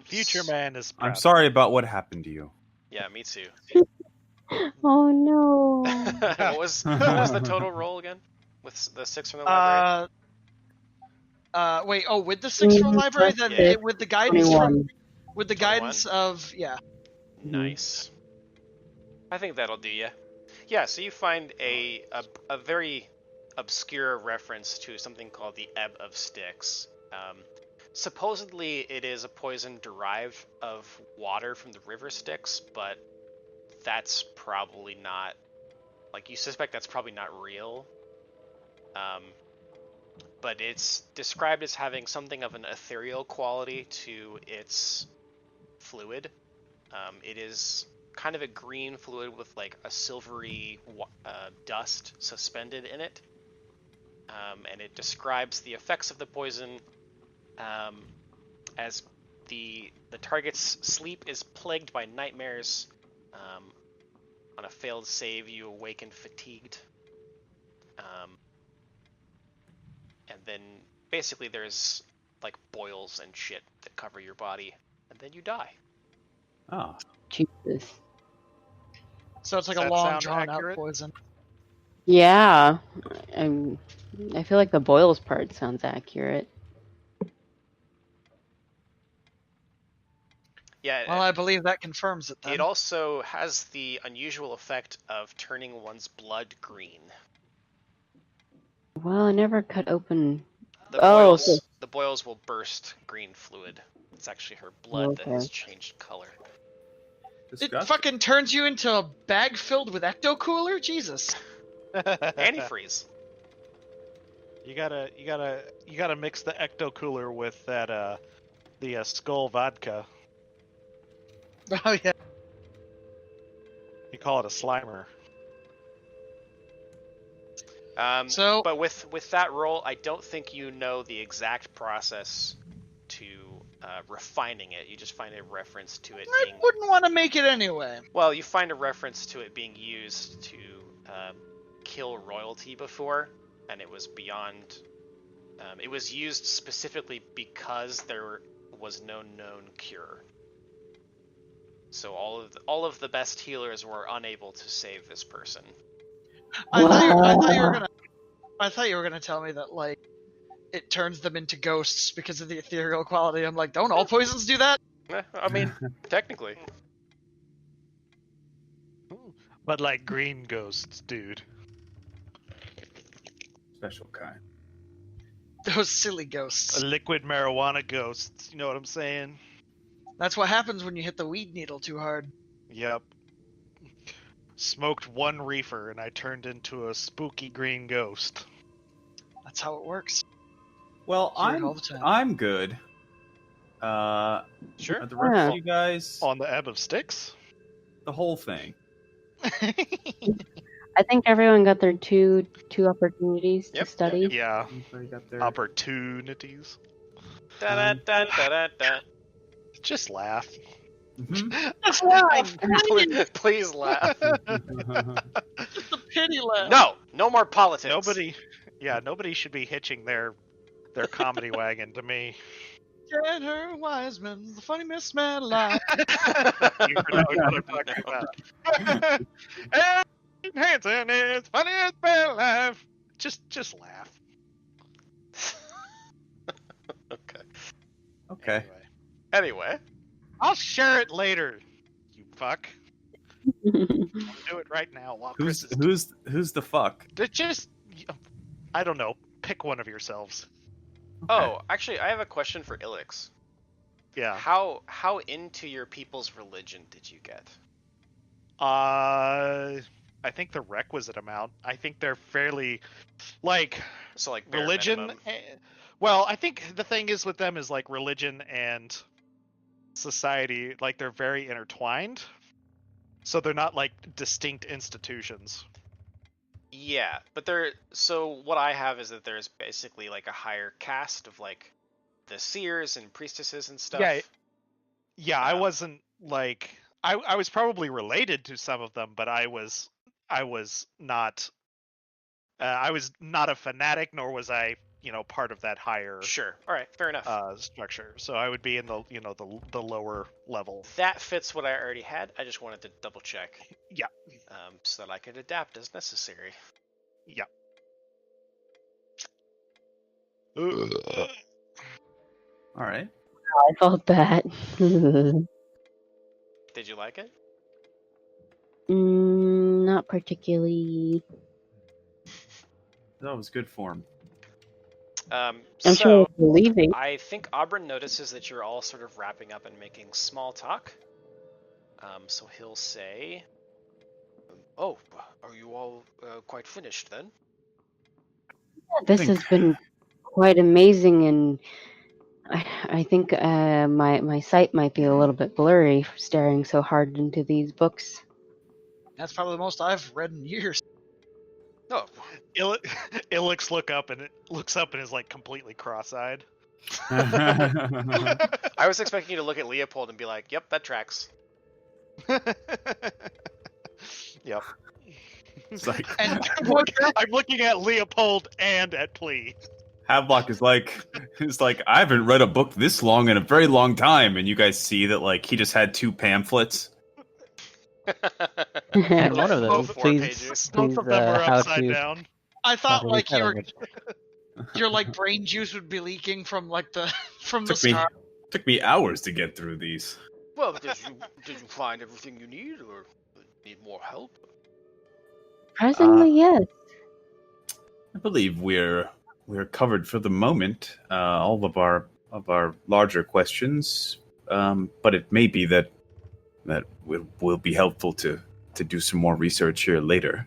Chris. Future man is proud. I'm sorry about what happened to you. Yeah, me too. Oh no. what was the total roll again? With the 6 from the library? Wait. Oh, with the 6 from library, then Yeah. with the guidance 21. with the 21? guidance of Nice. I think that'll do ya. Yeah, so you find a very obscure reference to something called the Ebb of Styx. Supposedly it is a poison derived of water from the river Styx, but that's probably not, like, you suspect that's probably not real. But it's described as having something of an ethereal quality to its fluid. It is kind of a green fluid with like a silvery dust suspended in it. And it describes the effects of the poison as the target's sleep is plagued by nightmares. On a failed save, you awaken fatigued. And then basically there's like boils and shit that cover your body, and then you die. Oh. Jesus. So it's like Does a that long, sound drawn accurate? out poison. Yeah. I feel like the boils part sounds accurate. Yeah, Well, I believe that confirms it then. it also has the unusual effect of turning one's blood green. Well, I never cut open. The Oh, boils, okay. the boils will burst green fluid. It's actually her blood that has changed color. It Disgusting. fucking turns you into a bag filled with ecto cooler? Jesus. Antifreeze. You gotta mix the ecto cooler with that the skull vodka. Oh yeah. You call it a slimer. So- but with that roll, I don't think you know the exact process to refining it. You just find a reference to it I being. wouldn't want to make it anyway. Well, you find a reference to it being used to kill royalty before, and it was beyond. It was used specifically because there was no known cure. So all of the best healers were unable to save this person. I thought you were gonna tell me that like it turns them into ghosts because of the ethereal quality. I'm like, don't all poisons do that? I mean, technically. But like green ghosts, dude. Special kind. Those silly ghosts. Liquid marijuana ghosts. You know what I'm saying? That's what happens when you hit the weed needle too hard. Yep. Smoked one reefer and I turned into a spooky green ghost. That's how it works. Well, Hear it all the time. I'm good. Sure. Are the rest of you guys? On the Ebb of Sticks? the whole thing. I think everyone got their two opportunities to Yep, study. Yeah, Everybody got their... opportunities. Da da da da da da. Just laugh. Mhm. Just laugh. Please laugh. Just a pity laugh. No, no more politics. Nobody should be hitching their comedy wagon to me. Jenner Wiseman, the funny Miss Man alive. You know what I'm talking about. And Hanson is funny as bad life. Just laugh. Okay. Okay. Anyway. I'll share it later. You fuck. Do it right now while Chris is. Who's the fuck? Just, I don't know. Pick one of yourselves. Okay. Oh, actually, I have a question for Ilix. Yeah. How into your people's religion did you get? I think the requisite amount. I think they're fairly, like, So like bare religion. minimum. Well, I think the thing is with them is like religion and society, like they're very intertwined. So they're not like distinct institutions. Yeah, but so what I have is that there's basically like a higher caste of like the seers and priestesses and stuff. Yeah, I wasn't like I was probably related to some of them, but I was not a fanatic, nor was I, part of that higher Sure. All right, fair enough. structure. So I would be in the the lower level. That fits what I already had. I just wanted to double check. Yeah. So that I could adapt as necessary. Yeah. All right. I felt bad. Did you like it? Not particularly. That was good form. I'm So sure it's relieving. I think Aubryn notices that you're all sort of wrapping up and making small talk. So he'll say, "Oh, are you all quite finished then?" This has been quite amazing, and I think my sight might be a little bit blurry for staring so hard into these books. That's probably the most I've read in years. Oh, Ilix looks up and is like completely cross-eyed. I was expecting you to look at Leopold and be like, "Yep, that tracks." Yep. It's like And I'm looking at Leopold and at Plea. Havelock is like I haven't read a book this long in a very long time, and you guys see that like he just had 2 pamphlets. And one of those, Both 4 please, pages. Both of them were how upside to down. I thought like sign your language. like brain juice would be leaking from like the Took me hours to get through these. Well, did you find everything you need, or need more help? Surprisingly, yes. I believe we're covered for the moment. All of our larger questions, but it may be that will be helpful to do some more research here later,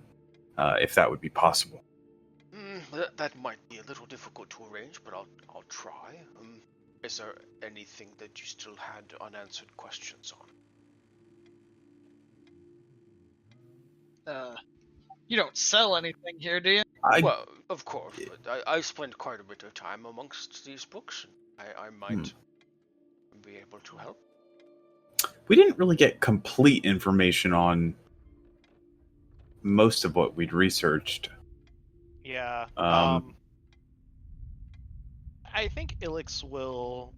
if that would be possible. That might be a little difficult to arrange, but I'll try. Is there anything that you still had unanswered questions on? You don't sell anything here, do you? Well, of course, but I spend quite a bit of time amongst these books. I might be able to help. We didn't really get complete information on most of what we'd researched. Yeah. I think Ilix will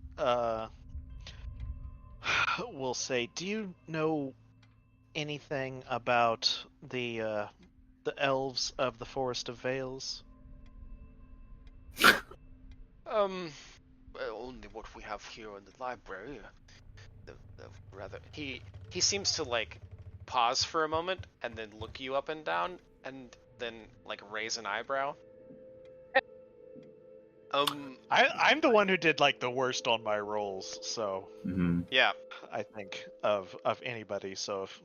say, "Do you know anything about the elves of the Forest of Vales?" Well, only what we have here in the library. Rather, he seems to like pause for a moment and then look you up and down and then like raise an eyebrow. I'm the one who did like the worst on my rolls, so Yeah. I think of anybody. So if,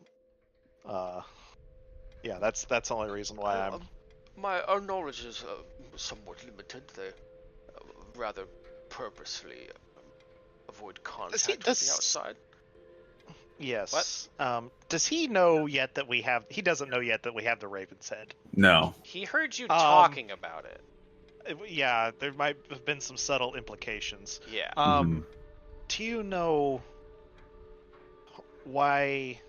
yeah, that's the only reason why Our knowledge is somewhat limited. They rather purposely avoid contact with the outside. Yes. Does he know yet that we have? He doesn't know yet that we have the Raven's Head. No. He heard you talking about it. Yeah, there might have been some subtle implications. Yeah. Mhm. Do you know why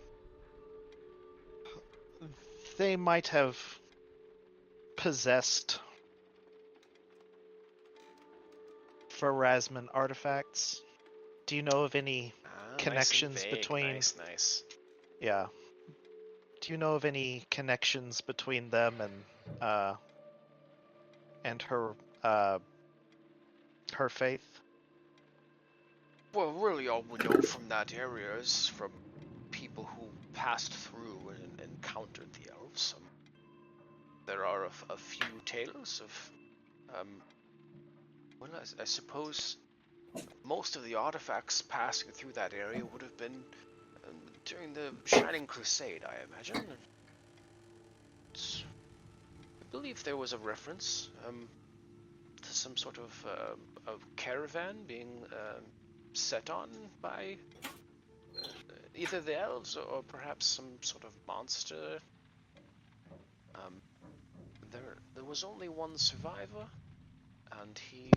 they might have possessed Pharasman artifacts? Do you know of any connections nice and vague. between? Nice. Yeah. Do you know of any connections between them and her faith? Well, really, all we know from that area is from people who passed through and encountered the elves. There are a few tales of, well, I suppose most of the artifacts passing through that area would have been during the Shining Crusade, I imagine. I believe there was a reference to some sort of caravan being set on by either the elves or perhaps some sort of monster. There was only one survivor, and he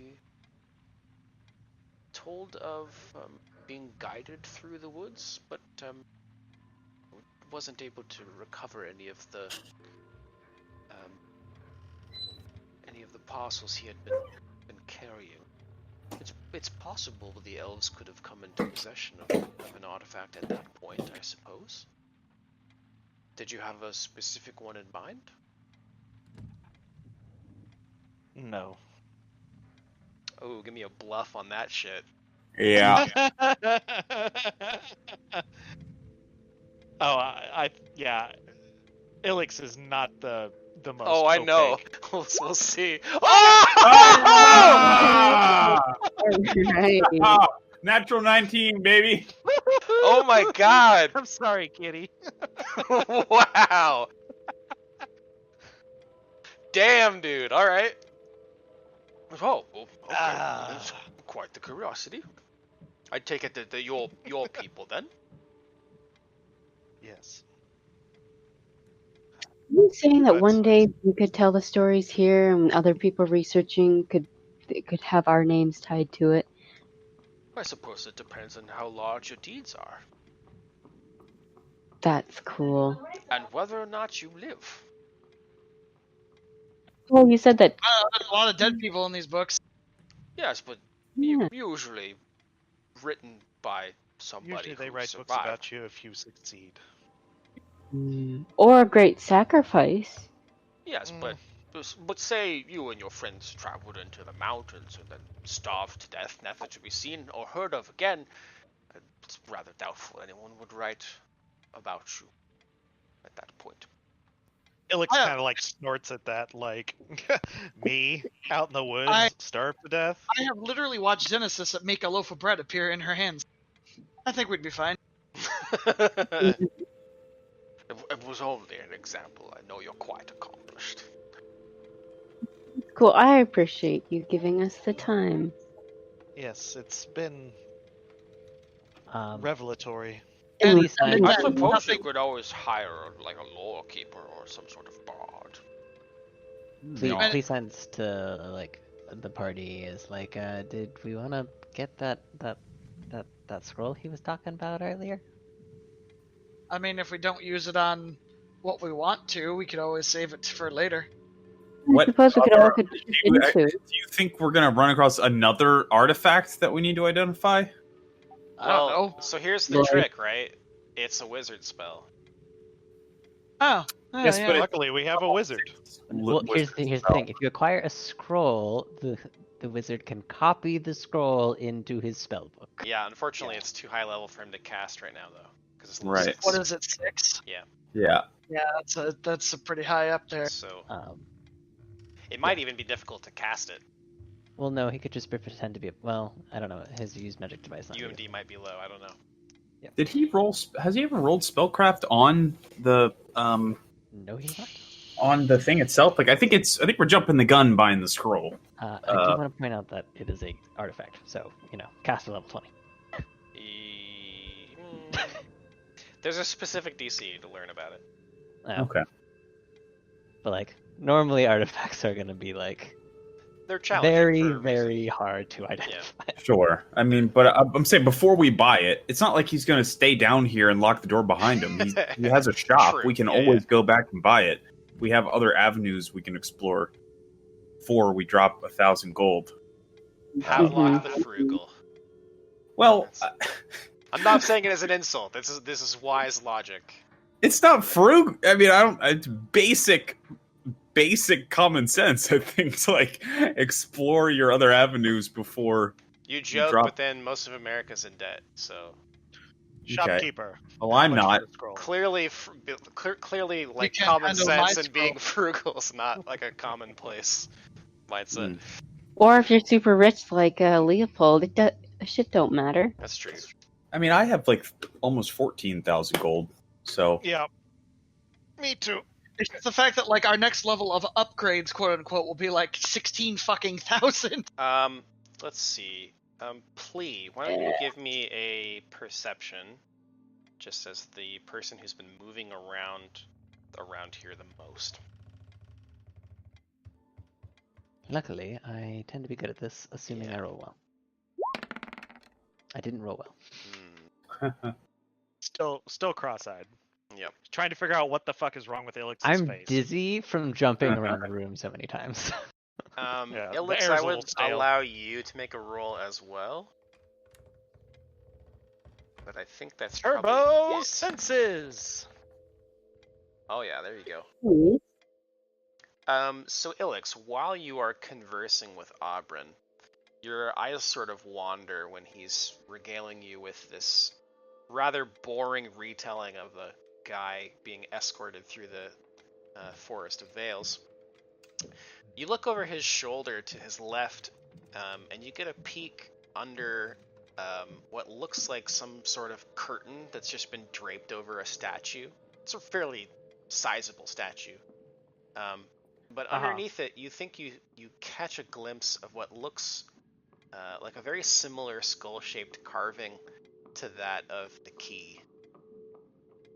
told of being guided through the woods, but wasn't able to recover any of the parcels he had been carrying. It's possible the elves could have come into possession of an artifact at that point, I suppose. Did you have a specific one in mind? No. Oh, give me a bluff on that shit. Yeah. Yeah. Ilix is not the most. Oh, I know. opaque. We'll see. Ah! Right. Ah, natural 19, baby. Oh my god! I'm sorry, Kitty. Wow! Damn, dude. All right. Oh, well, okay. That's quite the curiosity. I take it that your people then. Yes. Are you saying that But- one day we could tell the stories here, and other people researching could have our names tied to it? I suppose it depends on how large your deeds are, That's cool. and whether or not you live. Well, you said that. There's a lot of dead people in these books. Yes, but Yeah. usually written by somebody Usually they who write survived. books about you if you succeed. Or a great sacrifice. Yes, but say you and your friends traveled into the mountains and then starved to death, never to be seen or heard of again. It's rather doubtful anyone would write about you at that point. Ilix kind of like snorts at that, like, me out in the woods, starved to death. I have literally watched Genesis make a loaf of bread appear in her hands. I think we'd be fine. It was only an example. I know you're quite accomplished. Cool. I appreciate you giving us the time. Yes, it's been Um, revelatory. And- please sign. I Yeah, suppose nothing- you could always hire like a lore keeper or some sort of bard. Please signs to like the party is like, did we want to get that scroll he was talking about earlier? I mean, if we don't use it on what we want to, we could always save it for later. I suppose we could all could chip into. Do you think we're gonna run across another artifact that we need to identify? I don't know. So here's the Right. trick, right? It's a wizard spell. Oh, Yes, yeah. but Luckily, we have a wizard. Well, here's the thing: if you acquire a scroll, the wizard can copy the scroll into his spellbook. Yeah, unfortunately, it's too high level for him to cast right now, though, because it's level Right. 6. What is it, 6? Yeah. Yeah, that's a pretty high up there. So Um, it might even be difficult to cast it. well, no, he could just pretend to be. Well, I don't know. His use magic device. Not UMD might be low. I don't know. Did he roll? Has he ever rolled spellcraft on the No, he's not. on the thing itself? Like, I think we're jumping the gun buying the scroll. I do want to point out that it is a artifact, so cast at level 20. There's a specific DC to learn about it. Oh, Okay. but like normally artifacts are gonna be like They're challenging very, for a reason. very hard to identify. Sure. I mean, but I'm saying before we buy it, it's not like he's going to stay down here and lock the door behind him. He has a shop. True. We can Yeah, always go back and buy it. We have other avenues we can explore before we drop 1,000 gold. Padlock the frugal. Well, I'm not saying it as an insult. This is wise logic. it's not frugal. I mean, it's basic common sense, I think, to like explore your other avenues before You joke, drop- but then most of America's in debt, so Shopkeeper. Oh, How I'm much not. for the scroll? clearly, like can't common handle my sense and being scroll. frugal is not like a commonplace mindset. Or if you're super rich like Leopold, shit don't matter. That's true. I mean, I have like almost 14,000 gold. So Yeah. Me too. It's the fact that like our next level of upgrades, quote unquote, will be like 16 fucking thousand. Let's see. Plea, why don't you give me a perception, just as the person who's been moving around here the most. Luckily, I tend to be good at this, assuming Yeah. I roll well. I didn't roll well. Still cross-eyed. Yep. Trying to figure out what the fuck is wrong with Ilix's I'm face. dizzy from jumping around the room so many times. Yeah, the Ilix, air's I a little would stale. allow you to make a roll as well. But I think that's Turbo probably it. senses. Oh yeah, there you go. Hmm. So Ilix, while you are conversing with Oberyn, your eyes sort of wander when he's regaling you with this rather boring retelling of the guy being escorted through the Forest of Veils. You look over his shoulder to his left, and you get a peek under what looks like some sort of curtain that's just been draped over a statue. It's a fairly sizable statue. But underneath it, you think you catch a glimpse of what looks like a very similar skull-shaped carving to that of the key,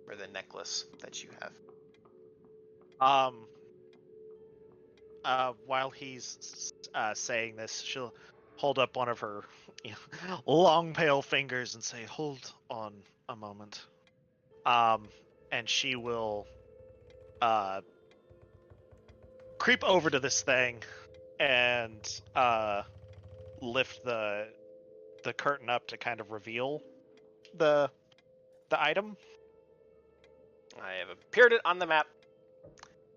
or the necklace that you have. While he's saying this, she'll hold up one of her long pale fingers and say, "Hold on a moment." And she will creep over to this thing and lift the curtain up to kind of reveal the item. I have appeared it on the map.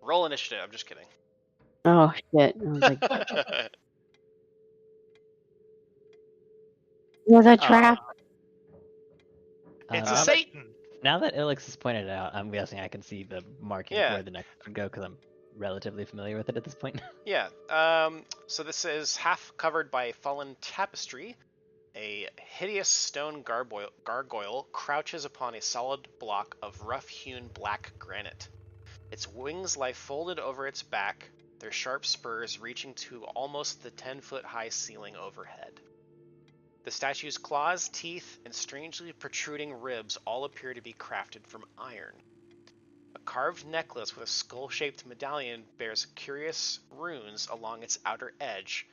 Roll initiative. I'm just kidding. Oh shit! I was like, it was a trap. It's now a that- Satan. Now that Ilix has pointed it out, I'm guessing I can see the marking Yeah. where the necklace would go because I'm relatively familiar with it at this point. Yeah. So this is half covered by fallen tapestry. A hideous stone gargoyle crouches upon a solid block of rough-hewn black granite. Its wings lie folded over its back, their sharp spurs reaching to almost the 10-foot-high ceiling overhead. The statue's claws, teeth, and strangely protruding ribs all appear to be crafted from iron. A carved necklace with a skull-shaped medallion bears curious runes along its outer edge,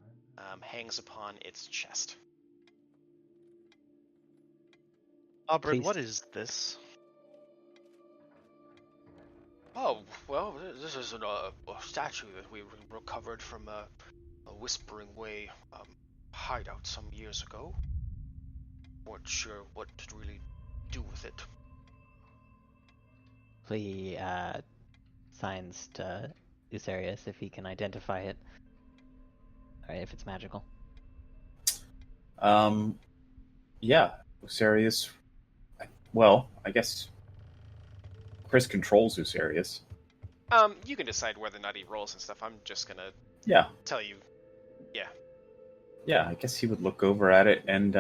hangs upon its chest. Oberyn, Please. what is this? Oh, well, this is a statue that we recovered from a Whispering Way hideout some years ago. Weren't sure what to really do with it. Plea signs to Usarius if he can identify it, or if it's magical. Yeah, Usarius. Well, I guess Chris controls Usarius. You can decide whether or not he rolls and stuff. I'm just gonna Yeah, tell you. yeah. I guess he would look over at it and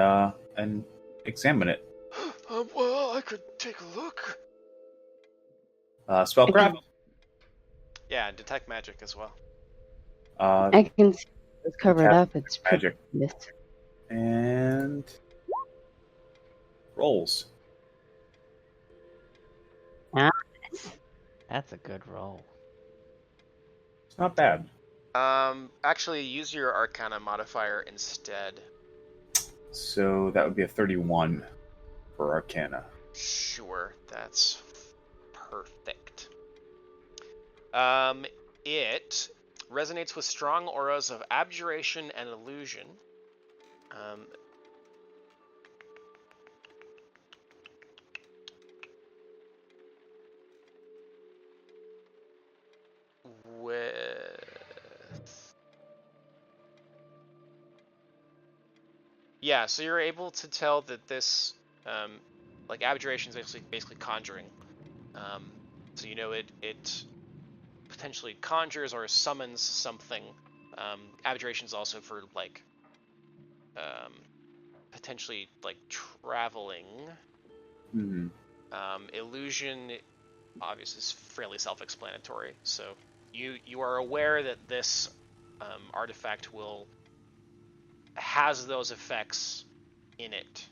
examine it. Well, I could take a look. Spellcraft. Yeah, and detect magic as well. I can see it's covered Cast up. It's pretty magic. obvious. And rolls. That's a good roll. It's not bad. Actually, use your Arcana modifier instead. So that would be a 31 for Arcana. Sure, that's perfect. It resonates with strong auras of abjuration and illusion. Yeah, so you're able to tell that this, like abjuration is basically conjuring. So you know it potentially conjures or summons something. Abjuration is also for like potentially like traveling. Mm-hmm. Illusion obviously is fairly self-explanatory. So you are aware that this artifact has those effects in it.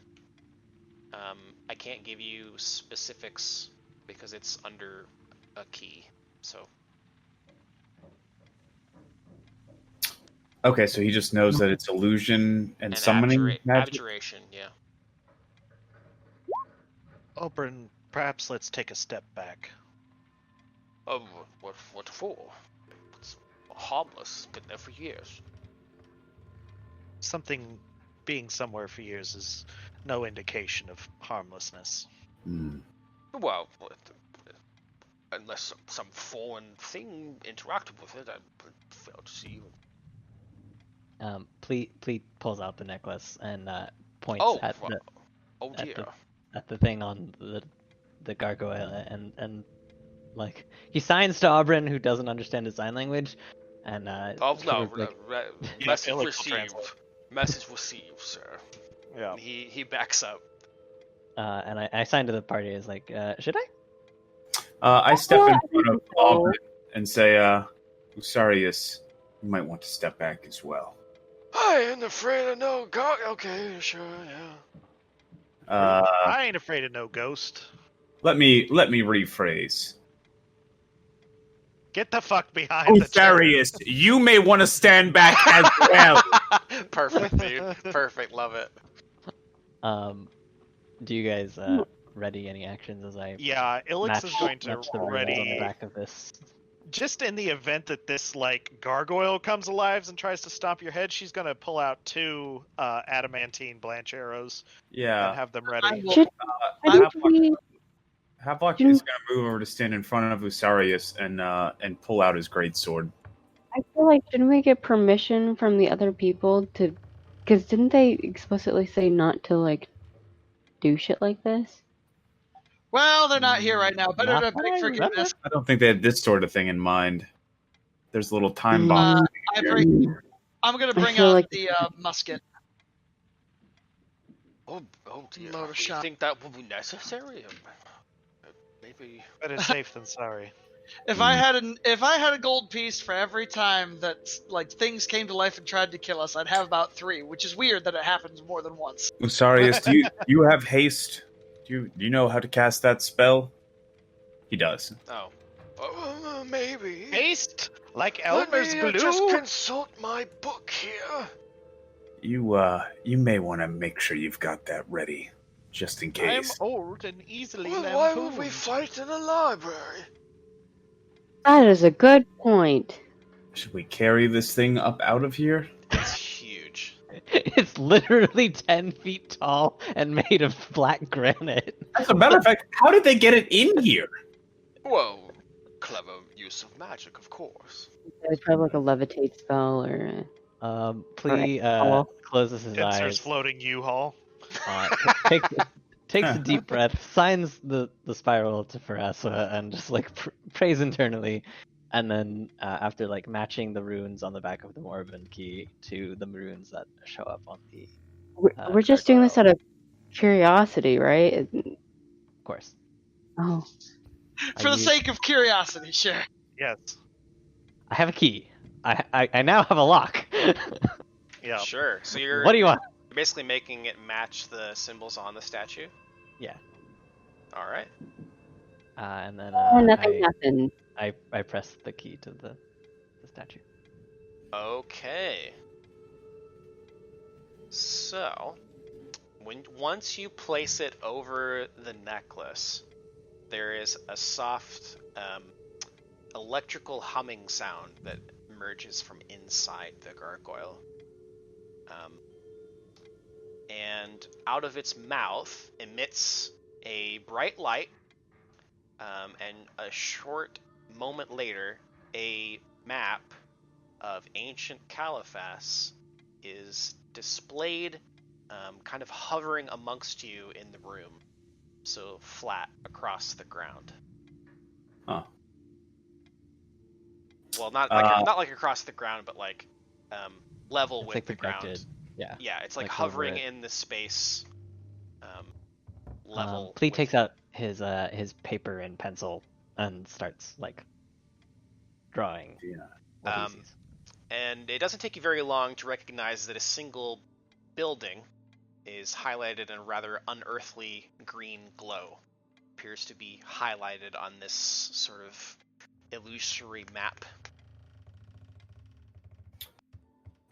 I can't give you specifics because it's under a key. So Okay, so he just knows that it's illusion and summoning magic. abjuration, yeah. Oberon, perhaps let's take a step back. What for? It's harmless. Been there for years. Something being somewhere for years is no indication of harmlessness. Hmm. Well, unless some foreign thing interacted with it, I would fail to see. Pleat pulls out the necklace and points Oh, at well, the oh at dear. at the thing on the gargoyle and like he signs to Oberon, who doesn't understand his sign language, and Oh no, sort of like, message Illic will received. translate. Message received, sir. Yeah. And he backs up. and I sign to the party as like, should I? I step in front of Aubrey and say, Usarius, you might want to step back as well. I ain't afraid of no god. Okay, sure, yeah. I ain't afraid of no ghost. Let me rephrase. Get the fuck behind the Usarius, you may want to stand back as well. Perfect, dude. Perfect. Love it. Do you guys ready any actions as I Yeah, Illic is going to match the runes on the ready. back of this? Just in the event that this like gargoyle comes alive and tries to stomp your head, she's gonna pull out 2 adamantine blanch arrows Yeah. and have them ready. Havelock is going to move over to stand in front of Usarius and pull out his greatsword. I feel like shouldn't we get permission from the other people to? Because didn't they explicitly say not to like do shit like this? Well, they're not here right now. Better Not to that I beg forgiveness. remember. I don't think they had this sort of thing in mind. There's a little time bomb. I'm going to I bring feel out like- the musket. Oh dear. Motor Do you shop. think that will be necessary? Maybe. Better safe than sorry. If I had a gold piece for every time that like things came to life and tried to kill us, I'd have about 3, which is weird that it happens more than once. Usarius, do you have haste? Do you know how to cast that spell? He does. Oh, Maybe. Haste like Let Elmer's me glue. just consult my book here. You may want to make sure you've got that ready, just in I'm case. old and easily Well, why would we lampooned. fight in a library? That is a good point. Should we carry this thing up out of here? it's huge. It's literally 10 feet tall and made of black granite. As a matter of fact, how did they get it in here? Well, clever use of magic, of course. It's probably like a levitate spell or. Plea closes his Spencer's eyes, floating U-Haul. takes a deep breath, signs the spiral to Farasa, and just like prays internally, and then after like matching the runes on the back of the Moribund key to the runes that show up on the We're just doing this out of curiosity, right? of course. Oh. For the sake of curiosity, sure. Yes. I have a key. I now have a lock. Yeah. Sure. So you're What do you want? basically making it match the symbols on the statue. Yeah. All right. And then Nothing happened. I press the key to the statue. Okay. So, once you place it over the necklace, there is a soft electrical humming sound that emerges from inside the gargoyle. And out of its mouth emits a bright light, and a short moment later, a map of ancient Caliphas is displayed, kind of hovering amongst you in the room, so flat across the ground. Huh. Well, not like across the ground, but like level It's with like the projected. ground. Yeah. Yeah, it's like Like hovering over it. in the space level. Plee with- takes out his paper and pencil and starts like drawing. Yeah. What he Um, sees. And it doesn't take you very long to recognize that a single building is highlighted in a rather unearthly green glow. Appears to be highlighted on this sort of illusory map.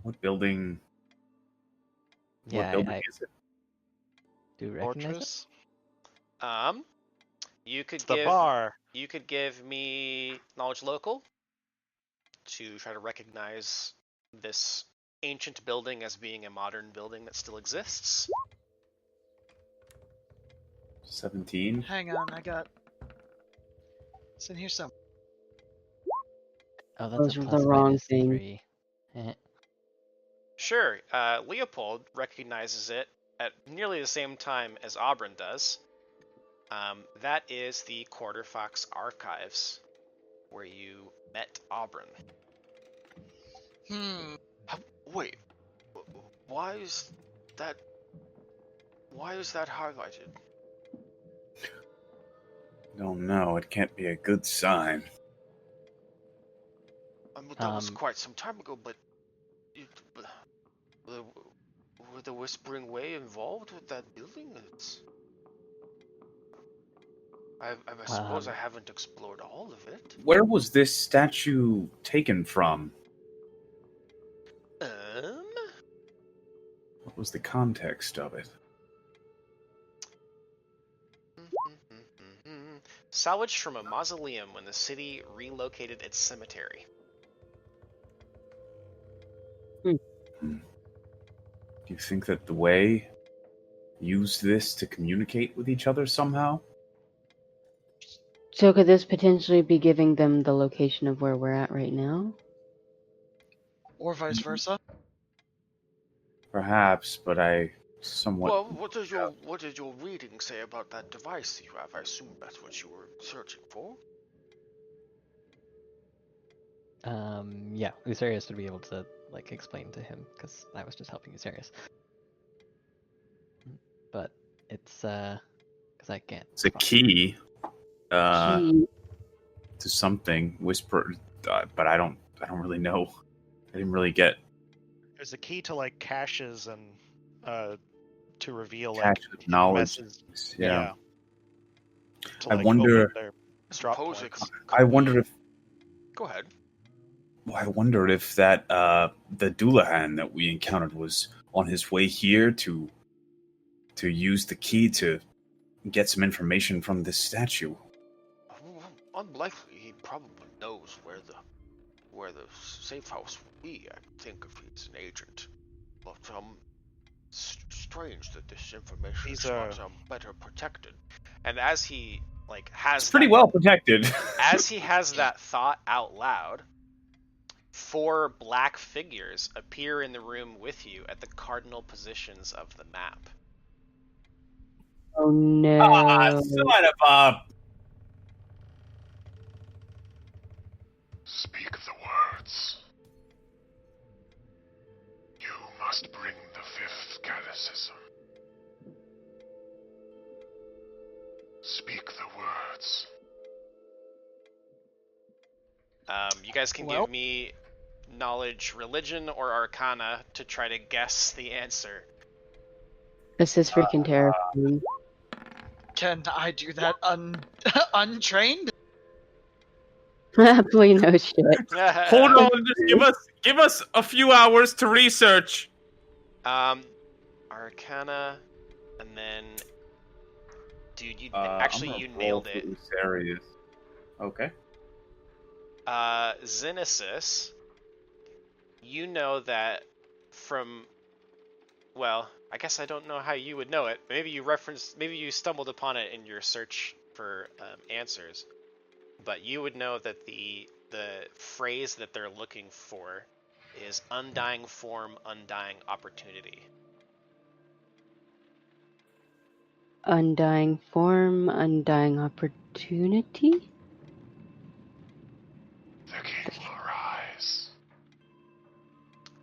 What building? Yeah, What building I is it? do you recognize it? Fortress. You could It's the give bar. you could give me knowledge local to try to recognize this ancient building as being a modern building that still exists. 17. Hang on, I got. It's in here somewhere. Oh, that's Those a were the plus wrong minus thing. 3. Sure, Leopold recognizes it at nearly the same time as Aubryn does. That is the Quarterfox Archives, where you met Aubryn. Wait, why is that highlighted? Don't know. It can't be a good sign. I mean, that was Um, quite some time ago, but were the Whispering Way involved with that building? I suppose I haven't explored all of it. Where was this statue taken from? What was the context of it? Salvaged from a mausoleum when the city relocated its cemetery. Do you think that the Way used this to communicate with each other somehow? So could this potentially be giving them the location of where we're at right now? Or vice versa. Perhaps, but I somewhat... Well, what did your reading say about that device you have? I assume that's what you were searching for. Yeah, Usarius would be able to like explain to him because I was just helping Usarius. But it's because I can't. It's a find it. key Key. to something. Whisper, but I don't really know. I didn't really get There's a key to like caches and to reveal cache like of knowledge. messes. Yeah. To, I like, wonder- open their drop Suppose it points. I wonder if Go ahead. that the Doulahan that we encountered was on his way here to use the key to get some information from this statue. Unlikely. He probably knows where the safe house will be. I think if he's an agent, but strange that this information is not better protected. And as he like has It's pretty that, well protected. as he has that thought out loud, 4 black figures appear in the room with you at the cardinal positions of the map. Oh no. Son of a... Speak the words. You must bring the 5th catechism. Speak the words. You guys can give me knowledge, religion, or arcana to try to guess the answer. This is freaking terrifying. Can I do that untrained? Boy, no shit. Hold on, just give us a few hours to research. Arcana, and then, dude, you I'm you gonna roll nailed for it. Usarius. Okay. Xenesis, you know that from, well, I guess I don't know how you would know it. Maybe you stumbled upon it in your search for answers, but you would know that the phrase that they're looking for is undying form, undying opportunity. Undying form, undying opportunity? The king will rise.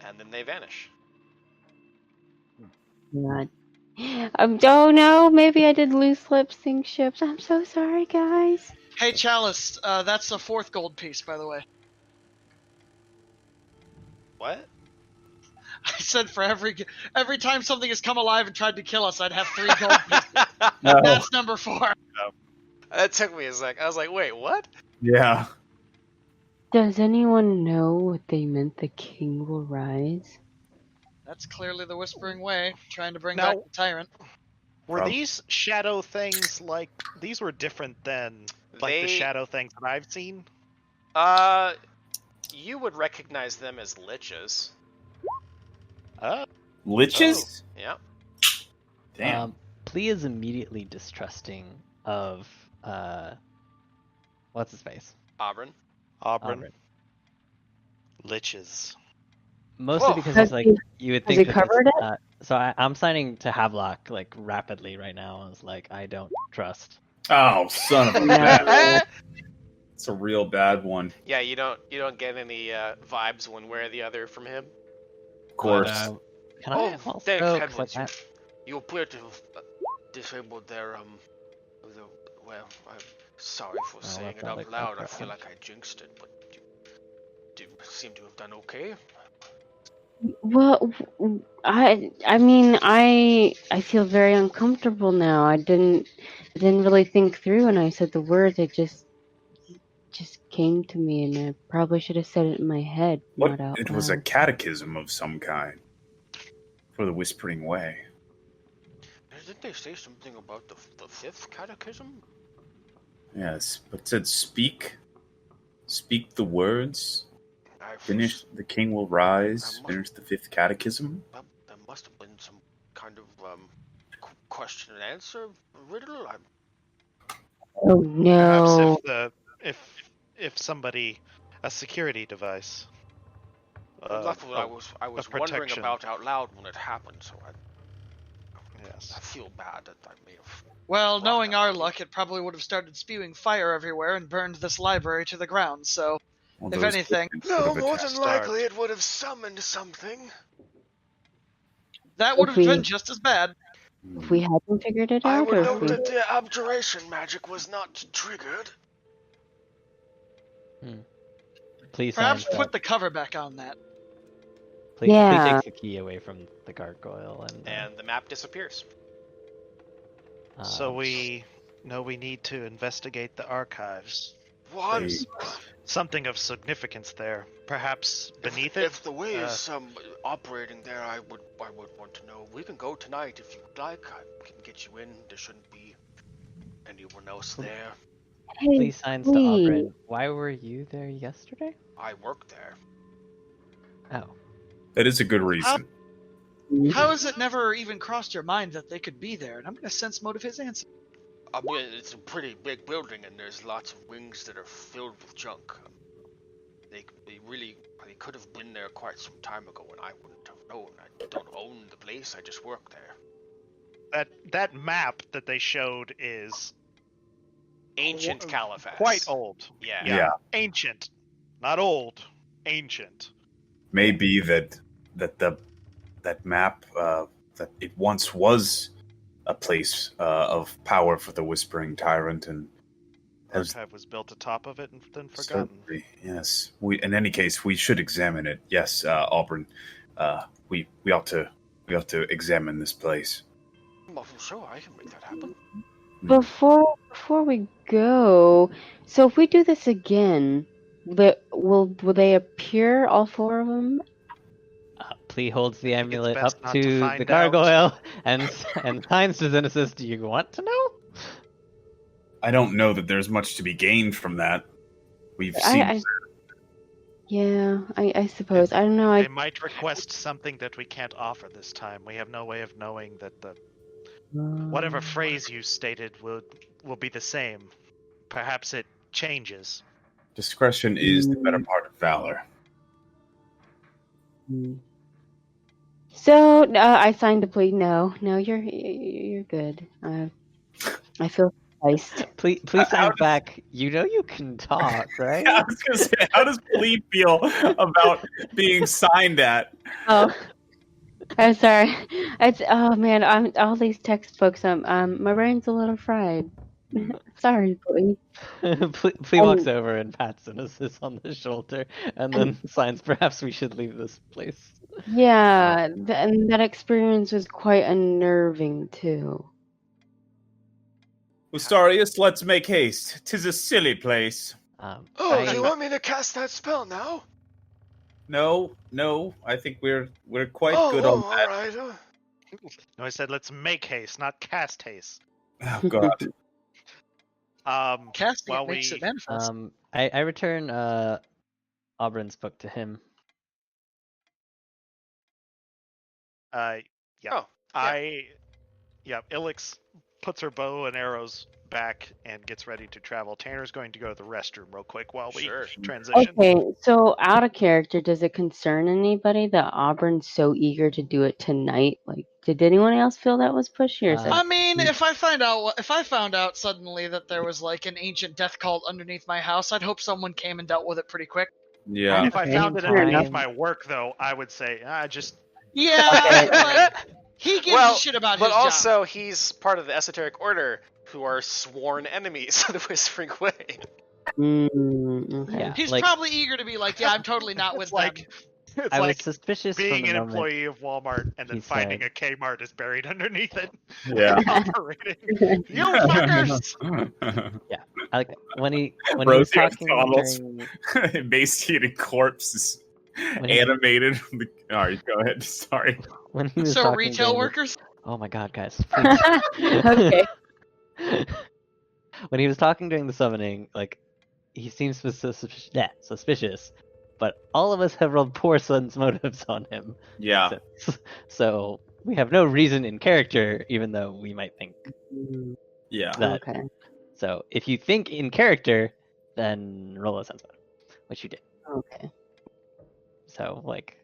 And then they vanish. God. Oh no, maybe I did lose lip sync ships. I'm so sorry, guys. Hey, Chalice, that's a 4th gold piece, by the way. What? I said for every time something has come alive and tried to kill us, I'd have 3 gold pieces. No. That's number 4. That took me a sec. I was like, wait, what? Yeah. Does anyone know what they meant the king will rise? That's clearly the Whispering Way, trying to bring Now- back the tyrant. Were Prob- these shadow things like these were different than like the They- shadow things that I've seen? You would recognize them as liches. Liches? Yeah. Damn. Plea is immediately distrusting of what's his face? Auburn. Auburn. Liches. Mostly Whoa. because Has it's like he- you would has think he that covered this, so I'm signing to Havelock like rapidly right now. I was like, I don't trust. Oh, son of a No. bitch. It's a real bad one. Yeah, you don't get any vibes one way or the other from him. Of course. But, can I Oh, also, thank 'cause, heavens like, you appear to have disabled their well, I'm sorry for saying that's it not out like loud. I background. feel like I jinxed it, but you seem to have done okay. Well, I mean, I feel very uncomfortable now. I didn't really think through when I said the words. It just came to me, and I probably should have said it in my head, What? not out It was a loud. catechism of some kind for the Whispering Way. Didn't they say something about the 5th catechism? Yes, but it said speak the words, finish, the king will rise, finish the 5th catechism. There must have been some kind of question and answer riddle. Oh no! Perhaps if somebody a security device. That's what I was wondering protection. about out loud when it happened. So I Yes. feel bad that I may have. Well, brought knowing that our up. luck, it probably would have started spewing fire everywhere and burned this library to the ground, so Well, if those anything- Christians No, would have more attacked. than likely it would have summoned something. that would have If we- been just as bad. If we hadn't figured it I out, would or note if we... that the abjuration magic was not triggered. please Perhaps sign put the cover back on that. Plea Yeah. takes the key away from the gargoyle, And the map disappears. So we know we need to investigate the archives. What? Something of significance there. Perhaps beneath it. If the way is operating there, I would want to know. We can go tonight if you would like. I can get you in. There shouldn't be anyone else there. Hey, please signs to please. Auburn. Why were you there yesterday? I work there. Oh, That is a good reason. How has it never even crossed your mind that they could be there? And I'm going to sense motive his answer. I mean, it's a pretty big building, and there's lots of wings that are filled with junk. They could have been there quite some time ago, and I wouldn't have known. I don't own the place. I just work there. That map that they showed is Ancient Caliphas. quite old. Yeah. Ancient, not old. Ancient. Maybe that map that it once was a place of power for the Whispering Tyrant, and has Archive was built atop of it and then forgotten. certainly, yes. In any case, we should examine it. Yes, Auburn. We ought to examine this place. Well, sure, I can make that happen. Before we go, so if we do this again, will they appear, all 4 of them? Plee holds the I think it's amulet best up not to to find the out. gargoyle and signs to Xenesis, do you want to know? I don't know that there's much to be gained from that. We've seen. I suppose. I don't know. They might request something that we can't offer this time. We have no way of knowing that the whatever phrase you stated will be the same. Perhaps it changes. Discretion is the better part of valor. So I signed the plea. No, you're good. I feel spiced. Please sign back. You know you can talk, right? I was gonna say, how does Plea feel about being signed at? Oh, I'm sorry. Oh man, I'm all these textbooks. My brain's a little fried. Sorry, plea. Plea walks over and pats Xenesis on the shoulder, and then signs, "Perhaps we should leave this place." Yeah, and that experience was quite unnerving too. Ustarius, let's make haste. 'Tis a silly place. Do you want me to cast that spell now? No. I think we're quite good on that. All right. No, I said let's make haste, not cast haste. Oh God. Casting while it makes we- it manifest. I return Auburn's book to him. Yeah. Oh, Ilix puts her bow and arrows back and gets ready to travel. Tanner's going to go to the restroom real quick while we Sure. transition. Okay, so out of character, does it concern anybody that Auburn's so eager to do it tonight? Like, did anyone else feel that was pushy, or is that I mean, if I found out suddenly that there was like an ancient death cult underneath my house, I'd hope someone came and dealt with it pretty quick. Yeah. If I found it Fair underneath enough. my work, though, I would say, just Yeah, like, he gives a shit about but his also job. he's part of the esoteric order who are sworn enemies of the Whispering Way. okay. Yeah, He's like, probably eager to be like, yeah, I'm totally not with like them. it's I was like suspicious being from an the moment employee of Walmart and then he finding said- a Kmart is buried underneath it. Yeah. Operating. You fuckers! like when he was Rosie talking O'Donnell's during emaciated corpse is when he, animated. All right, go ahead. Sorry. when he was So talking retail during the- workers? Oh my god, guys! Please. Okay. When he was talking during the summoning, like he seems suspicious, but all of us have rolled poor sense motives on him. Yeah. So we have no reason in character, even though we might think Yeah. that. Okay. So if you think in character, then roll a sense motive, which you did. Okay. So like,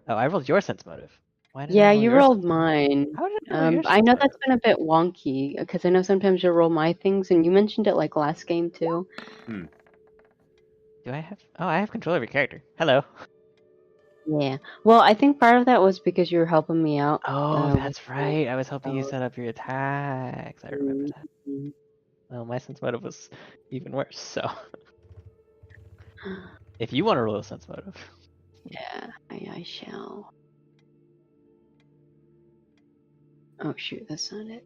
oh, I rolled your sense motive. Why did I Yeah, roll you your rolled sense- mine. How did I roll your I sense know motive? that's been a bit wonky because I know sometimes you roll my things, and you mentioned it like last game too. Do I have? Oh, I have control over your character. Hello. Yeah. Well, I think part of that was because you were helping me out. Oh, that's with- right. I was helping you set up your attacks. I remember that. Mhm. Well, my sense motive was even worse. So, if you want to roll a sense motive, Yeah, I shall. Oh shoot, that's not it.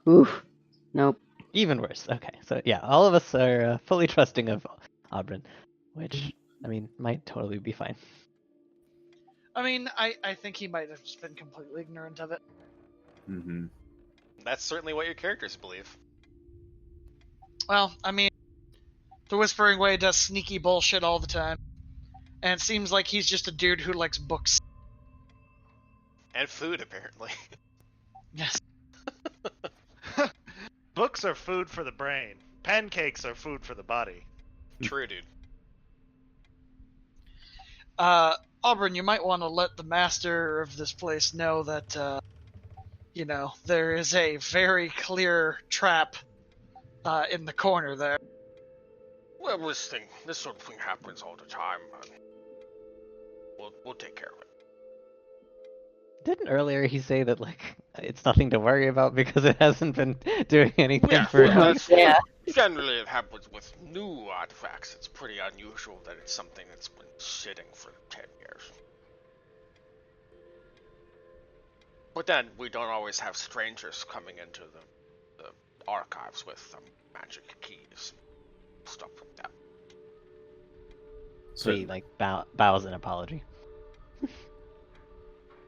Oof. Nope. even worse. Okay, so yeah, all of us are fully trusting of Aubryn, which I mean might totally be fine. I mean, I think he might have just been completely ignorant of it. Mm-hmm. That's certainly what your characters believe. Well, I mean, the Whispering Way does sneaky bullshit all the time. And it seems like he's just a dude who likes books. And food, apparently. Yes. Books are food for the brain. Pancakes are food for the body. True, dude. Auburn, you might want to let the master of this place know that, there is a very clear trap in the corner there. Well, this sort of thing happens all the time. We'll take care of it. Didn't earlier he say that like it's nothing to worry about because it hasn't been doing anything Yeah, for well, that's, Yeah. Generally, it happens with new artifacts. It's pretty unusual that it's something that's been sitting for 10 years. But then, we don't always have strangers coming into the archives with magic keys, stuff like that. So he like bows in apology.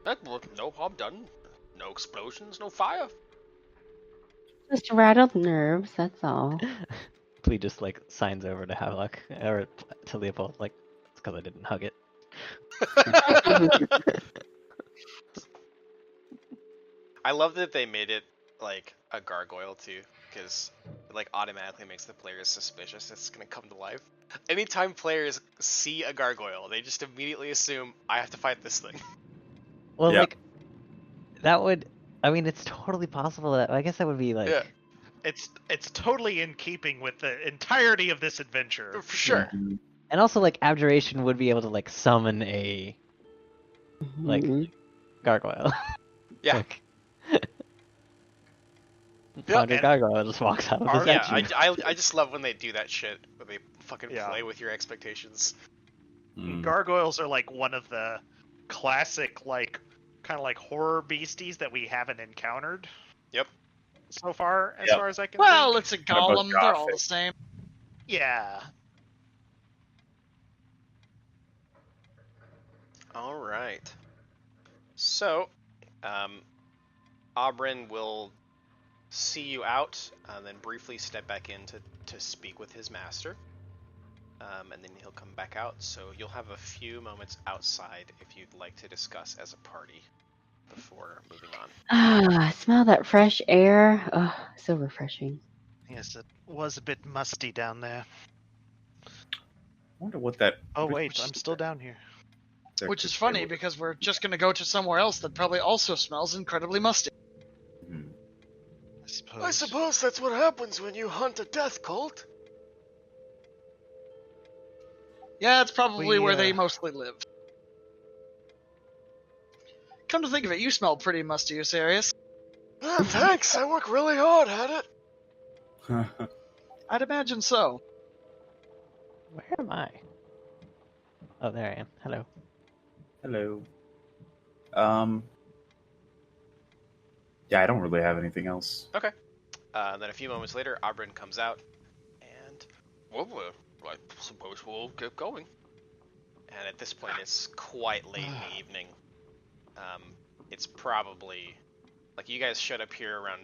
No harm done. No explosions, no fire. Just rattled nerves, that's all. Flea just like signs over to Havelock or to Leopold, like it's because I didn't hug it. I love that they made it like a gargoyle too, because it like automatically makes the players suspicious it's gonna come to life. Anytime players see a gargoyle, they just immediately assume I have to fight this thing. Well, Yeah. like that would. I mean, it's totally possible that. I guess that would be like. Yeah. It's totally in keeping with the entirety of this adventure. For sure. Mhm. And also, like abjuration would be able to like summon a like Mhm. gargoyle. Yeah. Like, Yeah, Foundry and- Gargoyle just walks out of the Yeah, section. I just love when they do that shit, where they fucking Yeah. play with your expectations. Mm. Gargoyles are like one of the classic, like, kind of like horror beasties that we haven't encountered. Yep. So far, as Yep. far as I can Well, think. it's a Kind of a golem. They're all gothic. the same. Yeah. All right. So, Aubryn will see you out, and then briefly step back in to speak with his master. And then he'll come back out, so you'll have a few moments outside if you'd like to discuss as a party before moving on. Ah, smell that fresh air. Oh, so refreshing. Yes, it was a bit musty down there. I wonder what that. Oh which- wait, which- I'm still down here. Which is funny because we're just going to go to somewhere else that probably also smells incredibly musty. Mhm. I suppose that's what happens when you hunt a death cult. Yeah, it's probably We, where they mostly live. Come to think of it, you smell pretty musty, Usarius. Ah, thanks, I work really hard at it. I'd imagine so. Where am I? Oh, there I am. Hello. Hello. Yeah, I don't really have anything else. Okay. Then a few moments later, Aubryn comes out, and Well, I suppose we'll get going. at this point it's quite late in the evening. It's probably like you guys showed up here around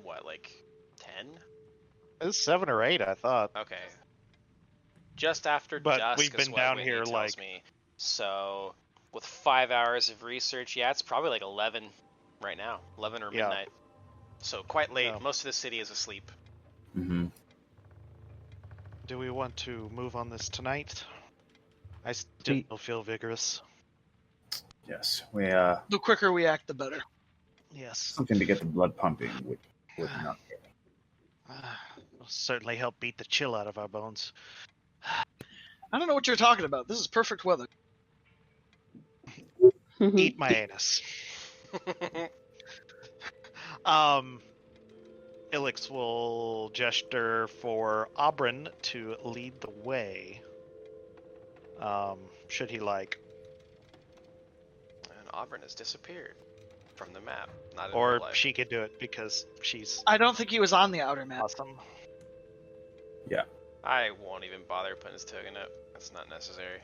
what, like 10? It was 7 or 8, I thought. Okay. Just after But dusk we've is been what down Whitney here, tells like- me. So with 5 hours of research, yeah, it's probably like 11 right now, 11 or Yeah. midnight. So quite late. Yeah. Most of the city is asleep. Mm-hmm. Do we want to move on this tonight? I still feel vigorous. Yes, we The quicker we act, the better. Yes. something to get the blood pumping would not. Will certainly help beat the chill out of our bones. I don't know what you're talking about. This is perfect weather. Eat my anus. Ilix will gesture for Aubryn to lead the way. Should he like, And Aubryn has disappeared from the map. Not in real or life. she could do it because she's I don't think he was on the outer map. awesome. I won't even bother putting his token up. That's not necessary.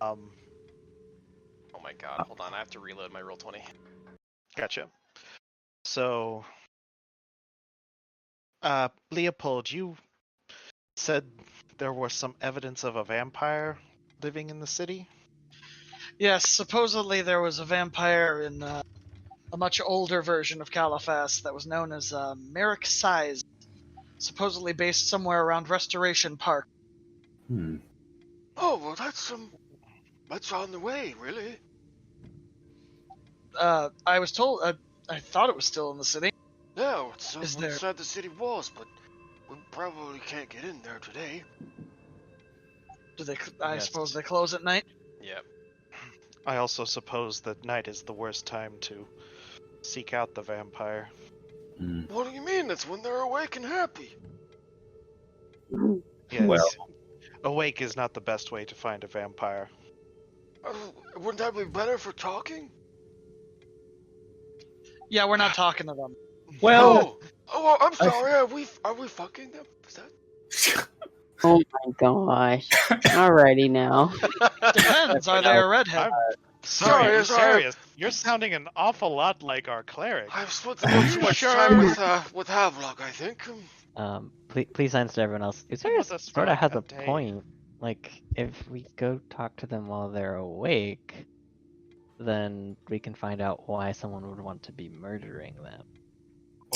Um, Oh my god, hold on, I have to reload my Roll20. Gotcha. So, Leopold, you said there was some evidence of a vampire living in the city? Yes, supposedly there was a vampire in a much older version of Caliphas that was known as Merrick Size, supposedly based somewhere around Restoration Park. Hmm. Oh, well, that's on the way, really. I was told, I thought it was still in the city. Yeah, it's Is there- inside the city walls, but we probably can't get in there today. Do they? I Yes. suppose they close at night. Yep. I also suppose that night is the worst time to seek out the vampire. What do you mean? That's when they're awake and happy. Yes. Well. Awake is not the best way to find a vampire. Wouldn't that be better for talking? Yeah, we're not talking to them. Well, Oh, I'm sorry. Are we fucking them? Is that? Oh my gosh. Alrighty now. Depends. Are they a redhead? Sorry. Serious. You're sounding an awful lot like our cleric. I've spent a little too much time with Havelock, I think. Please answer everyone else. With us for Sort of like has a a day. point. Like, if we go talk to them while they're awake, then we can find out why someone would want to be murdering them.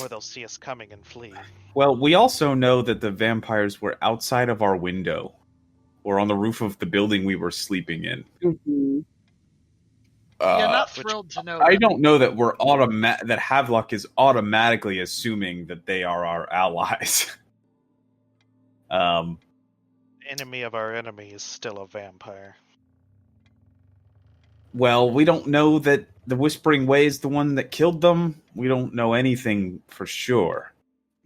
Or they'll see us coming and flee. Well, we also know that the vampires were outside of our window, or on the roof of the building we were sleeping in. Mm-hmm. Yeah, not thrilled to know. I that. don't know that we're that Havelock is automatically assuming that they are our allies. Enemy of our enemy is still a vampire. Well, we don't know that the Whispering Way is the one that killed them. We don't know anything for sure.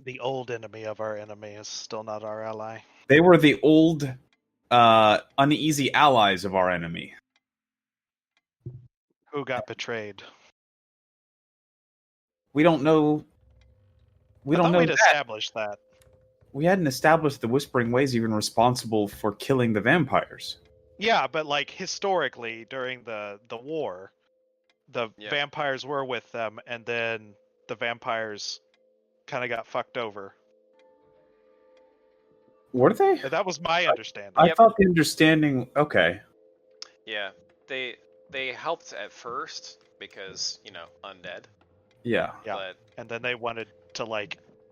The old enemy of our enemy is still not our ally. They were the old, uneasy allies of our enemy. Who got betrayed? We don't know. We I don't thought know we'd that. established that. We hadn't established the Whispering Way is even responsible for killing the vampires. Yeah, but like historically during the war, the vampires were with them, and then the vampires kind of got fucked over. Were they? That was my understanding. I thought the understanding. Okay. Yeah, they helped at first because undead. Yeah. But and then they wanted to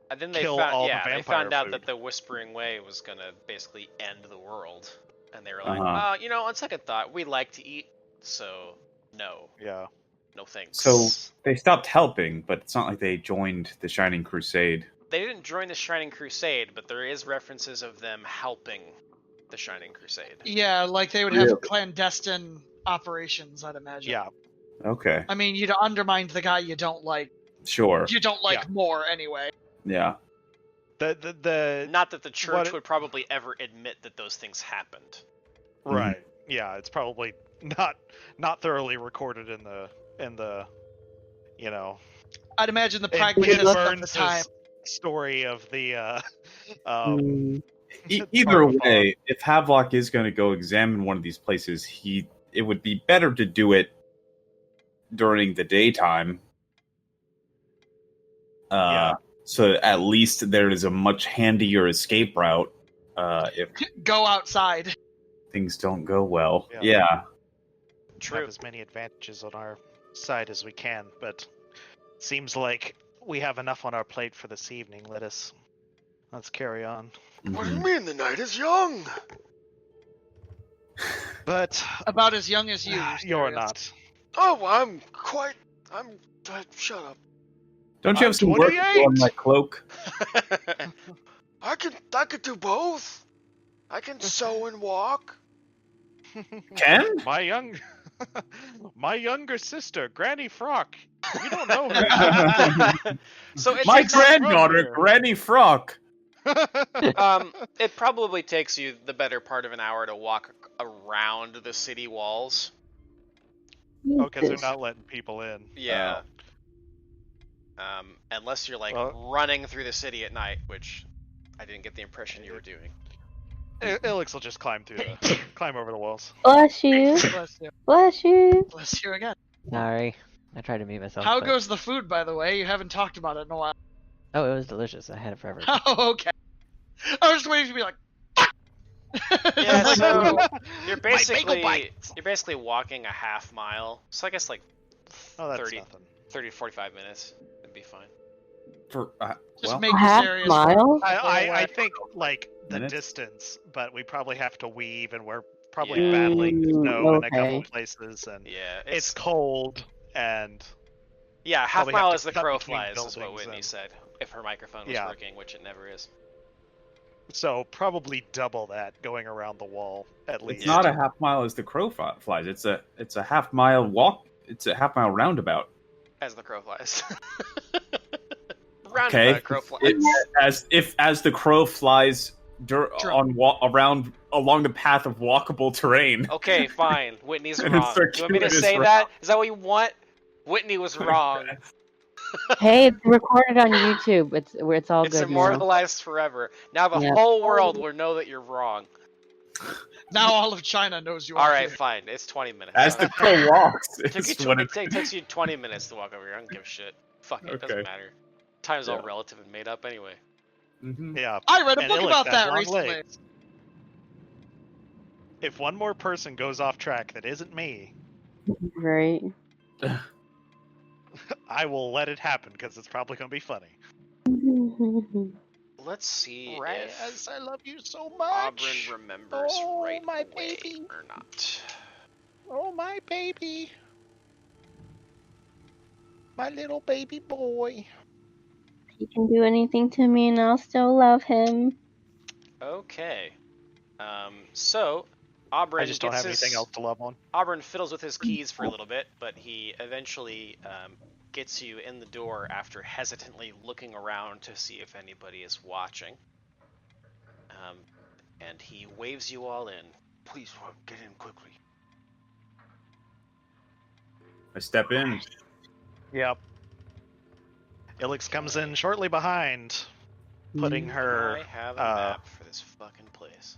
and then they kill found, all the they vampire found out food. that the Whispering Way was gonna basically end the world, and they were like, Uh-huh. on second thought, we like to eat, so no. Yeah. No thanks. So they stopped helping, but it's not like they joined the Shining Crusade. They didn't join the Shining Crusade, but there is references of them helping the Shining Crusade. Yeah, like they would have clandestine operations, I'd imagine. Yeah. Okay. I mean, you'd undermine the guy you don't like. Sure. You don't like more anyway. Yeah. The Not that the church would probably ever admit that those things happened. Right. Yeah, it's probably not thoroughly recorded in the I'd imagine the in pragmatism of the Burns' time. story of the Either way, if Havelock is going to go examine one of these places, it would be better to do it during the daytime. So at least there is a much handier escape route if Go outside. things don't go well. Yeah. True. Have as many advantages on our side as we can, but seems like we have enough on our plate for this evening. Let's carry on. What do you mean? The night is young. But about as young as you. You're not. Oh, I'm shut up. Don't you have some work to do on my cloak? I could do both. I can sew and walk. Ken? My younger sister, Granny Frock. You don't know her. So it my takes granddaughter, Granny Frock. It probably takes you the better part of an hour to walk around the city walls. Oh, because they're not letting people in. Yeah. Unless you're running through the city at night, which I didn't get the impression you were doing. Ilix will just climb over the walls. Bless you. Bless you. Bless you. Bless you again. Sorry. I tried to mute myself. How but- goes the food, by the way? You haven't talked about it in a while. Oh, it was delicious. I had it forever. Oh, okay. I was just waiting to be like. Yeah, so you're basically walking a half mile. So I guess 30 to 45 minutes would be fine. For Just make a this half area mile? I think the Minutes? distance, but we probably have to weave, and we're probably battling snow in a couple places, and it's cold, and half probably mile have to as the cut crow between flies is what buildings Whitney and- said. If her microphone was working, which it never is. So probably double that going around the wall at least. It's not a half mile as the crow flies. It's a half mile walk. It's a half mile roundabout. as the crow flies. Round Okay. about crow flies. As the crow flies around along the path of walkable terrain. Okay, fine. Whitney's And wrong. it's You want me to circuitous say route. that? Is that what you want? Whitney was wrong. Hey, it's recorded on YouTube. It's all It's good now. immortalized forever. Now the Yep. whole world will know that you're wrong. Now all of China knows you are All right, here. fine. It's 20 minutes. As the crow walks, It is takes when it takes you 20 minutes to walk over here. I don't give a shit. Fuck it. Doesn't Okay. matter. Time's all Yeah. relative and made up anyway. Mhm. Yeah. I read a And book Illich about has that long recently. legs. If one more person goes off track that isn't me, Right. I will let it happen because it's probably going to be funny. Let's see Right, if as I love you so much. Aubryn remembers Oh, right my away baby. or not. Oh, my baby. My little baby boy. He can do anything to me and I'll still love him. Okay. So Aubryn I just don't gets have anything else to love on. Aubryn fiddles with his keys for a little bit, but he eventually gets you in the door after hesitantly looking around to see if anybody is watching. And he waves you all in. Please, get in quickly. I step in. Yep. Ilix comes in shortly behind, putting her. I have a map for this fucking place.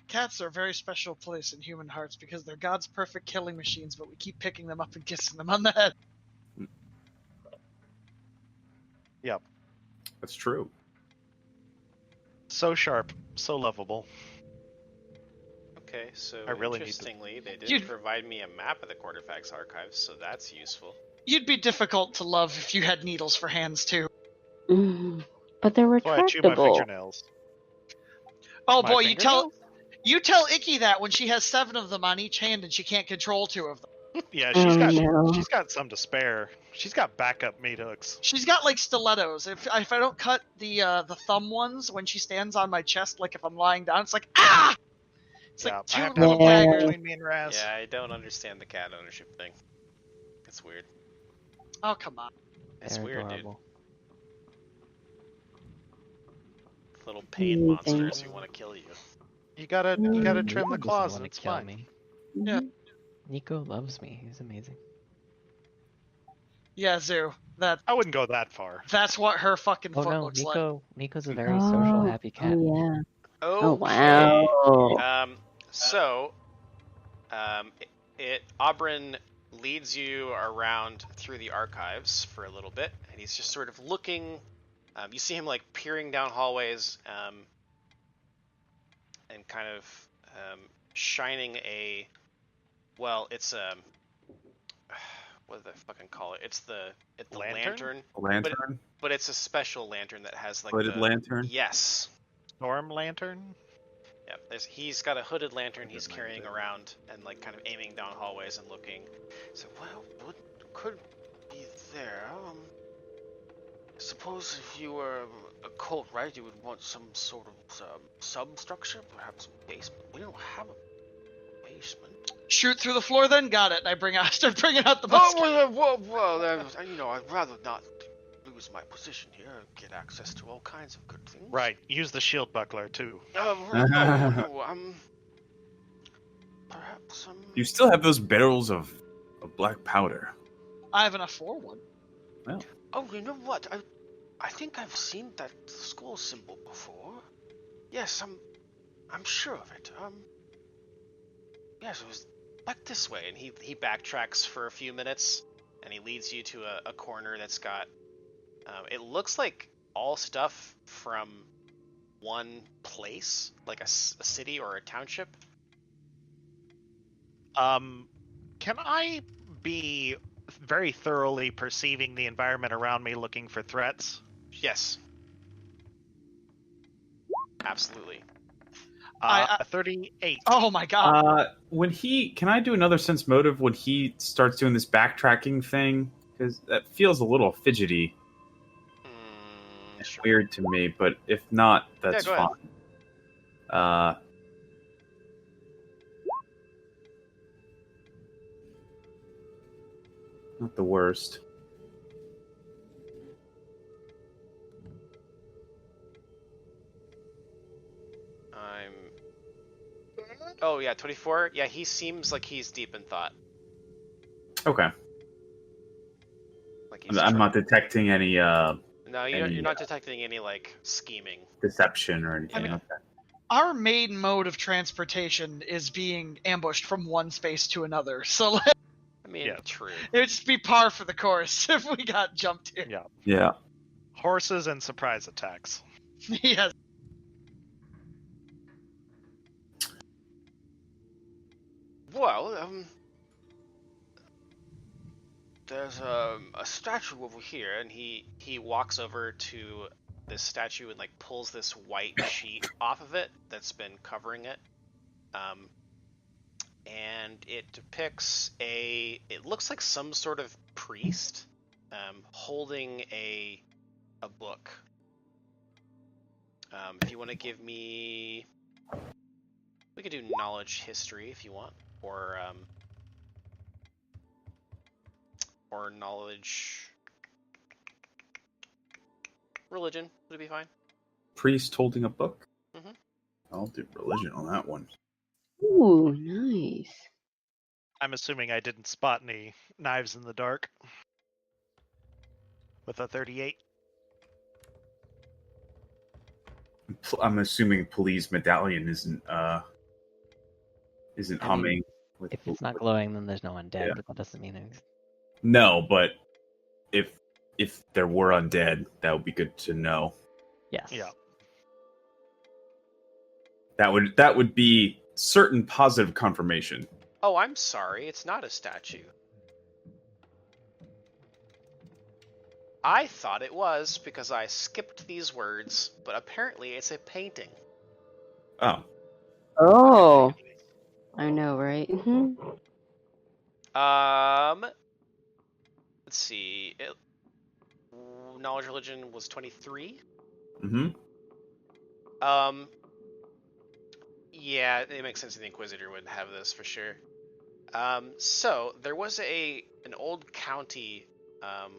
Cats are a very special place in human hearts because they're God's perfect killing machines, but we keep picking them up and kissing them on the head. Yep. That's true. So sharp, so lovable. Okay, so I really need to- interestingly, they did You'd- provide me a map of the Quarterfax archives, so that's useful. You'd be difficult to love if you had needles for hands too. But they're That's why I chew my retractable. fingernails. Oh My boy, fingernails? you tell Icky that when she has 7 of them on each hand and she can't control 2 of them. Yeah, No. she's got some to spare. She's got backup meat hooks. She's got like stilettos. If I don't cut the thumb ones when she stands on my chest, like if I'm lying down, it's like ah. It's Yeah, like I 2 have to have a little bag daggers. between me and Raz. Yeah, I don't understand the cat ownership thing. It's weird. Oh come on. It's They're weird, adorable. dude. Little pain monsters who want to kill you. You gotta trim Nico the doesn't claws wanna and it's kill fine. me. Yeah. Nico loves me. He's amazing. Yeah, Zoo. I wouldn't go that far. That's what her fucking Oh foot no, looks like. Nico's a very social, happy cat. Oh, yeah. Oh wow. So, Aubryn leads you around through the archives for a little bit, and he's just sort of looking. You see him like peering down hallways, and kind of shining a. Well, it's what do they fucking call it? It's the Lantern? Lantern? but it's a special lantern that has like Hooded the lantern? Yes. Storm lantern? Yeah, he's got a hooded lantern he's carrying around and like kind of aiming down hallways and looking. So, well, what could be there? Suppose if you were a cult, right, you would want some sort of substructure, perhaps a basement. We don't have a basement. Shoot through the floor, then got it. And start bringing out the musket. I'd rather not lose my position here. Get access to all kinds of good things. Right, use the shield buckler too. Perhaps You still have those barrels of black powder. I have enough for one. Oh, you know what? I think I've seen that skull symbol before. Yes, I'm sure of it. Yes, it was back this way, and he backtracks for a few minutes, and he leads you to a corner that's got. It looks like all stuff from one place, like a city or a township. Can I be very thoroughly perceiving the environment around me, looking for threats? Yes. Absolutely. 38. Oh my god. Can I do another sense motive when he starts doing this backtracking thing? Because that feels a little fidgety. Sure. Weird to me, but if not, that's Yeah, go fine. Not the worst. Oh yeah, 24. Yeah, he seems like he's deep in thought. Okay. Like he's I'm not detecting any No, you're any, not detecting any like scheming. deception or anything. I mean- Okay. Our main mode of transportation is being ambushed from one space to another, so I mean, Yeah. true. it would just be par for the course if we got jumped here. Yeah. Yeah. Horses and surprise attacks. Yes. Well, there's a statue over here, And he walks over to this statue and like pulls this white sheet off of it that's been covering it. And it depicts it looks like some sort of priest holding a book. If you want to give me, we could do knowledge history if you want, or knowledge religion would be fine. Priest holding a book. Mhm. I'll do religion on that one. Ooh, nice. I'm assuming I didn't spot any knives in the dark. With a 38. I'm assuming police medallion isn't humming. With, If it's not glowing, then there's no undead, Yeah. but that doesn't mean anything. No, but if there were undead, that would be good to know. Yes. Yeah. That would be certain positive confirmation. Oh, I'm sorry, it's not a statue. I thought it was because I skipped these words, but apparently it's a painting. Oh, Oh, I know, right? Let's see. Knowledge religion was 23. mm-hmm. Yeah, it makes sense. The Inquisitor would have this for sure. So there was an old county. I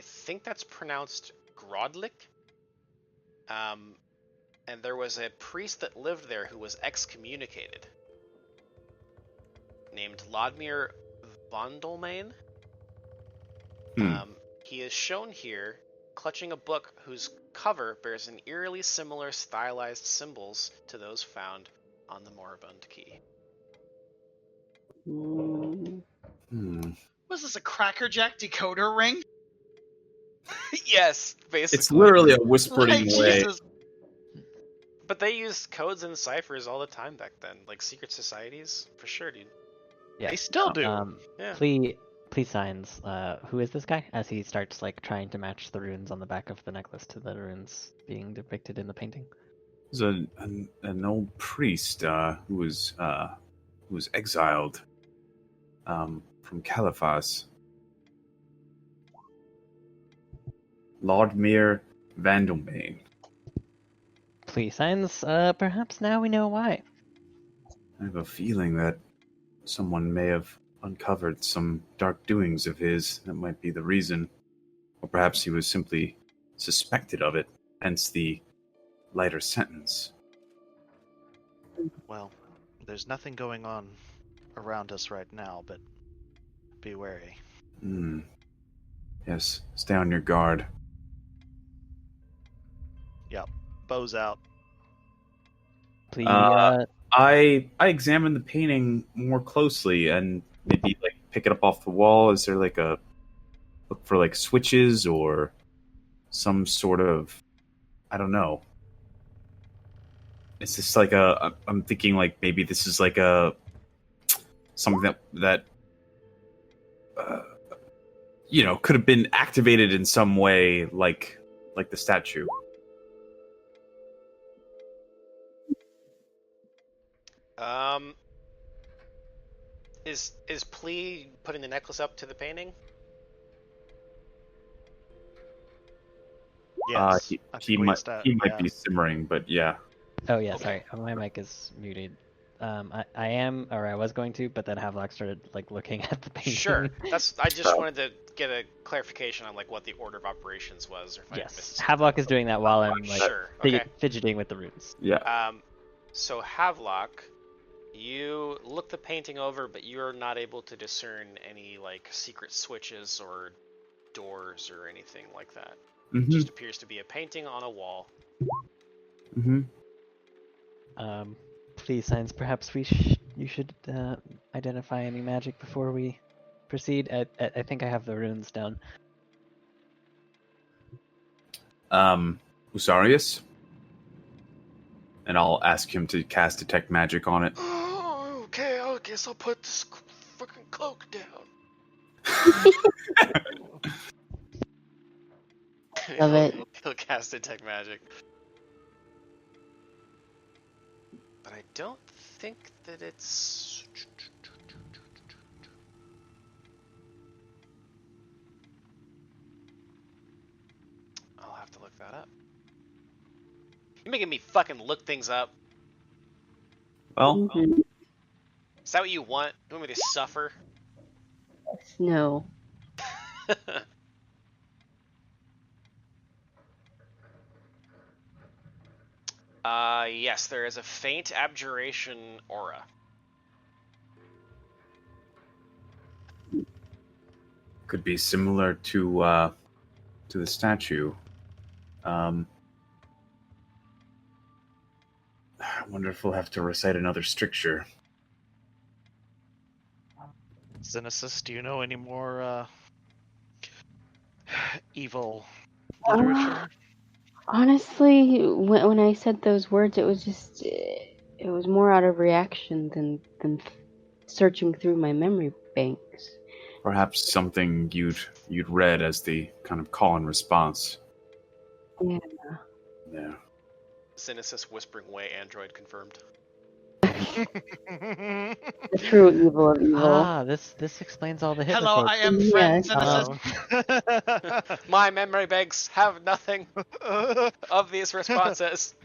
think that's pronounced Grodlik. And there was a priest that lived there who was excommunicated, named Lodmir Vondelmain. He is shown here clutching a book whose cover bears an eerily similar stylized symbols to those found on the Moribund Key. Was this a crackerjack decoder ring? Yes, basically. It's literally a whispering Like, way. Jesus. But they used codes and ciphers all the time back then, like secret societies, for sure, dude. Yeah. They still do. Yeah. Please signs. Who is this guy? As he starts like trying to match the runes on the back of the necklace to the runes being depicted in the painting. There's an old priest who was exiled from Caliphas. Lordmere Vandelmain. Please signs. Perhaps now we know why. I have a feeling that someone may have uncovered some dark doings of his. That might be the reason. Or perhaps he was simply suspected of it, hence the lighter sentence. Well, there's nothing going on around us right now, but be wary. Yes, stay on your guard. Yep. Bows out. Please. I examined the painting more closely and maybe like pick it up off the wall. Is there like a look for like switches or some sort of, I don't know. Is this like I'm thinking like maybe this is like something that could have been activated in some way, like the statue. Is Plea putting the necklace up to the painting? Yes. He might be simmering, but yeah. Oh yeah, sorry. My mic is muted. I was going to, but then Havelock started like looking at the painting. Sure. I just wanted to get a clarification on like what the order of operations was, or if I Yes, missed something. Havelock is doing that while I'm like Sure. Okay. fidgeting with the runes. Yeah. So Havelock, you look the painting over, but you're not able to discern any like secret switches or doors or anything like that. It Mm-hmm. just appears to be a painting on a wall. Mm-hmm. Please, Science, perhaps you should identify any magic before we proceed. I think I have the runes down. Usarius? And I'll ask him to cast Detect Magic on it. Oh, okay, I guess I'll put this fucking cloak down. Love it. He'll cast Detect Magic. But I don't think that it's... I'll have to look that up. You're making me fucking look things up. Well, Mhm. Is that what you want? You want me to suffer? No. Yes, there is a faint abjuration aura. could be similar to the statue. I wonder if we'll have to recite another stricture. Xenesis, do you know any more evil Uh, literature? Honestly, when I said those words, it was more out of reaction than searching through my memory banks. Perhaps something you'd read as the kind of call and response. Yeah. Yeah. Xenesis whispering way android confirmed. The true evil of evil. Ah, this explains all the hit Hello, I am Yes. friend Xenesis. My memory banks have nothing of these responses.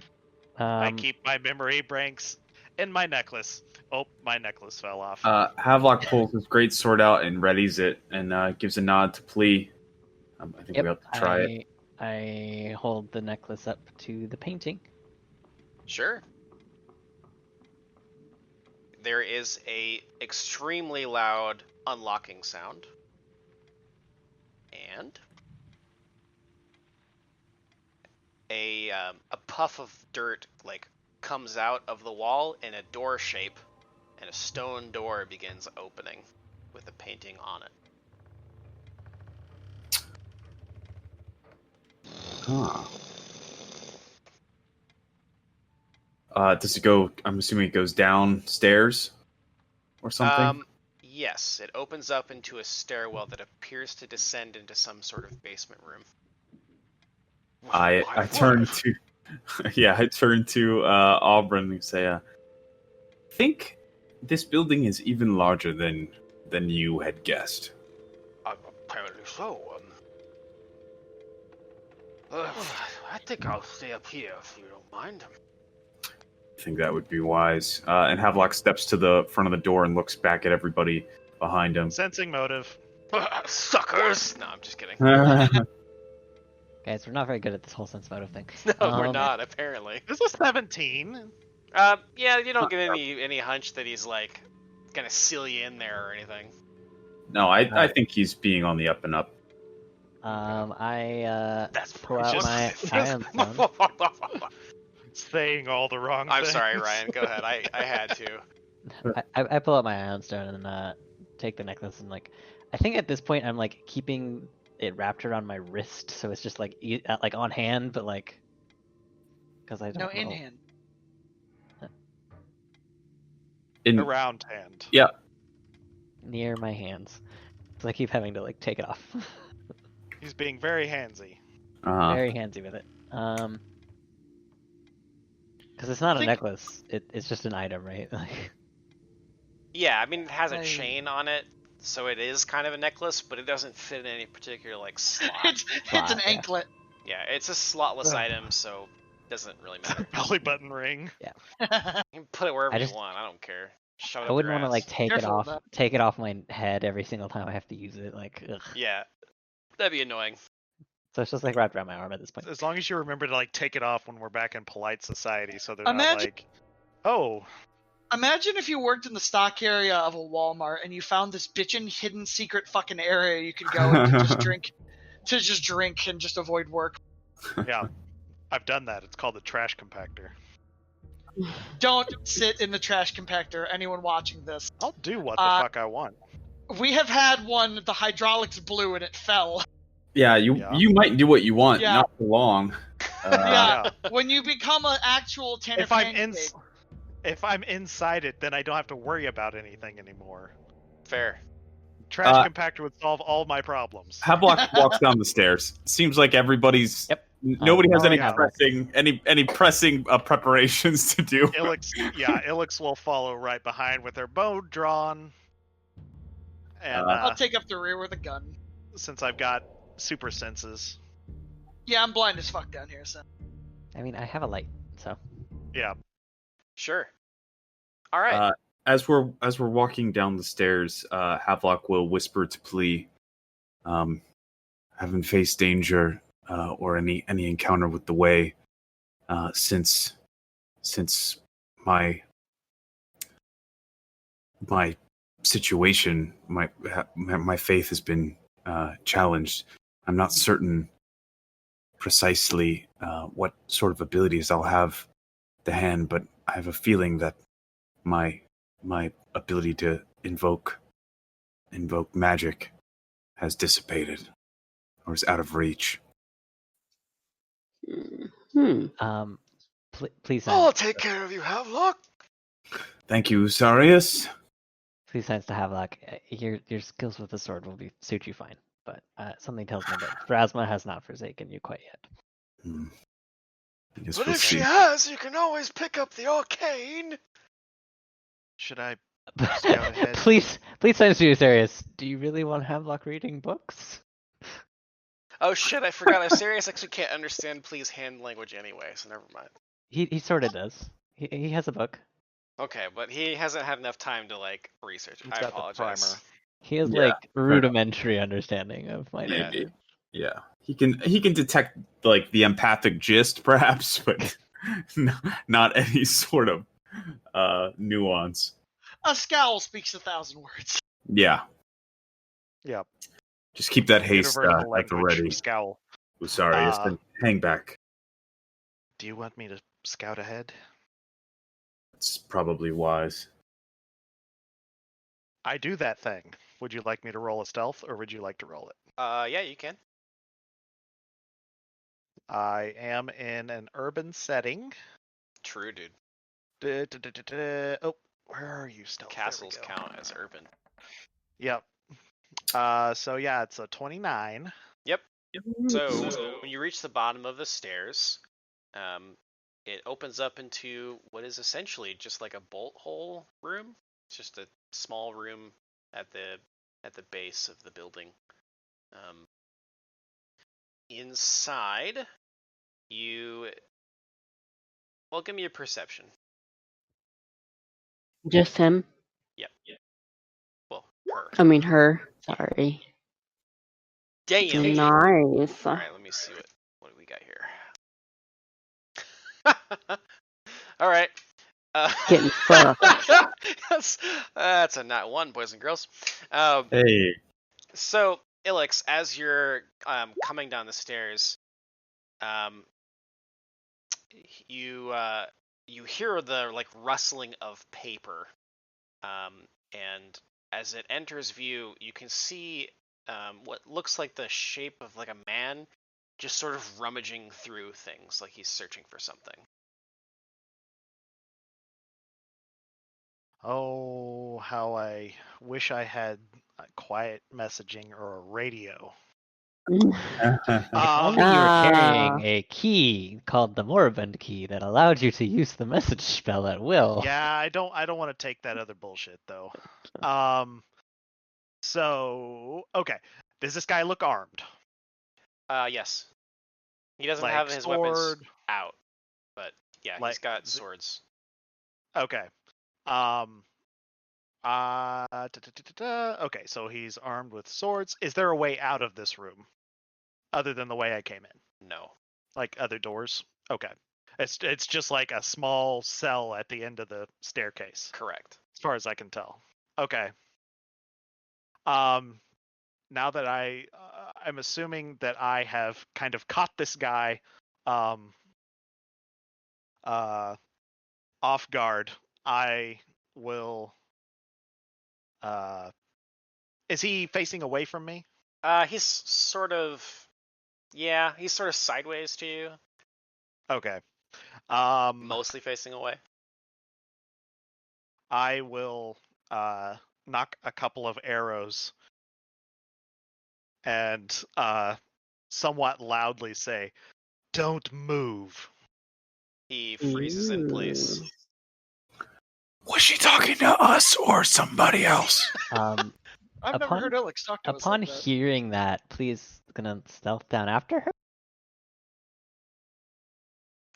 I keep my memory banks in my necklace. Oh, my necklace fell off. Havelock pulls his great sword out and readies it, and gives a nod to Plea. I think we have to try it. I hold the necklace up to the painting. Sure. There is a extremely loud unlocking sound. And a puff of dirt like comes out of the wall in a door shape, and a stone door begins opening with a painting on it. Does it go? I'm assuming it goes downstairs or something. Yes, it opens up into a stairwell that appears to descend into some sort of basement room. I turn to I turn to Auburn and say, I think this building is even larger than you had guessed. Apparently so. I think I'll stay up here if you don't mind. I think that would be wise. And Havelock steps to the front of the door and looks back at everybody behind him. Sensing motive. Suckers! No, I'm just kidding. Guys, we're not very good at this whole sense motive thing. No, we're not, apparently. This is 17. Yeah, you don't get any hunch that he's like gonna seal you in there or anything. No, I think he's being on the up and up. I That's pull out my iron stone. Saying all the wrong I'm things. sorry, Ryan. Go ahead. I had to. I pull out my iron stone and take the necklace and like, I think at this point I'm like keeping it wrapped around my wrist, so it's just like like on hand, but like because I don't No, know. in hand. Around hand. Yeah. Near my hands, so I keep having to like take it off. He's being very handsy. Very handsy with it. Because it's not a necklace; it's just an item, right? Yeah, I mean it has a chain on it, so it is kind of a necklace, but it doesn't fit in any particular like slot. It's an anklet. Yeah, it's a slotless item, so it doesn't really matter. Belly button ring. You can put it wherever I you just- want. I don't care. Shove it I up wouldn't your want to like ass. Careful with that. take it off my head every single time I have to use it. Like, ugh. Yeah, that'd be annoying. So it's just like wrapped around my arm at this point. As long as you remember to like take it off when we're back in polite society, so they're not Imagine- like, oh, Imagine if you worked in the stock area of a Walmart and you found this bitchin' hidden secret fucking area you could go and just drink and just avoid work. yeah, I've done that. It's called the trash compactor. Don't sit in the trash compactor, anyone watching this. I'll do what the fuck I want. We have had one, the hydraulics blew and it fell. Yeah, you might do what you want, Yeah. not for long. Yeah, when you become an actual Tanner If I'm inside it, then I don't have to worry about anything anymore. Fair. Trash compactor would solve all my problems. Havelock walks down the stairs. Seems like everybody's. Yep. Nobody has any yeah. pressing preparations to do. Ilix will follow right behind with her bow drawn. And I'll take up the rear with a gun. Since I've got super senses. Yeah, I'm blind as fuck down here, so. I mean, I have a light, so. Yeah. Sure. All right. As we're walking down the stairs, Havelock will whisper to Plea, haven't faced danger or any encounter with the way since my situation, my faith has been challenged. I'm not certain precisely what sort of abilities I'll have to hand, but I have a feeling that my ability to invoke magic has dissipated or is out of reach. Please. I'll take care of you, Havelock. Thank you, Sarius. Please sense to Havelock. Your skills with the sword will suit you fine, but something tells me that Phrasma has not forsaken you quite yet. I guess But we'll if she see. has, you can always pick up the arcane. Should I scout ahead? Please sense to Sarius. Do you really want Havelock reading books? Oh shit, I forgot. Asarius actually can't understand Please hand language anyway, so never mind. He sort of does. He has a book. Okay, but he hasn't had enough time to like research it. He's I got the apologize. primer. He has like rudimentary understanding of my Yeah. nature. Yeah, he can detect like the empathic gist, perhaps, but not any sort of nuance. A scowl speaks 1,000 words. Yeah. Yep. Just keep that haste Universal at the language ready. scowl. Sorry, hang back. Do you want me to scout ahead? It's probably wise. I do that thing. Would you like me to roll a stealth, or would you like to roll it? Yeah, you can. I am in an urban setting. True, dude. Oh, where are you, stealth? There we Castles go. count as urban. Yep. So yeah, it's a 29. Yep. So when you reach the bottom of the stairs, it opens up into what is essentially just like a bolt hole room. It's just a small room at the base of the building. Inside, well, give me a perception. Just him? Yep. Well, her. I mean, her. Sorry. Damn. Nice. All right, let me see what do we got here. All right. Getting fucked. That's a not one, boys and girls. Hey. So, Ilix, as you're coming down the stairs, you hear the like rustling of paper, and as it enters view, you can see what looks like the shape of like a man just sort of rummaging through things, like he's searching for something. Oh, how I wish I had quiet messaging or a radio. Only you were carrying a key called the Moribund key that allowed you to use the message spell at will. Yeah, I don't want to take that other bullshit though. So okay, does this guy look armed? Yes. He doesn't Like have his sword? weapons out, but yeah, Like- he's got swords. Okay. Okay, so he's armed with swords. Is there a way out of this room other than the way I came in? No. Like other doors? Okay. It's just like a small cell at the end of the staircase, Correct. as far as I can tell. Okay. Now that I'm assuming that I have kind of caught this guy off guard, I will is he facing away from me? He's sort of, yeah, he's sort of sideways to you, Okay. mostly facing away. I will knock a couple of arrows and somewhat loudly say, "Don't move." He freezes in place. Ooh. Was she talking to us or somebody else? Um, I've never Upon- heard Alex talk to us upon like that. hearing that, please gonna stealth down after her.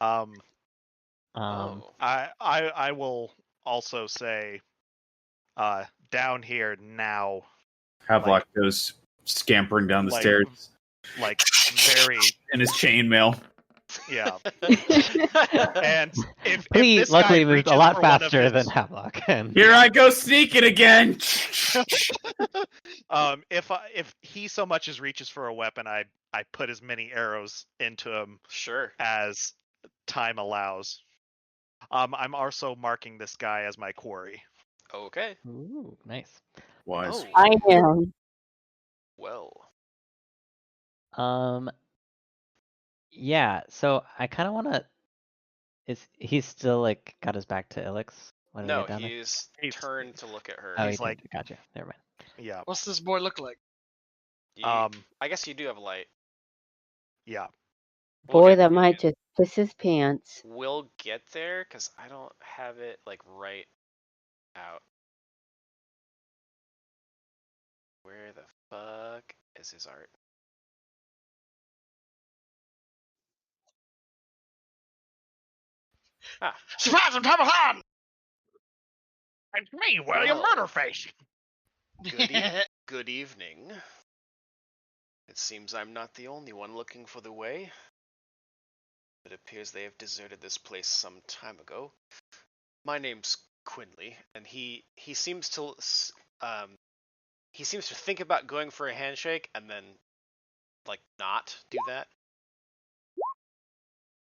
Oh. I will also say, down here now, Havelock goes scampering down the like- stairs like very, in his chainmail. yeah. And if He this luckily guy moved a reaches lot for one of faster his- than Havelock. And Here I go sneaking again. if he so much as reaches for a weapon, I put as many arrows into him Sure. as time allows. I'm also marking this guy as my quarry. Okay. Ooh, nice. Wise. Oh, I am. well. Yeah. So I kind of want to. Is he's still like got his back to Ilix when we No, get down there? he's He's- turned to look at her. Oh, he's he like- did. Gotcha. Never mind. Yeah. What's this boy look like? I guess you do have light. Yeah. We'll Boy, get- that might just piss his pants. We'll get there because I don't have it like right out. Where the fuck is his art? Ah, Surprise! I'm Tom Han. It's me, William Well. Murderface. good evening. It seems I'm not the only one looking for the way. It appears they have deserted this place some time ago. My name's Quinley, and he seems to think about going for a handshake and then like not do that.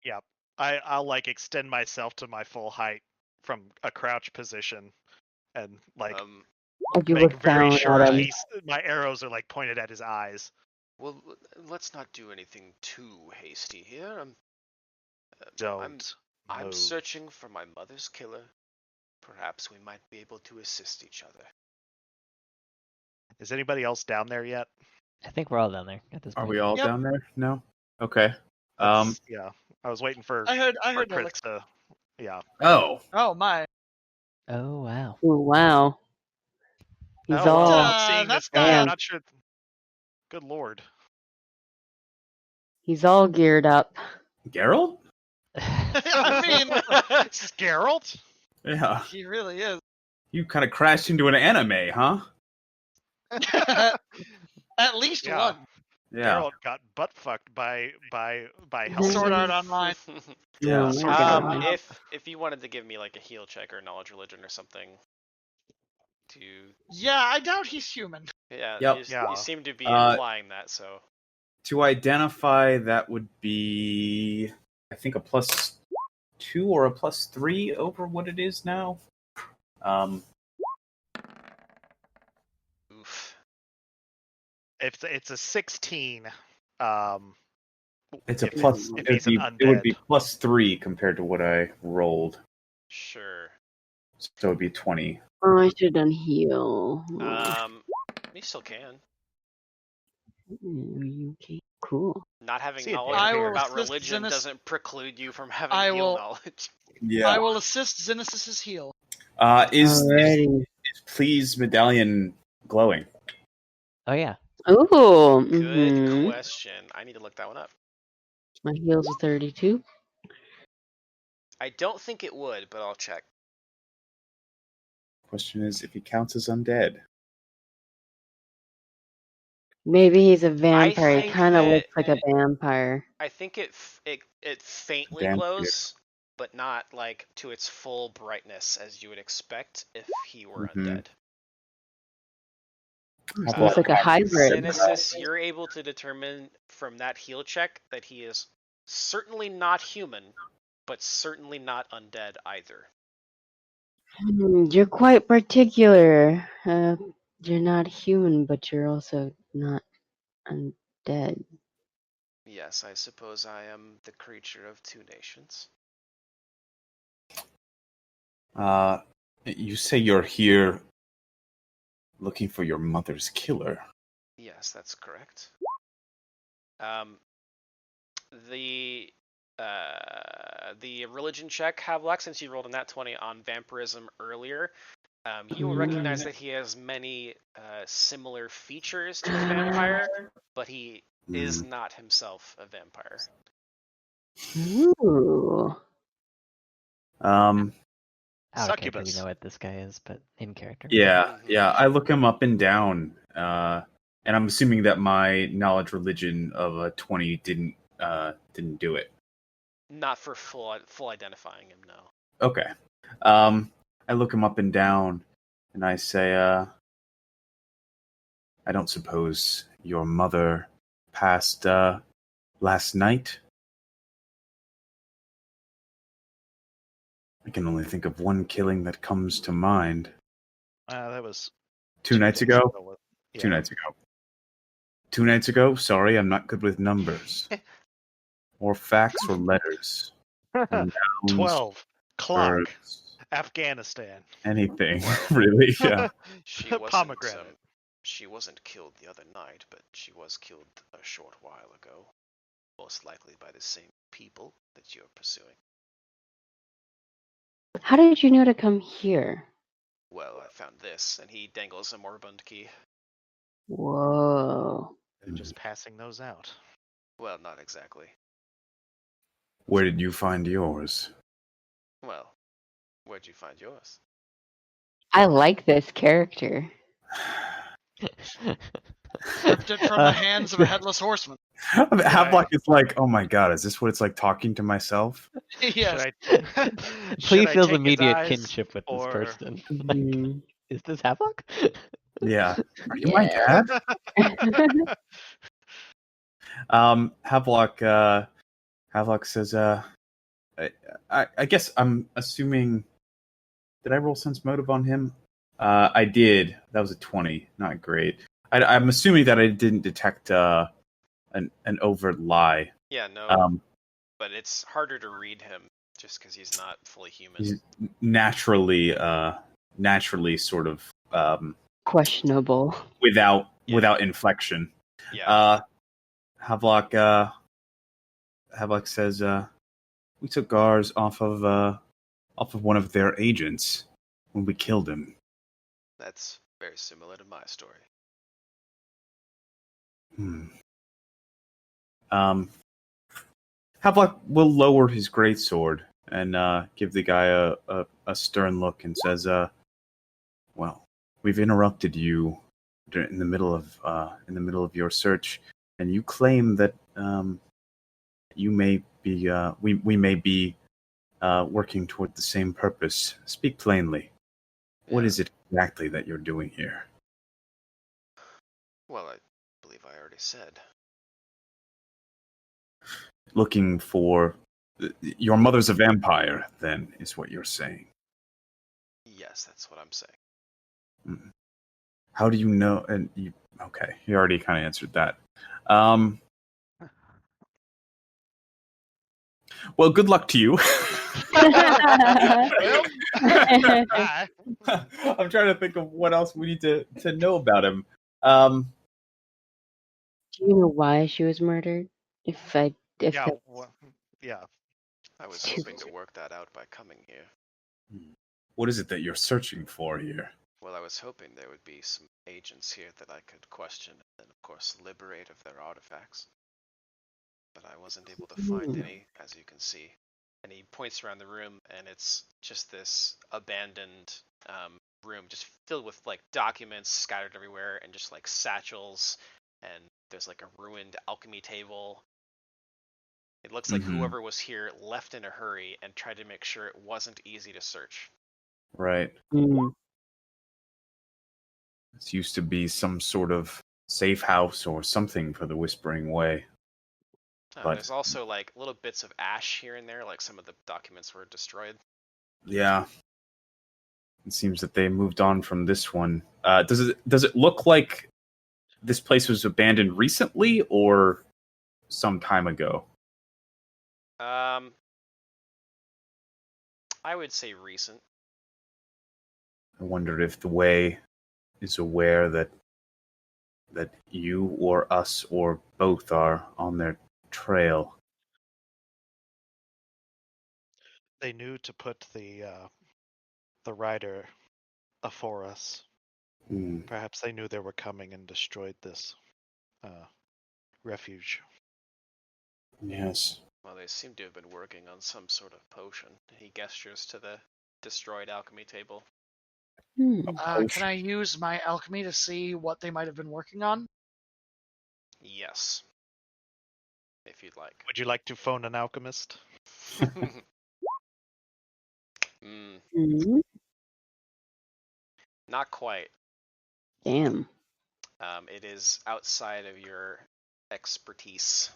Yep. I'll like extend myself to my full height from a crouch position, and like Like you were make very found sure out of my arrows are like pointed at his eyes. Well, let's not do anything too hasty here. Don't. I'm move. searching for my mother's killer. Perhaps we might be able to assist each other. Is anybody else down there yet? I think we're all down there at this Are point. we all Yep. down there? No. Okay. Yeah. I was waiting for I heard Chris Alex. to. Yeah. Oh. Oh my. Oh wow. Oh, wow. He's Oh, well, all I'm seeing that's this guy. I'm damn. not sure. Good lord. He's all geared up. Geralt? I Scarlet? Yeah. mean, he really is. You kind of crashed into an anime, huh? At least Yeah. one. Yeah. Geralt got butt fucked by Mhm. Sword Hellsing. Art Online. Yeah. Oh, my Um, God. if you wanted to give me like a heal check or knowledge religion or something, to Yeah, I doubt he's human. yeah, Yep. Yeah. you seem to be Uh, implying that. So To identify, that would be, I think, a +2 or a +3 over what it is now. oof. It's a 16. It's a if plus. if It he's would, an be, it would be undead. +3 compared to what I rolled, Sure. so it'd be 20. Oh, I should have done heal. You still can. Okay, cool. Not having See, knowledge I will about assist religion Zenith- doesn't preclude you from having I heal will- knowledge. Yeah. I will assist Xenesis' heal. Is Alrighty. Please medallion glowing? Oh yeah. Ooh. Good Mhm. question. I need to look that one up. My heal's a 32. I don't think it would, but I'll check. Question is if he counts as undead. Maybe he's a vampire. He think kind of that- looks like a vampire. I think it faintly Vampire. glows, but not like to its full brightness as you would expect if he were Mhm. undead. It looks like a hybrid. Synesis, you're able to determine from that heal check that he is certainly not human, but certainly not undead either. You're quite particular. You're not human, but you're also not undead. Yes, I suppose I am the creature of two nations. You say you're here looking for your mother's killer. Yes, that's correct. The religion check, Havlock, since you rolled a nat 20 on vampirism earlier, you will recognize that he has many similar features to a vampire, but he is not himself a vampire. Ooh. Out of character, we Succubus. know what this guy is, but in character. Yeah. I look him up and down, and I'm assuming that my knowledge religion of a 20 didn't do it. Not for full identifying him, no. Okay. I look him up and down, and I say, I don't suppose your mother passed last night? I can only think of one killing that comes to mind. That was 2 nights days ago? Yeah. 2 nights ago. 2 nights ago? Sorry, I'm not good with numbers. Or facts or letters. Or nouns, 12. Clock. verbs, Afghanistan. anything, really, yeah. Pomegranate. She wasn't killed the other night, but she was killed a short while ago. Most likely by the same people that you're pursuing. How did you know to come here? Well, I found this, and he dangles a moribund key. Whoa. They're just passing those out. Well, not exactly. Where did you find yours? Well, where'd you find yours? I like this character. Ripped it from the hands of a headless horseman. Havelock is like, oh my god, is this what it's like talking to myself? Yes. Please I feels take his immediate eyes, kinship with this or- person. Mhm. Is this Havlock? Yeah. Are you my dad? Havelock says, I guess I'm assuming. Did I roll sense motive on him? I did. That was a 20. Not great. I'm assuming that I didn't detect an overt lie. Yeah, no, but it's harder to read him just because he's not fully human. He's naturally sort of Questionable. without inflection. Yeah. Havelock says, we took ours off of one of their agents when we killed him. That's very similar to my story. Havelock will lower his greatsword and give the guy a stern look and says, well, we've interrupted you in the middle of your search, and you claim that you may be we may be working toward the same purpose. Speak plainly. What is it exactly that you're doing here? Well, I believe I already said. Looking for your mother's a vampire, then, is what you're saying. Yes, that's what I'm saying. How do you know? And you already kind of answered that. Well, good luck to you. Well, bye. I'm trying to think of what else we need to know about him. Do you know why she was murdered? Yeah, yeah. I was hoping to work that out by coming here. What is it that you're searching for here? Well, I was hoping there would be some agents here that I could question and then, of course, liberate of their artifacts. But I wasn't able to find any, as you can see. And he points around the room, and it's just this abandoned room just filled with like documents scattered everywhere and just like satchels, and there's like a ruined alchemy table. It looks like Mhm. whoever was here left in a hurry and tried to make sure it wasn't easy to search. Right. Mm. This used to be some sort of safe house or something for the Whispering Way. But- There's also like little bits of ash here and there, like some of the documents were destroyed. Yeah. It seems that they moved on from this one. Does it look like this place was abandoned recently or some time ago? I would say recent. I wondered if the Way is aware that you or us or both are on their trail. They knew to put the rider afore us. Hmm. Perhaps they knew they were coming and destroyed this refuge. Yes. Well, they seem to have been working on some sort of potion. He gestures to the destroyed alchemy table. Hmm. Can I use my alchemy to see what they might have been working on? Yes. If you'd like. Would you like to phone an alchemist? Mm. Not quite. Damn. It is outside of your expertise.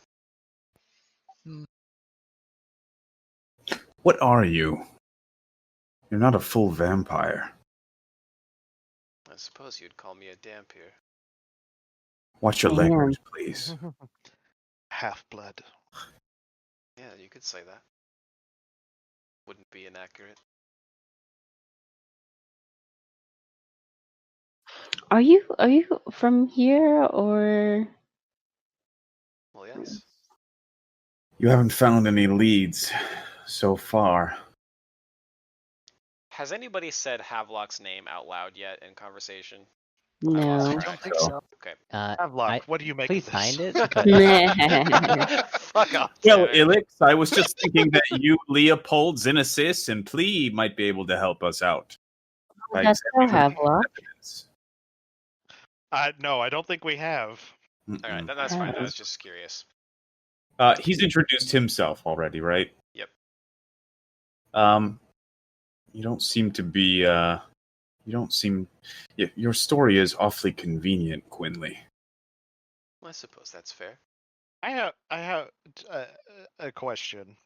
What are you? You're not a full vampire. I suppose you'd call me a dampier. Watch your Damn. language, please. Half-blood. Yeah, you could say that. Wouldn't be inaccurate. Are you from here or? Well, yes. You haven't found any leads so far. Has anybody said Havelock's name out loud yet in conversation? No. I don't think so. Okay. Havelock, what do you make Please of this? find it. But Fuck off. Well, Tanner. Ilix, I was just thinking that you, Leopold, Xenesis, and Plea might be able to help us out. by That's so examining Havelock. evidence. No, I don't think we have. All right, that's fine. I was just curious. He's introduced himself already, right? Yep. You don't seem to be. You don't seem. Your story is awfully convenient, Quinley. Well, I suppose that's fair. I have a question.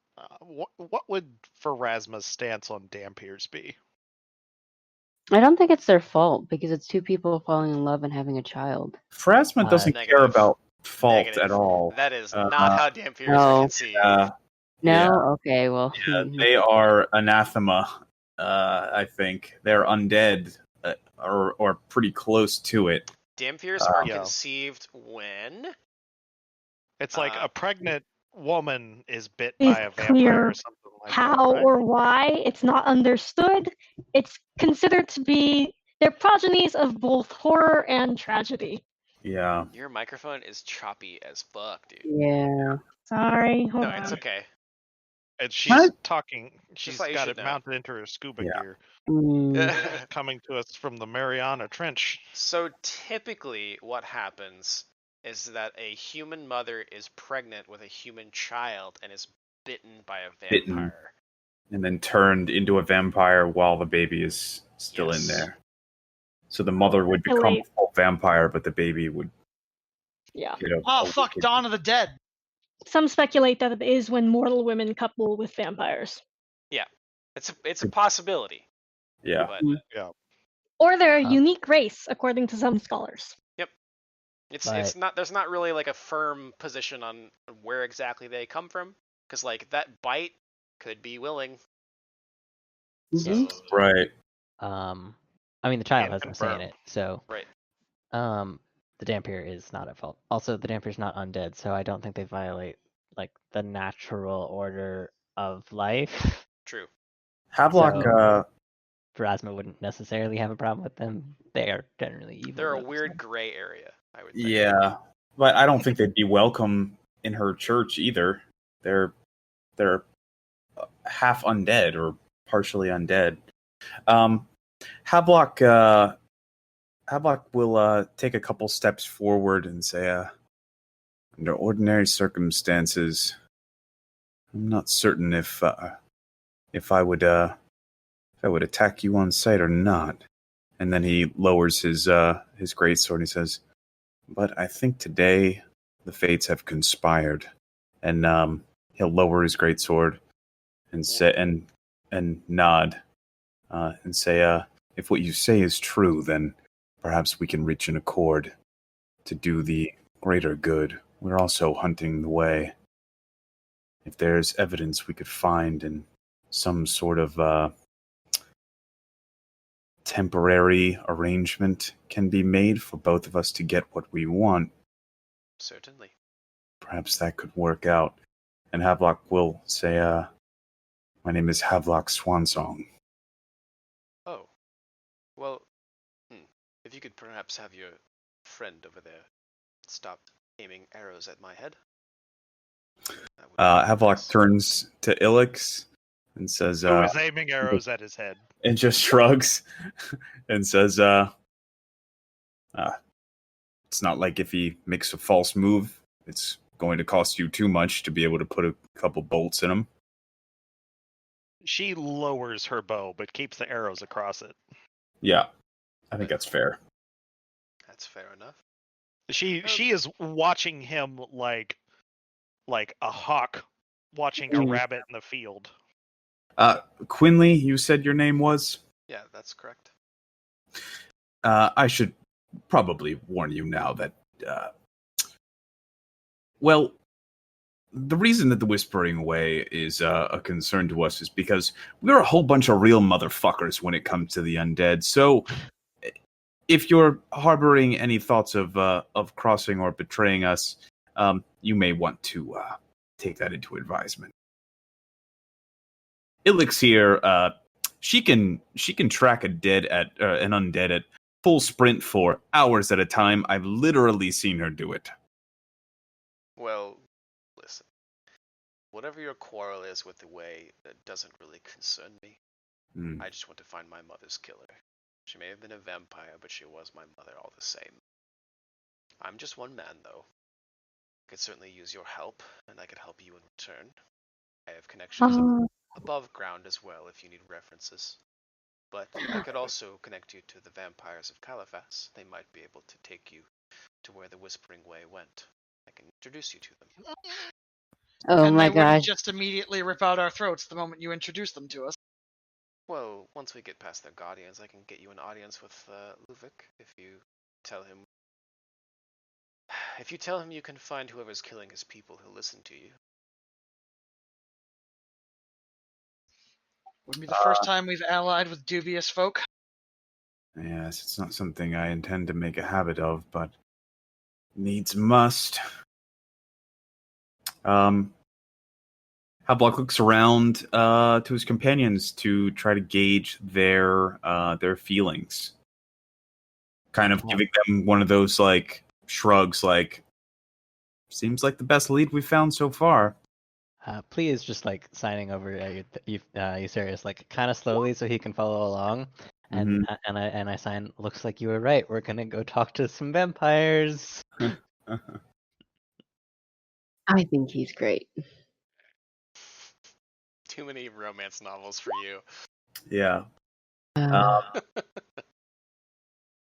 What would Pharasma's stance on Dampiers be? I don't think it's their fault because it's two people falling in love and having a child. Pharasma doesn't care Negative. about fault Negative. at all. That is not how Dampiers no. are conceived. No? Yeah. Okay, well. Yeah, they are anathema. I think they're undead, or pretty close to it. Dampiers are Yeah. conceived when? It's like a pregnant woman is bit Is by a vampire clear or something like How that. Right? or why, it's not understood. It's considered to be they're progenies of both horror and tragedy. Yeah. Your microphone is choppy as fuck, dude. Yeah. Sorry, hold No, on. it's okay. And she's talking. She's thought you got should it know. mounted into her scuba Yeah. gear, Mm. coming to us from the Mariana Trench. So typically what happens is that a human mother is pregnant with a human child and is bitten by a Bitten. vampire. And then turned into a vampire while the baby is still in Yes. there. So the mother would become a Wait. full vampire, but the baby would Yeah. get a. Oh fuck, Dawn of the Dead. Some speculate that it is when mortal women couple with vampires. It's a possibility. Yeah. But Or they're a Huh. unique race, according to some scholars. it's But- not there's not really like a firm position on where exactly they come from, because like that bite could be willing. Mhm. So, Right. I mean the child Can't has no say in confirm. it, so right. the Dampier is not at fault. Also, the Dampier's not undead, so I don't think they violate like the natural order of life. True. Havelock. So- Pharasma wouldn't necessarily have a problem with them. They are generally evil. They're a though, weird so- gray area, I would think. Yeah, but I don't think they'd be welcome in her church either. They're half undead or partially undead. Havelock will take a couple steps forward and say, under ordinary circumstances, I'm not certain if I would attack you on sight or not. And then he lowers his greatsword and he says, "But I think today the fates have conspired." And he'll lower his greatsword and say and nod and say, "If what you say is true, then perhaps we can reach an accord to do the greater good. We're also hunting the way. If there's evidence we could find in some sort of temporary arrangement can be made for both of us to get what we want, Certainly. perhaps that could work out." And Havelock will say, "My name is Havelock Swansong." Oh. Well, if you could perhaps have your friend over there stop aiming arrows at my head. Havelock Nice. turns to Ilix and says, Who is aiming arrows at his head? and just shrugs and says, "It's not like if he makes a false move, it's going to cost you too much to be able to put a couple bolts in him." She lowers her bow, but keeps the arrows across it. Yeah, I think that's fair. That's fair enough. She is watching him like a hawk watching a rabbit in the field. Quinley, you said your name was? Yeah, that's correct. I should probably warn you now that, well, the reason that the Whispering Way is a concern to us is because we're a whole bunch of real motherfuckers when it comes to the undead. So, if you're harboring any thoughts of crossing or betraying us, you may want to take that into advisement. Ilix here, she can track an undead at full sprint for hours at a time. I've literally seen her do it. Well, listen. Whatever your quarrel is with the Way, that doesn't really concern me. I just want to find my mother's killer. She may have been a vampire, but she was my mother all the same. I'm just one man, though. I could certainly use your help, and I could help you in return. I have connections above ground as well if you need references. But I could also connect you to the vampires of Caliphas. They might be able to take you to where the Whispering Way went. I can introduce you to them. Oh and my they wouldn't gosh. just immediately rip out our throats the moment you introduce them to us. Well, once we get past their guardians, I can get you an audience with Luvic if you tell him. If you tell him you can find whoever's killing his people, he'll listen to you. Wouldn't be the first time we've allied with dubious folk. Yes, it's not something I intend to make a habit of, but needs must. Havelock looks around to his companions to try to gauge their feelings. Kind of giving them one of those like shrugs, like, seems like the best lead we've found so far. Please just like signing over Eutharius like kind of slowly so he can follow along. And I sign. Looks like you were right. We're gonna go talk to some vampires. I think he's great. Too many romance novels for you. Yeah.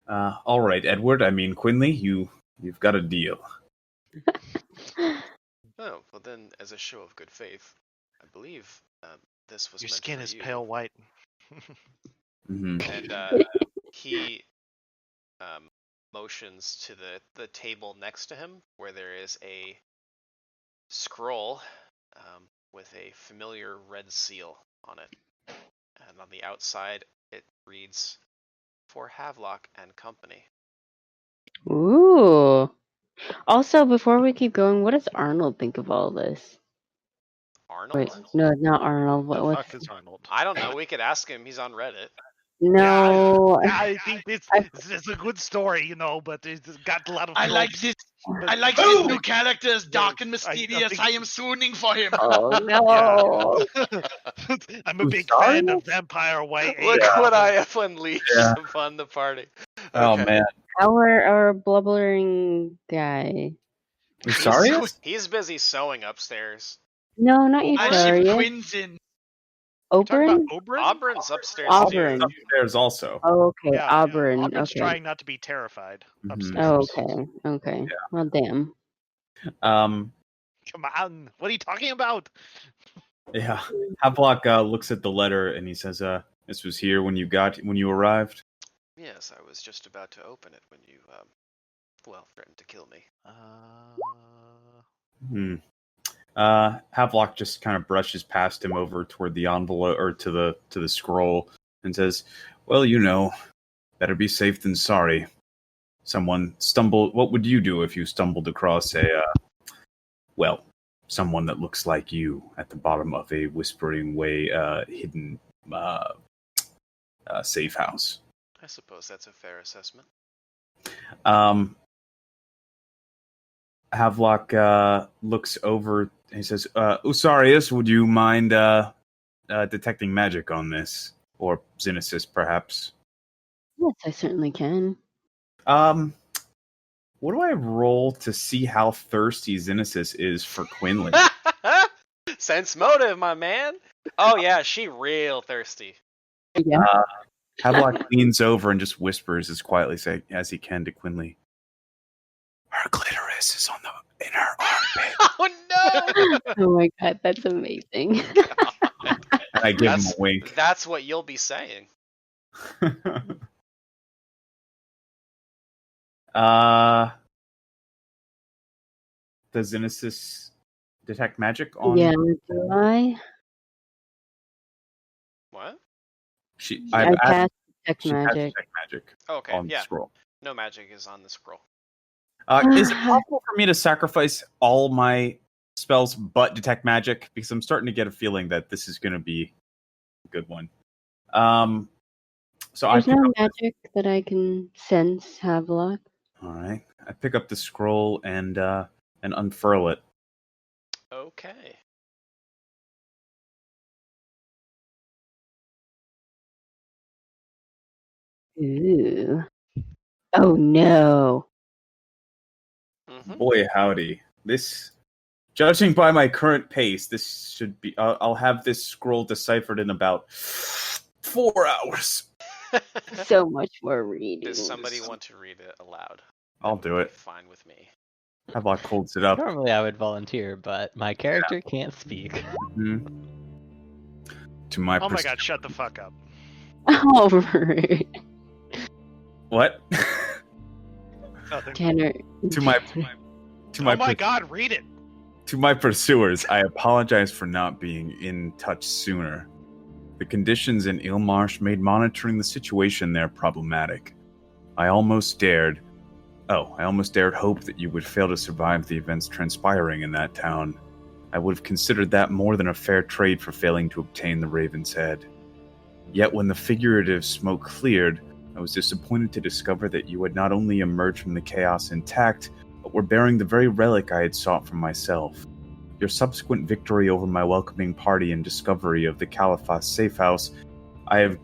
All right, Edward. I mean, Quinley, you've got a deal. Oh, well then, as a show of good faith, I believe this was Your meant skin for is you. pale white. Mm-hmm. And he motions to the table next to him, where there is a scroll with a familiar red seal on it. And on the outside, it reads, "For Havelock and Company." Ooh. Also, before we keep going, what does Arnold think of all this? Arnold? Wait, no, not Arnold. The What's fuck is Arnold? I don't know. We could ask him. He's on Reddit. No. I think this is a good story, but it's got a lot of. I like tropes. this. But- I like Oh! this new character is dark and Yes, I mysterious. think- I am swooning for him. Oh no. I'm a Who's big sorry? fan of Vampire YA. Look what I novels. have unleashed Yeah. upon the party. Oh Okay. man, Our blubbering guy. Usarius? He's busy sewing upstairs. No, not I Euphorius. ship Quinn's in. Talking Oberon? about Oberyn? Auburn's upstairs Auburn. too. Upstairs also. Oh, okay. Yeah, Auburn. Auburn's Okay. trying not to be terrified Mhm. upstairs. Oh, okay. Well, damn. Um, Come on, what are you talking about? yeah. Havelock looks at the letter and he says, "This was here when you arrived." Yes, I was just about to open it when you, threatened to kill me. Havelock just kind of brushes past him over toward the envelope or to the scroll and says, "Well, better be safe than sorry. What would you do if you stumbled across someone that looks like you at the bottom of a Whispering Way hidden safe house?" I suppose that's a fair assessment. Havelock looks over and he says, "Usarius, would you mind detecting magic on this? Or Xenesis, perhaps?" Yes, I certainly can. What do I roll to see how thirsty Xenesis is for Quinlan? Sense motive, my man. Oh yeah, she real thirsty. Yeah. Havelock leans over and just whispers as quietly as he can to Quinley, "Her clitoris is in her armpit." Oh no! Oh my god, that's amazing. And I give him a wink. That's what you'll be saying. Does Xenesis detect magic on? Yeah, do I? What? I cast detect she has magic. detect magic Okay, on yeah. the scroll. No magic is on the scroll. Is it possible for me to sacrifice all my spells but detect magic? Because I'm starting to get a feeling that this is going to be a good one. So There's no magic that I can sense, Havelock. All right. I pick up the scroll and unfurl it. Okay. Ooh. Oh no. Mm-hmm. Boy, howdy. This, judging by my current pace, this should be... I'll have this scroll deciphered in about 4 hours. So much more reading. Does somebody want to read it aloud? I'll do it. Fine with me. Havelock holds it up. Normally I would volunteer, but my character can't speak. Mhm. To my Oh my god, shut the fuck up. Oh, rude. What? Nothing. Tanner. to my Oh my god, read it. To my pursuers, I apologize for not being in touch sooner. The conditions in Ilmarsh made monitoring the situation there problematic. I almost dared hope that you would fail to survive the events transpiring in that town. I would have considered that more than a fair trade for failing to obtain the Raven's Head. Yet when the figurative smoke cleared, I was disappointed to discover that you had not only emerged from the chaos intact, but were bearing the very relic I had sought for myself. Your subsequent victory over my welcoming party and discovery of the Caliph's safe house, I have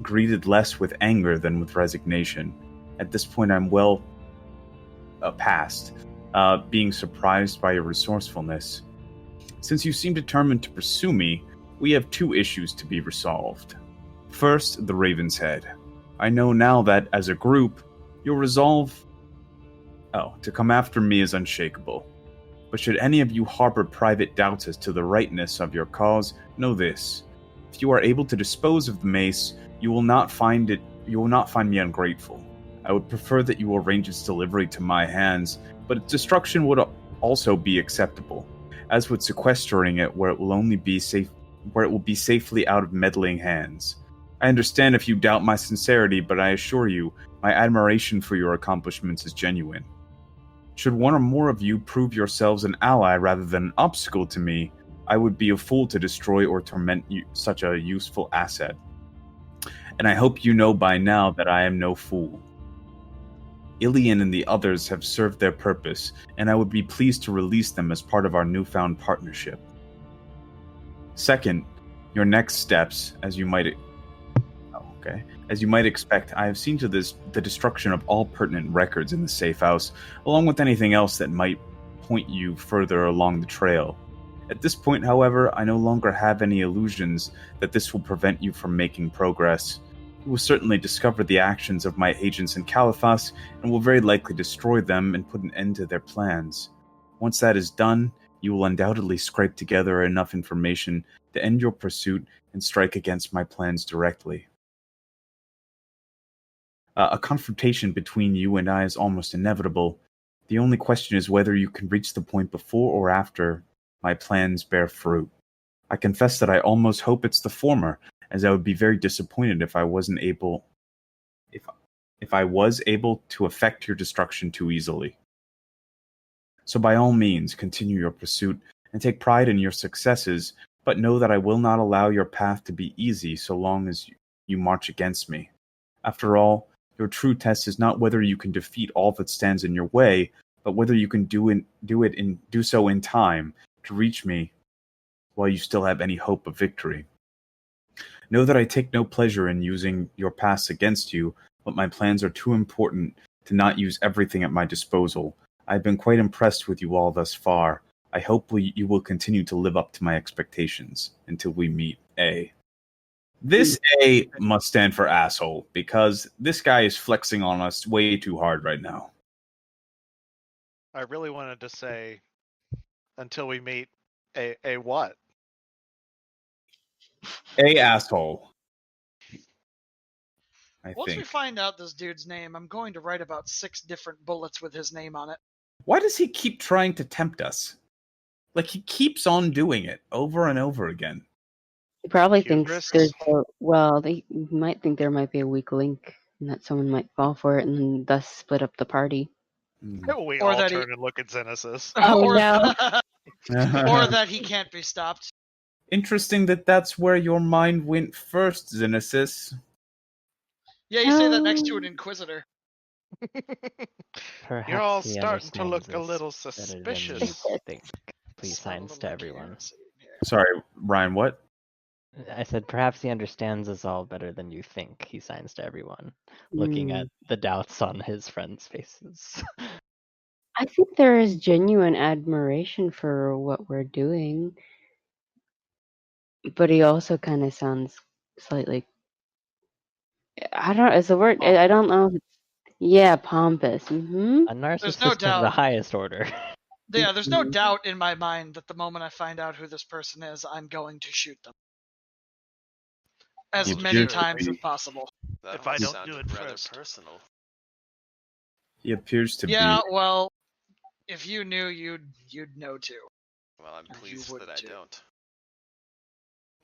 greeted less with anger than with resignation. At this point, I'm well past being surprised by your resourcefulness. Since you seem determined to pursue me, we have 2 issues to be resolved. First, the Raven's Head. I know now that, as a group, your resolve to come after me is unshakable. But should any of you harbor private doubts as to the rightness of your cause, know this. If you are able to dispose of the mace, you will not find me ungrateful. I would prefer that you arrange its delivery to my hands, but its destruction would also be acceptable, as would sequestering it where it will be safely out of meddling hands. I understand if you doubt my sincerity, but I assure you, my admiration for your accomplishments is genuine. Should one or more of you prove yourselves an ally rather than an obstacle to me, I would be a fool to destroy or torment such a useful asset. and I hope you know by now that I am no fool. Ilian and the others have served their purpose, and I would be pleased to release them as part of our newfound partnership. Second, your next steps, as you might expect, I have seen to the destruction of all pertinent records in the safe house, along with anything else that might point you further along the trail. At this point, however, I no longer have any illusions that this will prevent you from making progress. You will certainly discover the actions of my agents in Caliphas, and will very likely destroy them and put an end to their plans. Once that is done, you will undoubtedly scrape together enough information to end your pursuit and strike against my plans directly. A confrontation between you and I is almost inevitable. The only question is whether you can reach the point before or after my plans bear fruit. I confess that I almost hope it's the former, as I would be very disappointed if I was able to effect your destruction too easily. So by all means, continue your pursuit and take pride in your successes, but know that I will not allow your path to be easy so long as you march against me. After all, your true test is not whether you can defeat all that stands in your way, but whether you can do so in time to reach me while you still have any hope of victory. Know that I take no pleasure in using your past against you, but my plans are too important to not use everything at my disposal. I've been quite impressed with you all thus far. I hope you will continue to live up to my expectations until we meet A. This A must stand for asshole, because this guy is flexing on us way too hard right now. I really wanted to say until we meet a what? A asshole. Once we find out this dude's name, I'm going to write about 6 different bullets with his name on it. Why does he keep trying to tempt us? Like, he keeps on doing it over and over again. He probably Hubris? thinks they might think there might be a weak link and that someone might fall for it and then thus split up the party. We Or all that turn and look at Xenesis. Oh, or, no. or that he can't be stopped. Interesting that's where your mind went first, Xenesis. Yeah, you say that next to an Inquisitor. Perhaps You're all he starting to look a understands little us better than suspicious. you think. Please signs to everyone. Sorry, Ryan, what? I said perhaps he understands us all better than you think. He signs to everyone, looking at the doubts on his friends' faces. I think there is genuine admiration for what we're doing, but he also kind of sounds slightly. I don't. Is the word? I don't know. If it's, pompous. Mm-hmm. A narcissist There's no of the doubt. highest order. Yeah, there's no doubt in my mind that the moment I find out who this person is, I'm going to shoot them. As many times as possible. That If I one don't do sounded it rather first. personal. He appears to be. Yeah, well, if you knew, you'd know too. Well, I'm You pleased would that I too. don't.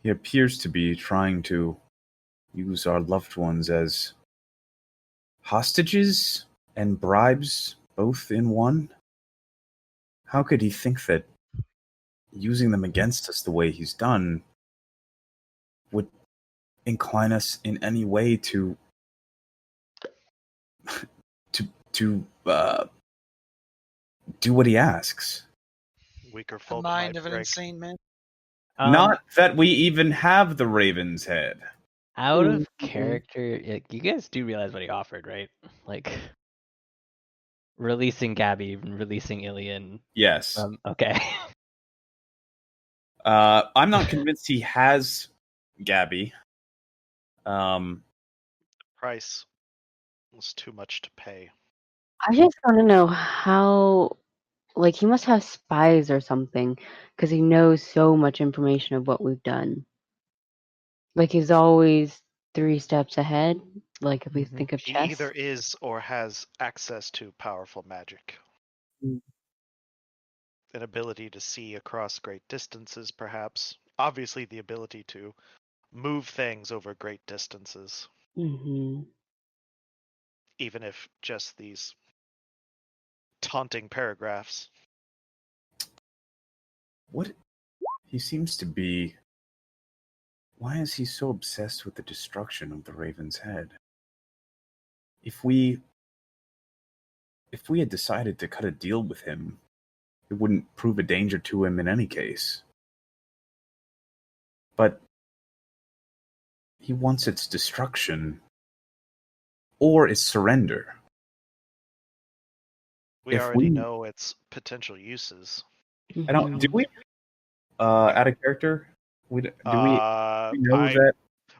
He appears to be trying to use our loved ones as hostages and bribes both in one. How could he think that using them against us the way he's done would incline us in any way to do what he asks? Weaker The folk mind might of an break. insane man. Not that we even have the Raven's Head. Out of character, you guys do realize what he offered, right? Like releasing Gabby and releasing Ilian. Yes. Okay. I'm not convinced he has Gabby. Price was too much to pay. I just want to know how. Like, he must have spies or something, because he knows so much information of what we've done. Like, he's always 3 steps ahead. Like, if we think of He chess. either is or has access to powerful magic. Mm. An ability to see across great distances, perhaps. Obviously, the ability to move things over great distances. Mm-hmm. Even if just these taunting paragraphs. What? He seems to be Why is he so obsessed with the destruction of the Raven's Head? If we had decided to cut a deal with him, it wouldn't prove a danger to him in any case. But he wants its destruction or its surrender. We If already we- know its potential uses. I don't. Do we? Out of character, do we know that?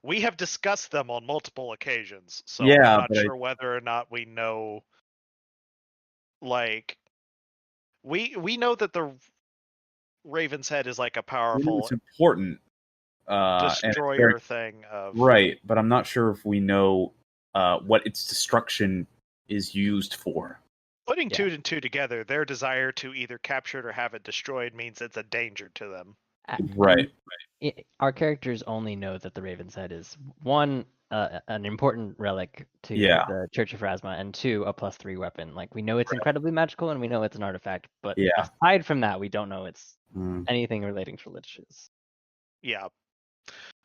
We have discussed them on multiple occasions, so Yeah, I'm not but sure whether or not we know. Like, we know that the Raven's Head is like a We know powerful it's important. And it's destroyer very- thing of right, but I'm not sure if we know what its destruction is used for. putting two and two together. Their desire to either capture it or have it destroyed means it's a danger to them. Right. Our characters only know that the Raven's Head is one, an important relic to Yeah. the Church of Pharasma, and two, a +3 weapon. Like, we know it's incredibly magical, and we know it's an artifact, but Yeah. aside from that, we don't know it's Mm. anything relating to liches. Yeah.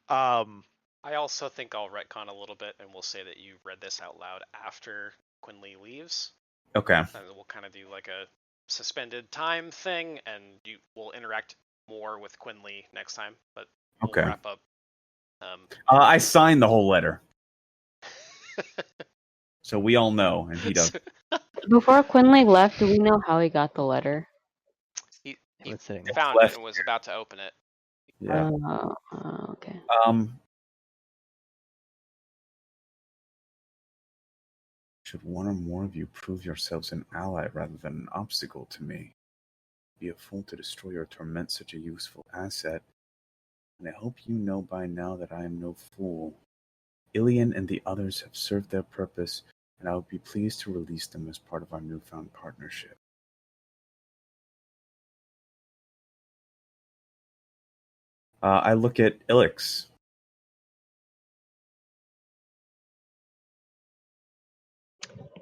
I also think I'll retcon a little bit, and we'll say that you read this out loud after Quinley leaves. Okay. And we'll kind of do like a suspended time thing, and you will interact more with Quinley next time. But we'll Okay. wrap up. I signed the whole letter, so we all know, and he does. Before Quinley left, do we know how he got the letter? He It's sitting there. found Left. it and was about to open it. Yeah. Okay. Should one or more of you prove yourselves an ally rather than an obstacle to me? Be a fool to destroy or torment such a useful asset. And I hope you know by now that I am no fool. Ilian and the others have served their purpose, and I would be pleased to release them as part of our newfound partnership. I look at Ilix.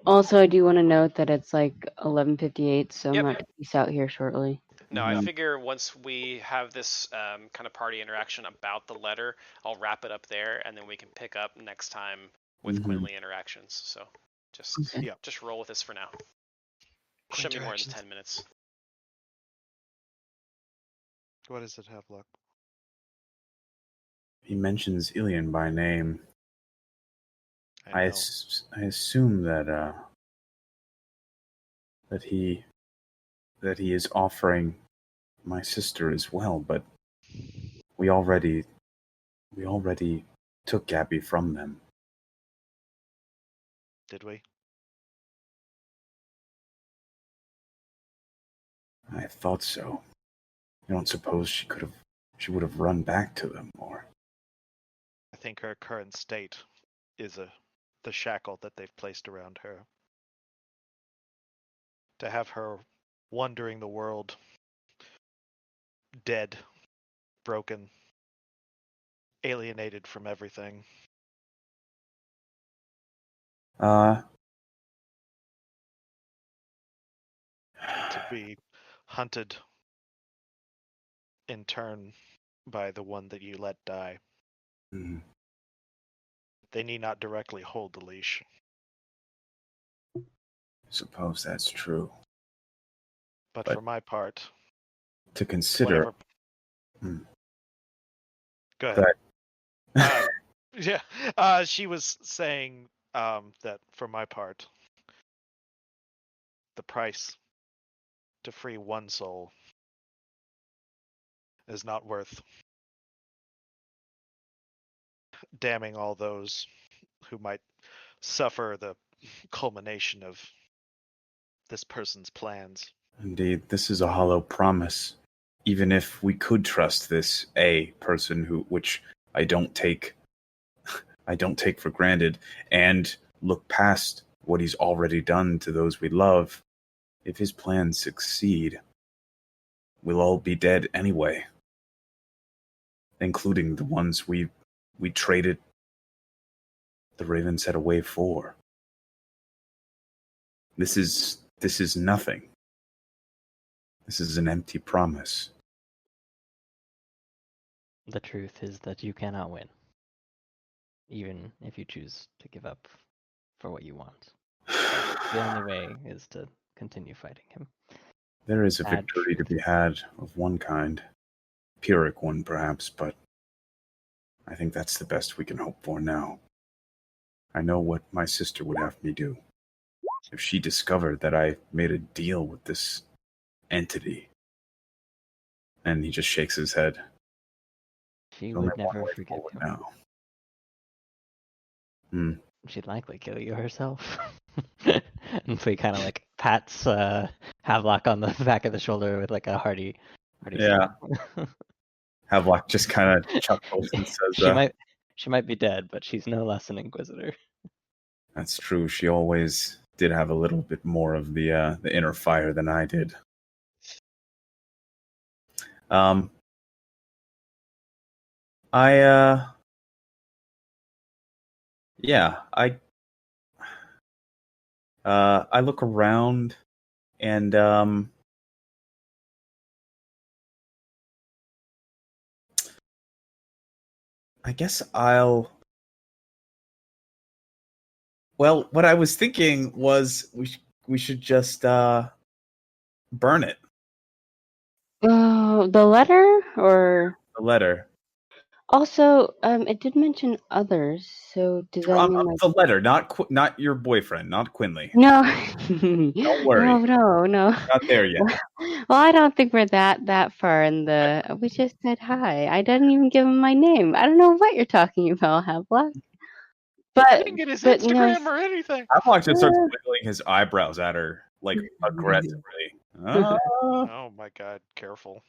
Also, I do want to note that it's like 11:58, so Yep. I'm not to peace out here shortly. No, I figure once we have this kind of party interaction about the letter, I'll wrap it up there, and then we can pick up next time with Quinley interactions. So just Okay. just roll with this for now. Shouldn't be more than 10 minutes. What does it have, Luck? He mentions Ilian by name. I know. I assume that he is offering my sister as well, but we already took Gabby from them. Did we? I thought so. I don't suppose she would have run back to them, or I think her current state is the shackle that they've placed around her. To have her wandering the world, dead, broken, alienated from everything. To be hunted in turn by the one that you let die. Mhm. They need not directly hold the leash. I suppose that's true. But But- for my part, To consider. whatever. Hmm. Go Go ahead. Yeah, she was saying that for my part, the price to free one soul is not worth damning all those who might suffer the culmination of this person's plans. Indeed, this is a hollow promise. Even if we could trust this person which I don't take for granted, and look past what he's already done to those we love, if his plans succeed, we'll all be dead anyway, including the ones we traded the Raven's Head away for. This is nothing. This is an empty promise. the truth is that you cannot win, even if you choose to give up for what you want. The only way is to continue fighting him. There is a Sad victory to truth. be had of one kind. Pyrrhic one, perhaps, but I think that's the best we can hope for now. I know what my sister would have me do. If she discovered that I made a deal with this entity. And he just shakes his head. She Only would one never way forgive forward you. now. Hmm. She'd likely kill you herself. And so he kind of like pats Havelock on the back of the shoulder with like a hearty Yeah. smile. Havelock just kind of chuckles and says, she might be dead, but she's no less an inquisitor. that's true. She always did have a little bit more of the inner fire than I did. I look around and I guess well, what I was thinking was we should just burn it. Oh, the letter, or The letter. also, it did mention others. So does that mean like The letter, not your boyfriend, not Quinley. no? Don't worry. No. Not there yet. Well, I don't think we're that far in the. We just said hi. I didn't even give him my name. I don't know what you're talking about, Havelock. He didn't get his But no, Instagram or anything. Havelock just starts wiggling his eyebrows at her, like aggressively. Oh my god, careful.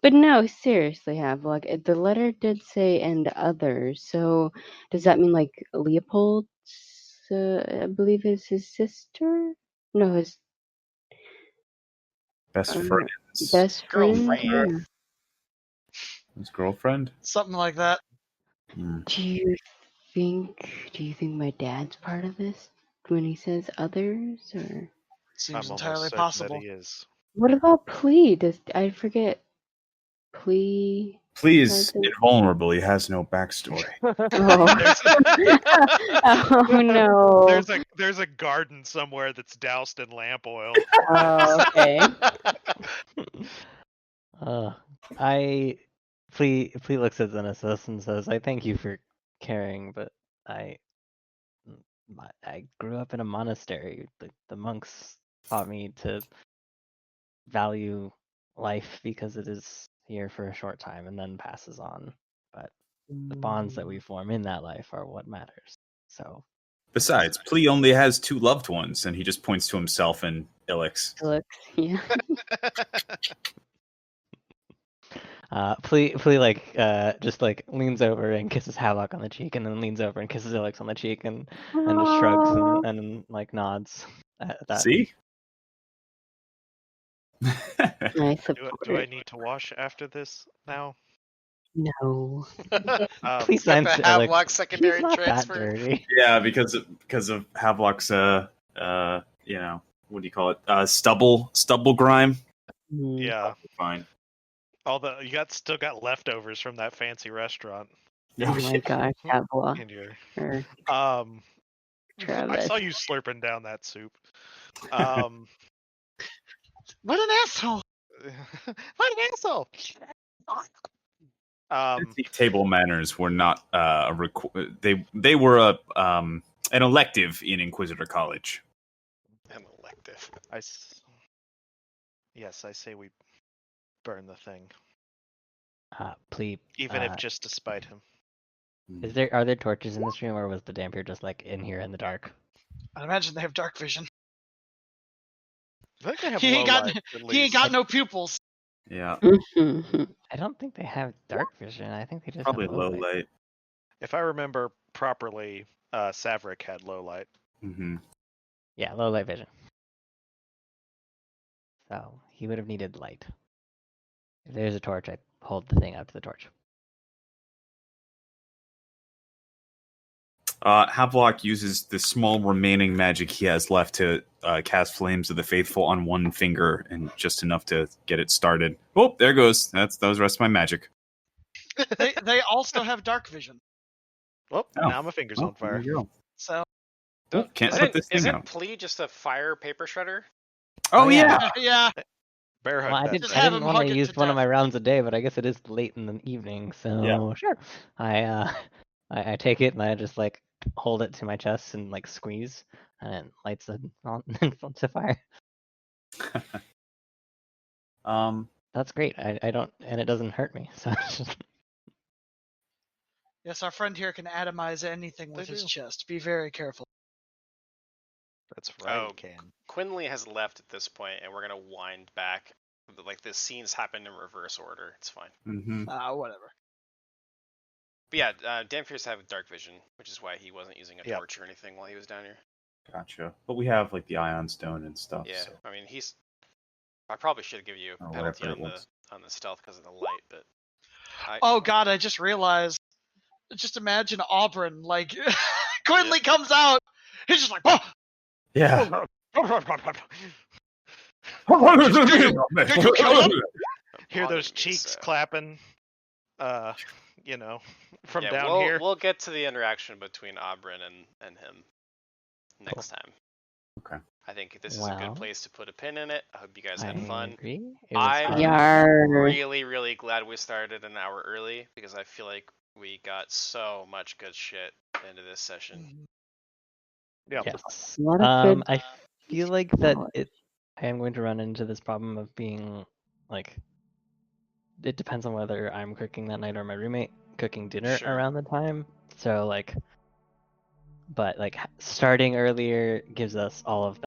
but no, seriously, Havelock. The letter did say "and others." So does that mean like Leopold's? I believe is his sister. No, his Best um, friend's best friend. Girlfriend. Yeah. his girlfriend. Something like that. Hmm. Do you think my dad's part of this when he says others, or Seems I'm almost entirely certain possible. that he is. what about Plea? I forget Plea? Please, invulnerably has no backstory. Oh no. There's a garden somewhere that's doused in lamp oil. Oh, okay. Flea looks at Xenesis and says, "I thank you for caring, but I grew up in a monastery. The monks taught me to value life because it is here for a short time and then passes on. But the bonds that we form in that life are what matters. So Besides, Plea only has 2 loved ones, and he just points to himself and Ilix. Yeah. Flea like just like leans over and kisses Havelock on the cheek, and then leans over and kisses Ilix on the cheek, and just shrugs and like nods at that. See? I support Do I it. need to wash after this now? No. Please Got sign the to Ilix. Havelock secondary He's not transfer. that dirty. Yeah, because of Havelock's you know, what do you call it? Stubble grime. Yeah. Fine. Although still got leftovers from that fancy restaurant. Oh my gosh, Havelock. In your, Or I Travis. saw you slurping down that soup. What an asshole! What an asshole! Table manners were not they were an elective in Inquisitor College. An elective. Yes, I say we burn the thing, Plea. even if just to spite him. Are there torches in this room, or was the dampier just like in here in the dark? I imagine they have dark vision. I think they have He low ain't got light, at he ain't least. got no pupils. Yeah, I don't think they have dark vision. I think they just probably have low light. If I remember properly, Savrik had low light. Mm-hmm. Yeah, low light vision. So he would have needed light. If there's a torch, I hold the thing out to the torch. Havelock uses the small remaining magic he has left to cast Flames of the Faithful on one finger, and just enough to get it started. Oh, there goes. That was the rest of my magic. They also have dark vision. Well, Oh. now my finger's on fire. There you go. So Oh, can't put this thing Isn't out. Plea just a fire paper shredder? Oh, Oh, yeah. yeah, Bear hug Well, I, that did, Just thing. I have didn't him want hug to it use to one of death. my rounds a day, but I guess it is late in the evening, so Yeah. sure. I take it and I just like hold it to my chest and like squeeze, and it lights it on to fire. That's great. I don't, and it doesn't hurt me. So it's just, yes, our friend here can atomize anything with They his do. chest. Be very careful. That's right, Oh. you can. Quinley has left at this point, and we're gonna wind back. Like the scenes happen in reverse order. It's fine. Mm-hmm. Whatever. But yeah, Dampiers have dark vision, which is why he wasn't using a Yep. torch or anything while he was down here. Gotcha. But we have like the Ion Stone and stuff. Yeah, So. I mean I probably should give you a Oh, penalty whatever it on the stealth because of the light, but. Oh God, I just realized. Just imagine Auburn, like Quinley comes out, he's just like, oh! Yeah. Did you kill him? Hear those Apologies, cheeks clapping, from yeah, down here. We'll get to the interaction between Auburn and him next time. Okay. I think this is a good Wow. place to put a pin in it. I hope you guys I had fun. agree. It was I'm fun. Yar. really, really glad we started an hour early because I feel like we got so much good shit into this session. Yep. Yes. A lot of good. I feel like that knowledge. I am going to run into this problem of being like, it depends on whether I'm cooking that night or my roommate cooking dinner Sure. around the time. So like, but like starting earlier gives us all of